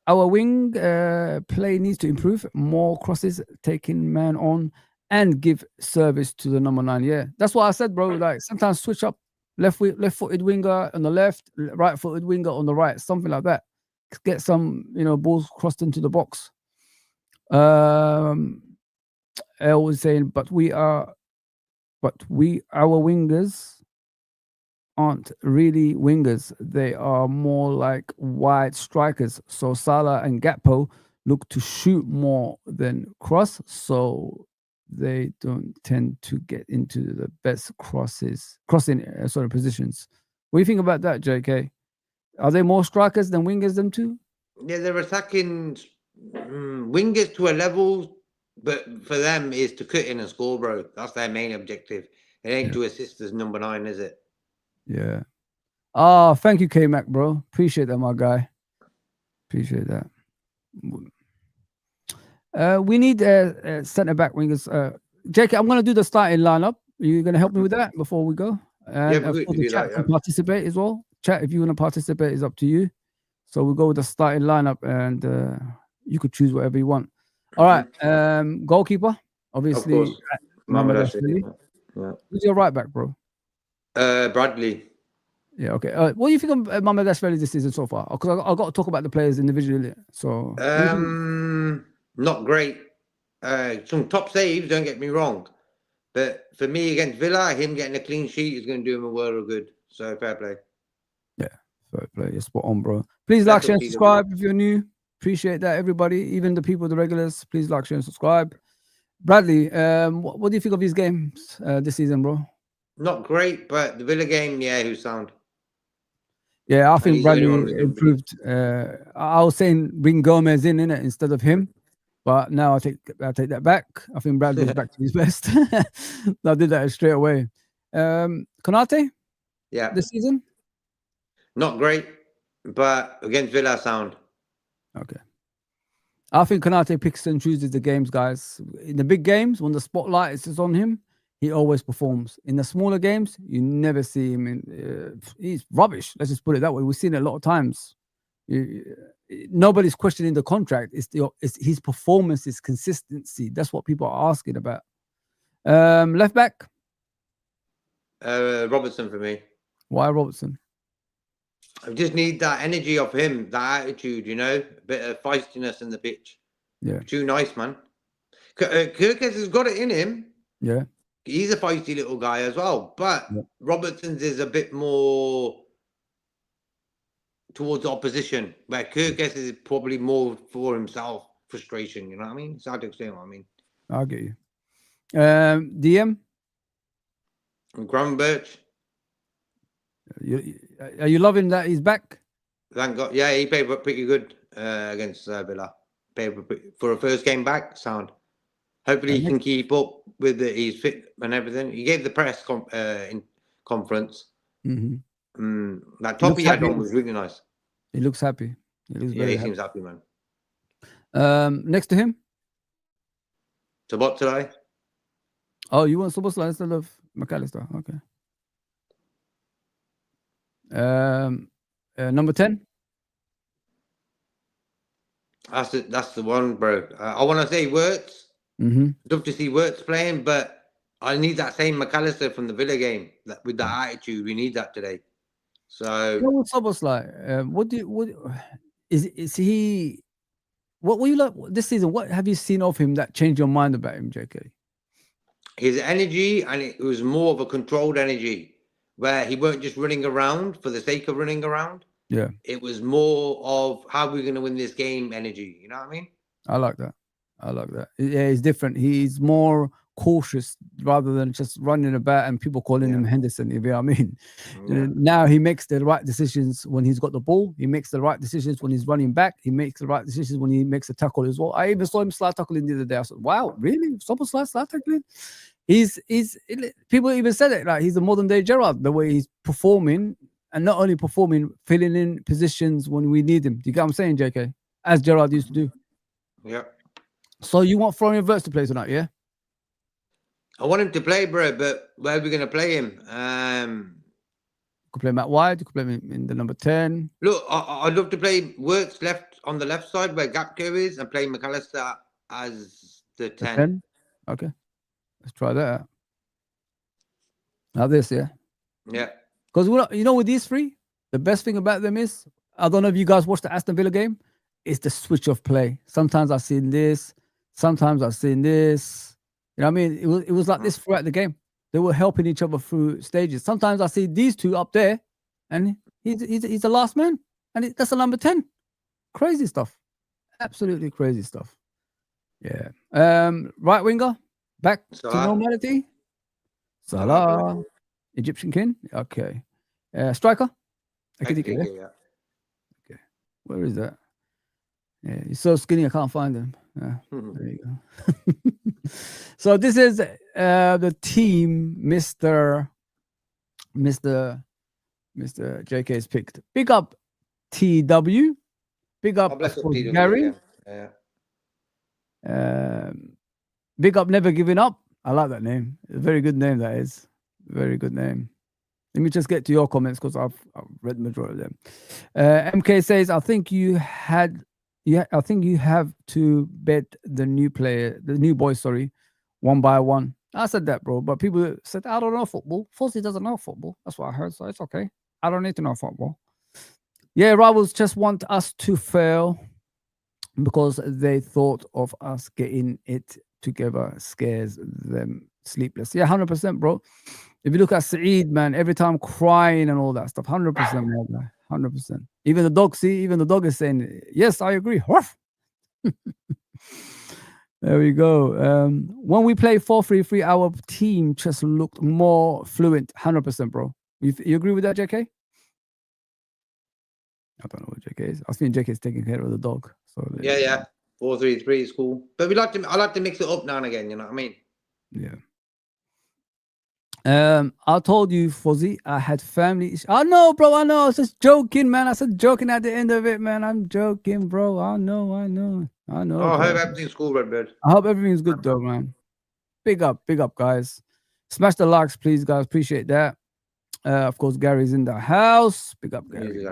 Our wing play needs to improve. More crosses, taking man on, and give service to the number 9. Yeah, that's what I said, bro. Like, sometimes switch up left-footed winger on the left, right-footed winger on the right, something like that. Get some, balls crossed into the box. Elle was saying, our wingers aren't really wingers. They are more like wide strikers. So Salah and Gakpo look to shoot more than cross. So they don't tend to get into the best crossing positions. What do you think about that, JK? Are they more strikers than wingers, them two? Yeah, they're attacking wingers to a level, but for them is to cut in and score, bro. That's their main objective. It ain't to assist as number 9, is it? Yeah. Oh, thank you, K-Mac, bro. Appreciate that, my guy. Appreciate that. We need centre-back wingers. JK, I'm going to do the starting lineup. Are you going to help me with that before we go? And yeah, the chat can participate as well. Chat, if you want to participate, is up to you. So we'll go with the starting lineup, and you could choose whatever you want. All right. Goalkeeper, obviously. Of course. Yeah. Who's your right back, bro? Bradley. Yeah, okay. What do you think of Mohamed Ashvili this season so far? Because I've got to talk about the players individually. So not great. Some top saves, don't get me wrong. But for me, against Villa, him getting a clean sheet is going to do him a world of good. So fair play. Yeah, fair play. You're spot on, bro. Please like, share, and subscribe if you're new. Appreciate that, everybody. Even the people, the regulars, please like, share, and subscribe. Bradley, what do you think of his games this season, bro? Not great, but the Villa game, yeah, he was sound. Yeah, I think Bradley improved. I was saying bring Gomez in it instead of him, but now I take that back. I think Bradley's back to his best. I did that straight away. Konate? Yeah. This season? Not great, but against Villa, sound. Okay. I think Konate picks and chooses the games, guys. In the big games, when the spotlight is on him, he always performs. In the smaller games, you never see him. He's rubbish. Let's just put it that way. We've seen it a lot of times. Nobody's questioning the contract. It's his performance, his consistency. That's what people are asking about. Left back? Robertson for me. Why Robertson? I just need that energy of him, that attitude, a bit of feistiness in the pitch. Yeah. Too nice, man. Kirkes has got it in him. Yeah. He's a feisty little guy as well, but Robertson's is a bit more towards the opposition, where Kirkes is probably more for himself, frustration, you know what I mean? It's hard to explain what I mean. I'll get you. DM, And Gravenberch, Are you loving that he's back? thank God. Yeah, he played pretty good against Villa. Played for a first game back. Sound. Hopefully he can keep up with he's fit and everything. He gave the press in conference. That top he had on was really nice. He looks happy. He looks very happy. Seems happy, man. Next to him? Today. Oh, you want Szoboszlai instead of McAllister? Okay. Number 10? That's the one, bro. I want to say Wirtz. Love to see Wirtz playing, but I need that same McAllister from the Villa game with that attitude. We need that today. So, you know what Szoboszlai? Is he? What were you like this season? What have you seen of him that changed your mind about him, JK? His energy, and it was more of a controlled energy, where he weren't just running around for the sake of running around. Yeah, it was more of how we're going to win this game energy. You know what I mean? I like that. Yeah, he's different. He's more cautious rather than just running about and people calling him Henderson. You know what I mean? Yeah. Now he makes the right decisions when he's got the ball. He makes the right decisions when he's running back. He makes the right decisions when he makes a tackle as well. I even saw him slide tackling the other day. I said, "Wow, really? Someone slide tackling?" He's people even said it like he's a modern day Gerrard. The way he's performing, and not only performing, filling in positions when we need him. Do you get what I'm saying, JK? As Gerrard used to do. Yeah. So you want Florian Wirtz to play tonight, yeah? I want him to play, bro, but where are we going to play him? You could play Matt Wide. You could play him in the number 10. Look, I'd love to play Wirtz on the left side where Gapco is and play McAllister as the 10. Okay. Let's try that. Now this, yeah? Yeah. Because, you know, with these three, the best thing about them is, I don't know if you guys watched the Aston Villa game, it's the switch of play. Sometimes I've seen this. Sometimes I've seen this. You know what I mean? It was like this throughout the game. They were helping each other through stages. Sometimes I see these two up there, and he's the last man, and that's a number 10. Crazy stuff, absolutely crazy stuff. Yeah. Right winger back to normality. Salah, Egyptian king. Okay. Striker. Yeah. Okay. Where is that? Yeah, he's so skinny I can't find him. Yeah, there you go. So this is the team Mr. JK has picked. Big up TW. Big up Gary. Yeah. Big up Never Giving Up. I like that name. A very good name that is. Very good name. Let me just get to your comments because I've read the majority of them. MK says, I think you have to bet the new boys, one by one. I said that, bro. But people said, I don't know football. Fozzie doesn't know football. That's what I heard. So it's okay. I don't need to know football. Yeah, rivals just want us to fail because they thought of us getting it together scares them sleepless. Yeah, 100%, bro. If you look at Saeed, man, every time crying and all that stuff, 100%, man, 100%. Even the dog is saying, yes, I agree. There we go. When we play 4-3-3, our team just looked more fluent. 100%, bro. You agree with that, JK? I don't know what JK is. I think JK is taking care of the dog. So yeah. 4-3-3 is cool. But I like to mix it up now and again, you know what I mean? Yeah. I told you, Fozzie, I had family issues. I know, bro. I know. I was just joking, man. I said joking at the end of it, man. I'm joking, bro. I know. Oh, I hope everything's cool, Redbird. I hope everything's good, though, man. Big up, guys. Smash the likes, please, guys. Appreciate that. Of course, Gary's in the house. Big up, Gary.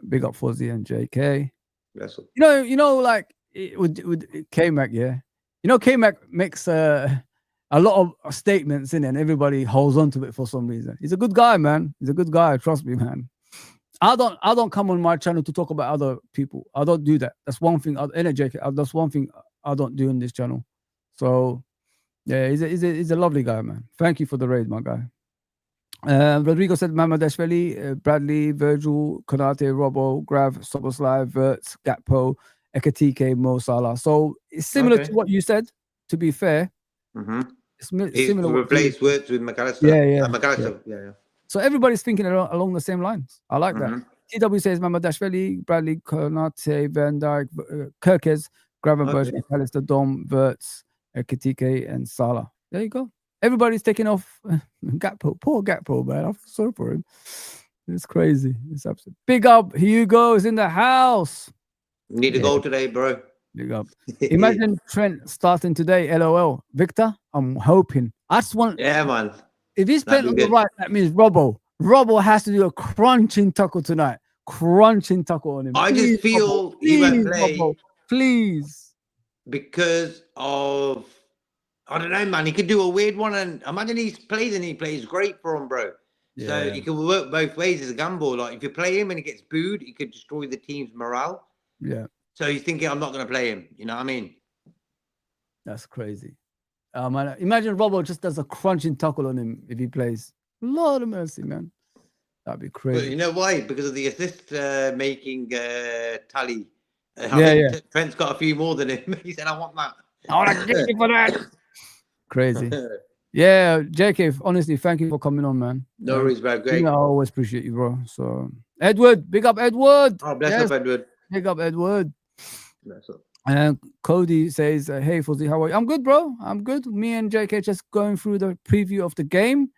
Big up, Fozzie and JK. Yes. You know, like with K-Mac, yeah. You know, K-Mac makes a lot of statements in it, and everybody holds on to it for some reason. He's a good guy, man. He's a good guy. Trust me, man. I don't come on my channel to talk about other people. I don't do that. That's one thing. That's one thing I don't do in this channel. So, yeah, he's a lovely guy, man. Thank you for the raid, my guy. Rodrigo said Mamadashvili, Bradley, Virgil, Konate, Robbo, Grav, Szoboszlai, Wirtz, Gakpo, Ekatike, Mo Salah. So it's similar to what you said, to be fair. similar. To replace Wirtz with McAllister. Yeah. McAllister. Yeah. So everybody's thinking along the same lines. I like that. TW says Mamadashvili, Bradley, Konate, Van Dijk, Kirkes, Gravenberch, McAllister, Dom, Wirtz, Ekitike, and Salah. There you go. Everybody's taking off Gakpo. Poor Gakpo, man. I feel sorry for him. It's crazy. It's absolute. Big up. Hugo is in the house. Need a goal today, bro. Big up. Imagine Trent starting today. LOL. Victor, I'm hoping. I just want. Yeah, man. If he's playing on the right, that means Robbo. Robbo has to do a crunching tackle tonight. Crunching tackle on him. I just feel he won't play. Robbo, please. Because of, I don't know, man. He could do a weird one. And imagine he plays great for him, bro. Yeah. So he can work both ways as a gamble. Like if you play him and he gets booed, he could destroy the team's morale. Yeah. So he's thinking, I'm not going to play him. You know what I mean? That's crazy. Man, imagine Robbo just does a crunching tackle on him if he plays. Lord of mercy, man. That'd be crazy. But you know why? Because of the assist making tally. Trent's got a few more than him. He said, I want that. I want to get you for that. Crazy. Yeah, JK, honestly, thank you for coming on, man. No worries, bro. Great. I always appreciate you, bro. So, Edward, big up Edward. Oh, bless up, Edward. Big up Edward. Bless up. And Cody says, hey, Fuzzy, how are you? I'm good, bro. I'm good. Me and JK just going through the preview of the game.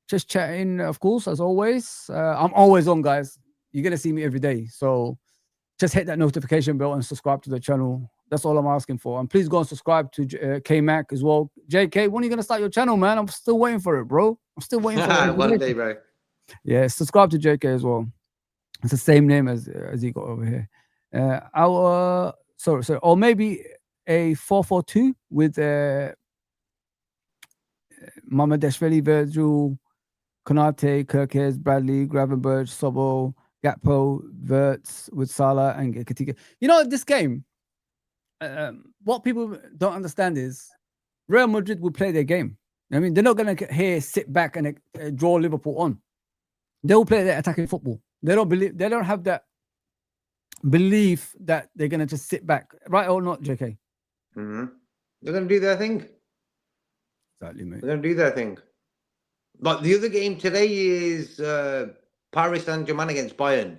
Just chatting, of course, as always. I'm always on, guys. You're going to see me every day. So just hit that notification bell and subscribe to the channel. That's all I'm asking for. And please go and subscribe to K-Mac as well. JK, when are you going to start your channel, man? I'm still waiting for it, bro. I'm still waiting for it. One day, bro. Yeah, subscribe to JK as well. It's the same name as he got over here. Sorry, or maybe a 4-4-2 with Mamadashvili, Virgil, Konate, Kirkes, Bradley, Gravenberch, Sobo, Gakpo, Wirtz with Salah and Ekitike. You know, this game, what people don't understand is Real Madrid will play their game. I mean, they're not going to sit back and draw Liverpool on. They will play their attacking football. They don't have that belief that they're going to just sit back, right or not, JK? Mm-hmm. They're going to do their thing. Exactly, mate. They're going to do their thing. But the other game today is Paris Saint-Germain against Bayern.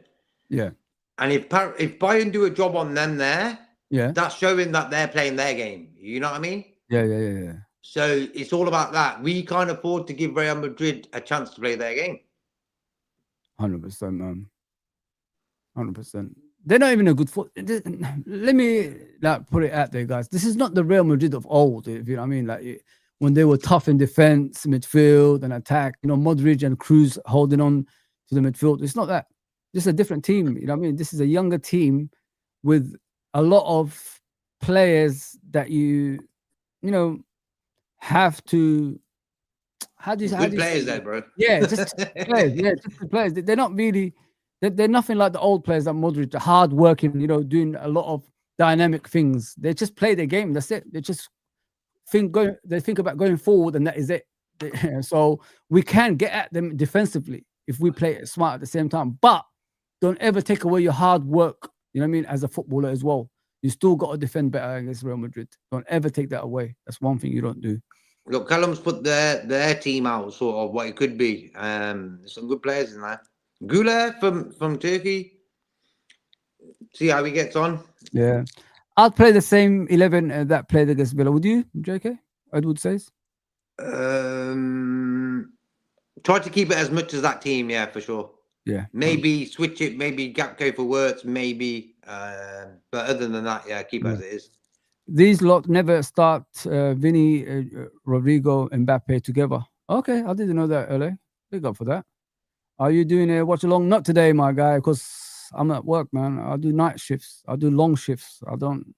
Yeah. And if Bayern do a job on them there, yeah, that's showing that they're playing their game. You know what I mean? Yeah. So it's all about that. We can't afford to give Real Madrid a chance to play their game. 100%, man. 100%. They're not even a good foot. Let me put it out there, guys. This is not the Real Madrid of old, if you know what I mean. Like when they were tough in defense, midfield, and attack. You know, Modric and Cruz holding on to the midfield. It's not that. This is a different team. You know what I mean? This is a younger team with a lot of players that you have to. How do you players there, bro? Yeah, just players. Yeah, just players. They're not really. They're nothing like the old players like Modric, hard working, doing a lot of dynamic things. They just play their game. That's it. They just think about going forward, and that is it. So we can get at them defensively if we play it smart at the same time. But don't ever take away your hard work. You know what I mean? As a footballer as well, you still got to defend better against Real Madrid. Don't ever take that away. That's one thing you don't do. Look, Callum's put their team out, sort of what it could be. There's some good players in there. Gula from Turkey. See how he gets on. Yeah. I'll play the same 11 that played against Villa. Would you, JK? Edward says. Try to keep it as much as that team, yeah, for sure. Yeah. Maybe switch it, maybe Gakpo for Wirtz, maybe. But other than that, yeah, keep it as it is. These lot never start Vinny, Rodrigo, and Mbappe together. Okay, I didn't know that, LA. Big up for that. Are you doing a watch along? Not today, my guy, because I'm at work, man. I do night shifts. I do long shifts. I don't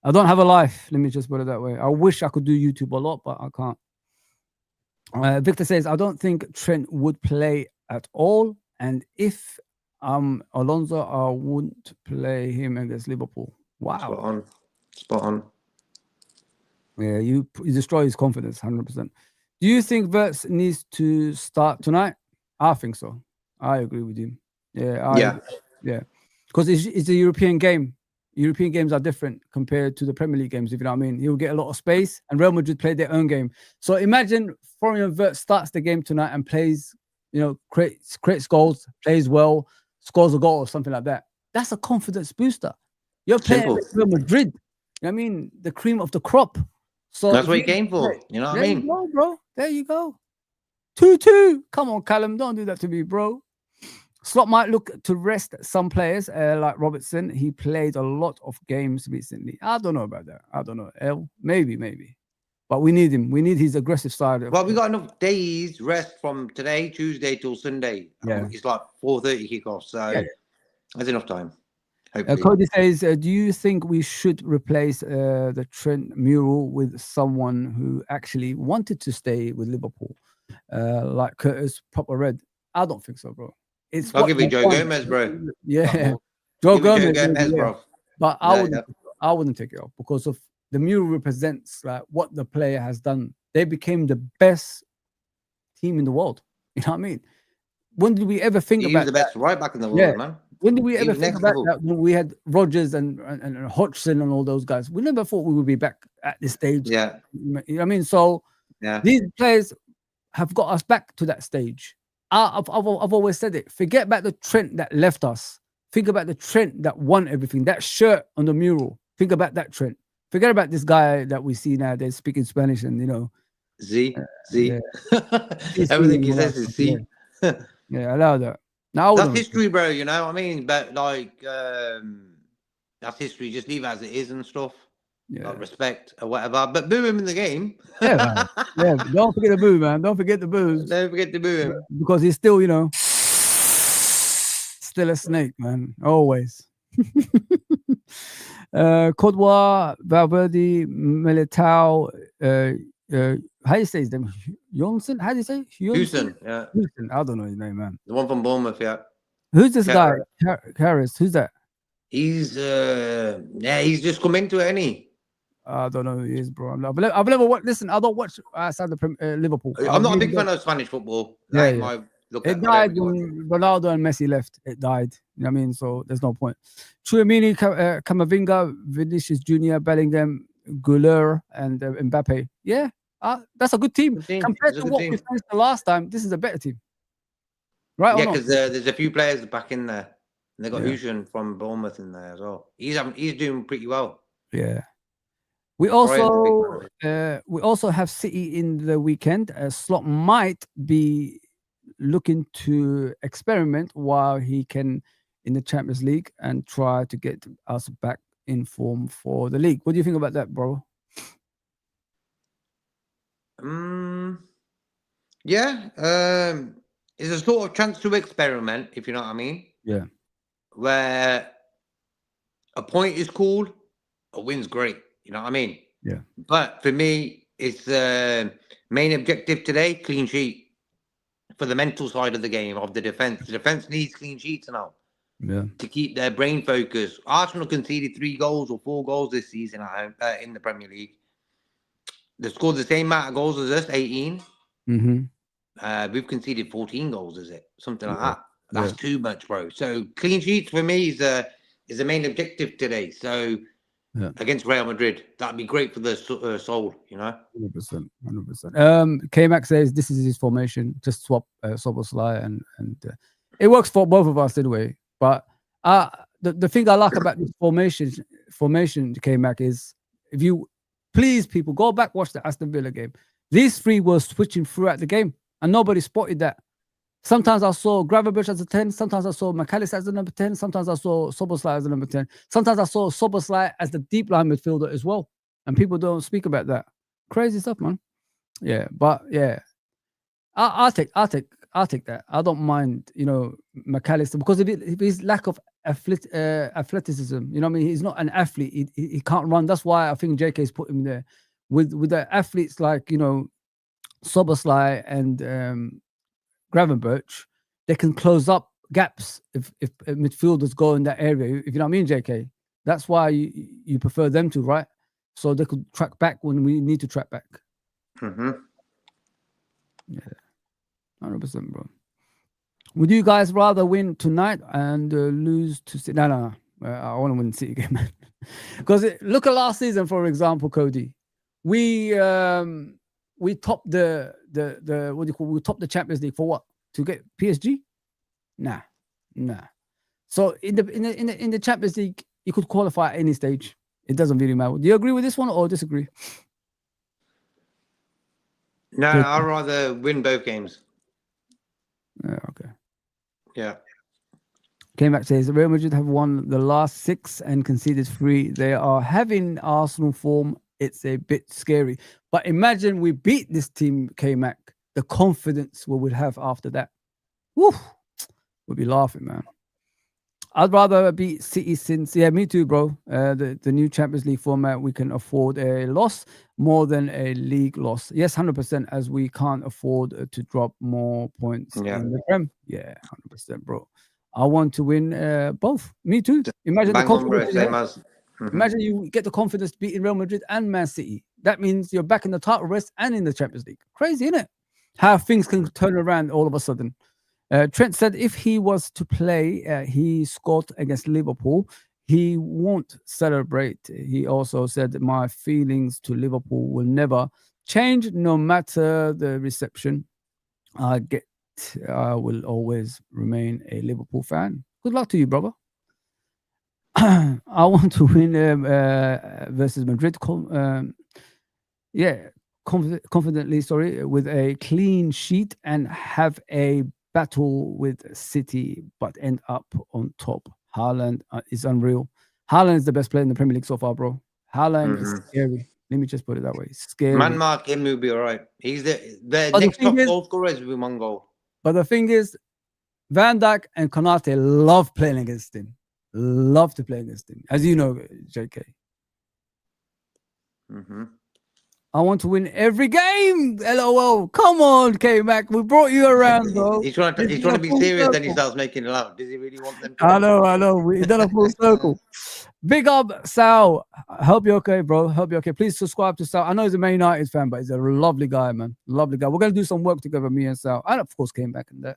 have a life. Let me just put it that way. I wish I could do YouTube a lot, but I can't. Victor says, I don't think Trent would play at all. And if Alonso, I wouldn't play him against Liverpool. Wow. Spot on. Yeah, you destroy his confidence, 100%. Do you think Wirtz needs to start tonight? I think so. I agree with you. Yeah. Yeah. Because it's a European game. European games are different compared to the Premier League games, if you know what I mean. He'll get a lot of space, and Real Madrid play their own game. So imagine Florian Wirtz starts the game tonight and plays, creates goals, plays well, scores a goal or something like that. That's a confidence booster. You're playing with Real Madrid. You know what I mean? The cream of the crop. So that's what he came for. You know what I mean? There you go, bro. There you go. 2-2. Come on, Callum. Don't do that to me, bro. Slot might look to rest some players like Robertson. He played a lot of games recently. I don't know about that. I don't know. Maybe. But we need him. We need his aggressive side. Well, we got enough days rest from today, Tuesday till Sunday. Yeah. It's like 4:30 kickoff. So there's enough time. Cody says, do you think we should replace the Trent mural with someone who actually wanted to stay with Liverpool, like Curtis Proper Red? I don't think so, bro. I'll give you Joe Gomez, bro. Yeah, Joe Gomez, bro. But I wouldn't take it off because of the mural represents like what the player has done. They became the best team in the world. You know what I mean? When did we ever think about? He was the best right back in the world, man. When did we ever think about that? When we had Rodgers and Hodgson and all those guys, we never thought we would be back at this stage. Yeah, you know what I mean. So these players have got us back to that stage. I've always said it. Forget about the Trent that left us. Think about the Trent that won everything. That shirt on the mural. Think about that Trent. Forget about this guy that we see now. They're speaking Spanish and Z. Yeah. Everything he says is Z. Yeah, allow that. Now that's history, bro. You know what I mean? But like, that's history. Just leave it as it is and stuff. Yeah, like respect or whatever. But boo him in the game. Yeah, man. Yeah. Don't forget the boo, man. Don't forget the boo. Don't forget to boo him because he's still, still a snake, man. Always. Kodwa, Valverde, Militao, how do you say his name? Johnson? How do you say? Houston, yeah. Houston. I don't know his name, man. The one from Bournemouth, yeah. Who's this guy? Harris. Who's that? He's he's just come into it, ain't he? I don't know who he is, bro. I've never watched. Listen, I don't watch outside the Liverpool. I'm not a big fan of Spanish football. It died when Ronaldo and Messi left. It died. You know what I mean? So there's no point. Tchouameni, Camavinga, Vinicius Junior, Bellingham, Goulart, and Mbappe. Yeah, that's a good team. Compared to what we faced the last time, this is a better team. Right? Yeah, because there's a few players back in there. And they got Houston from Bournemouth in there as well. He's doing pretty well. Yeah. We also have City in the weekend. Slot might be looking to experiment while he can in the Champions League and try to get us back in form for the league. What do you think about that, bro? Yeah. It's a sort of chance to experiment, if you know what I mean. Yeah. Where a point is cool, a win's great. You know what I mean? Yeah. But for me, it's main objective today, clean sheet. For the mental side of the game, of the defense. The defense needs clean sheets now. Yeah. To keep their brain focused. Arsenal conceded 3 goals or 4 goals this season in the Premier League. They scored the same amount of goals as us, 18. Mm-hmm. We've conceded 14 goals, is it? Something like that. That's too much, bro. So clean sheets for me is the main objective today. So against Real Madrid, that'd be great for the soul, 100%. K-Max says this is his formation. Just swap Szoboszlai and it works for both of us anyway. But the thing I like about this formation, K-Mac, is if you please people go back watch the Aston Villa game. These 3 were switching throughout the game, and nobody spotted that. Sometimes I saw Gravenberch as a 10. Sometimes I saw McAllister as a number 10. Sometimes I saw Szoboszlai as a number 10. Sometimes I saw Szoboszlai as the deep line midfielder as well. And people don't speak about that. Crazy stuff, man. Yeah, but yeah, I'll take that. I don't mind, McAllister, because of his lack of athleticism. You know what I mean? He's not an athlete. He can't run. That's why I think JK's put him there. With the athletes like Szoboszlai and Gravenberch, they can close up gaps if midfielders go in that area. If you know what I mean, JK. That's why you prefer them to, right? So they could track back when we need to track back. Mm-hmm. Yeah, 100%, bro. Would you guys rather win tonight and lose to City? No. I want to win the City game, man. Because look at last season, for example, Cody. We topped the what do you call? We topped the Champions League for what? To get PSG? Nah. So in the Champions League, you could qualify at any stage. It doesn't really matter. Do you agree with this one or disagree? No, I'd rather win both games. Okay. Yeah. Came back says Real Madrid have won the last 6 and conceded 3. They are having Arsenal form. It's a bit scary. But imagine we beat this team, K-Mac. The confidence we would have after that. Woo! We'll be laughing, man. I'd rather beat City since, yeah, me too, bro. The new Champions League format, we can afford a loss more than a league loss. Yes, 100%, as we can't afford to drop more points in the Prem. Yeah, 100%, bro. I want to win both. Me too. Imagine the confidence. Imagine you get the confidence beating Real Madrid and Man City. That means you're back in the title race and in the Champions League. Crazy, isn't it? How things can turn around all of a sudden. Trent said if he was to play, he scored against Liverpool, he won't celebrate. He also said, my feelings to Liverpool will never change no matter the reception I get. I will always remain a Liverpool fan. Good luck to you, brother. I want to win versus Madrid. Confidently, sorry, with a clean sheet and have a battle with City, but end up on top. Haaland is unreal. Haaland is the best player in the Premier League so far, bro. Haaland is scary. Let me just put it that way. Scary. Man, mark him will be all right. He's the next top goal scorer is with 1 goal. But the thing is, Van Dijk and Konate love playing against him. Love to play against him. As you know, JK. I want to win every game. LOL. Come on, K-Mac. We brought you around, bro. He's trying to be serious, then he starts making it loud. Does he really want them to? I know. We done a full circle. Big up, Sal. I hope you're okay, bro. Hope you're okay. Please subscribe to Sal. I know he's a Man United fan, but he's a lovely guy, man. Lovely guy. We're going to do some work together, me and Sal. And of course, came back in there.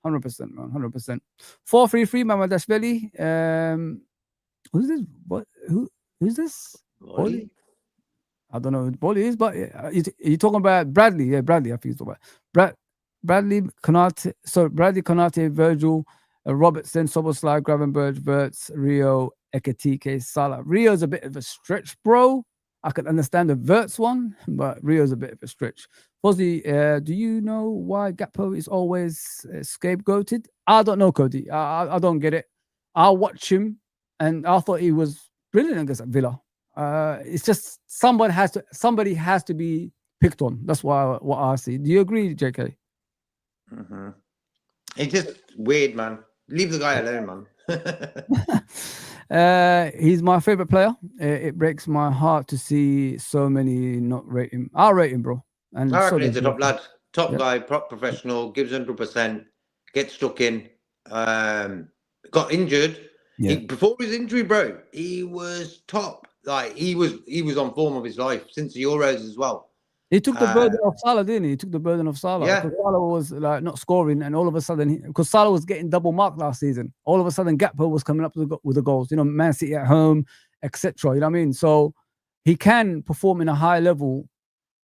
100%, man. 100%. 433, Mamadashvili. Who's this? What? Who's this? Bolly? I don't know who Bolly is, but you're talking about Bradley. Yeah, Bradley, I think he's talking about. Bradley, Konate, Virgil, Robertson, Soboslai, Gravenberch, Wirtz, Rio, Ekatike, Salah. Rio's a bit of a stretch, bro. I can understand the Wirtz one, but Rio's a bit of a stretch. Fozzie, do you know why Gakpo is always scapegoated? I don't know, Cody. I don't get it. I watch him, and I thought he was brilliant against Villa. It's just somebody has to be picked on. That's what I see. Do you agree, JK? It's just weird, man. Leave the guy alone, man. He's my favorite player. It breaks my heart to see so many not rate him. I'll rate him, bro. And I reckon he's a top lad, top guy, professional, gives 100%, gets stuck in. Got injured. Before his injury, bro, he was top. Like he was on form of his life since the Euros as well. He took the burden of Salah, didn't he? He took the burden of Salah. Yeah. Because Salah was like not scoring, and all of a sudden, because Salah was getting double marked last season, all of a sudden Gakpo was coming up with the goals. You know, Man City at home, etc. You know what I mean? So he can perform in a high level,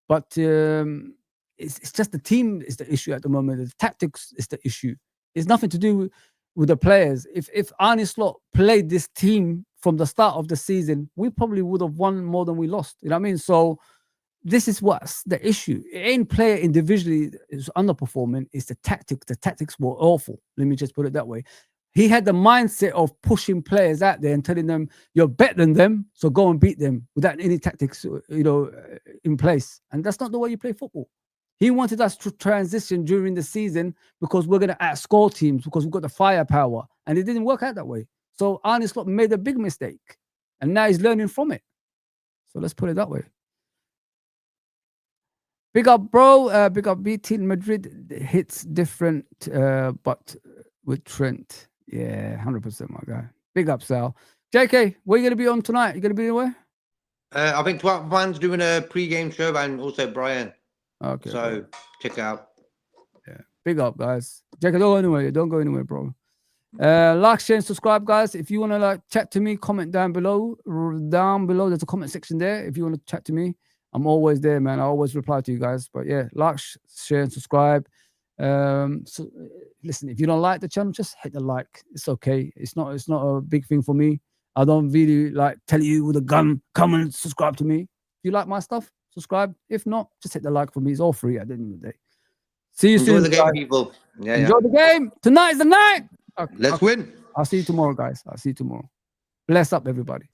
but it's just the team is the issue at the moment. The tactics is the issue. It's nothing to do with the players. If Arne Slot played this team from the start of the season, we probably would have won more than we lost. You know what I mean? So this is what's the issue. It ain't player individually is underperforming. It's the tactics. The tactics were awful. Let me just put it that way. He had the mindset of pushing players out there and telling them, you're better than them, so go and beat them without any tactics, in place. And that's not the way you play football. He wanted us to transition during the season because we're going to outscore teams because we've got the firepower. And it didn't work out that way. So Arne Slot made a big mistake. And now he's learning from it. So let's put it that way. Big up, bro. Big up, beating Madrid hits different, but with Trent. Yeah, 100%, my guy. Big up, Sal. JK, where are you going to be on tonight? You going to be anywhere? I think Van's doing a pre-game show and also Brian. Okay. So check it out. Yeah. Big up, guys. JK, don't go anywhere. Don't go anywhere, bro. Like, share, and subscribe, guys. If you want to like chat to me, comment down below. Down below, there's a comment section there. If you want to chat to me, I'm always there, man. I always reply to you guys. But yeah, like, share, and subscribe. So listen, if you don't like the channel, just hit the like. It's okay. It's not a big thing for me. I don't really like tell you with a gun, come and subscribe to me. If you like my stuff, subscribe. If not, just hit the like for me. It's all free at the end of the day. See you soon. Enjoy the game, guys. people. Yeah, Enjoy the game. Tonight's the night. Let's win. I'll see you tomorrow, guys. I'll see you tomorrow. Bless up, everybody.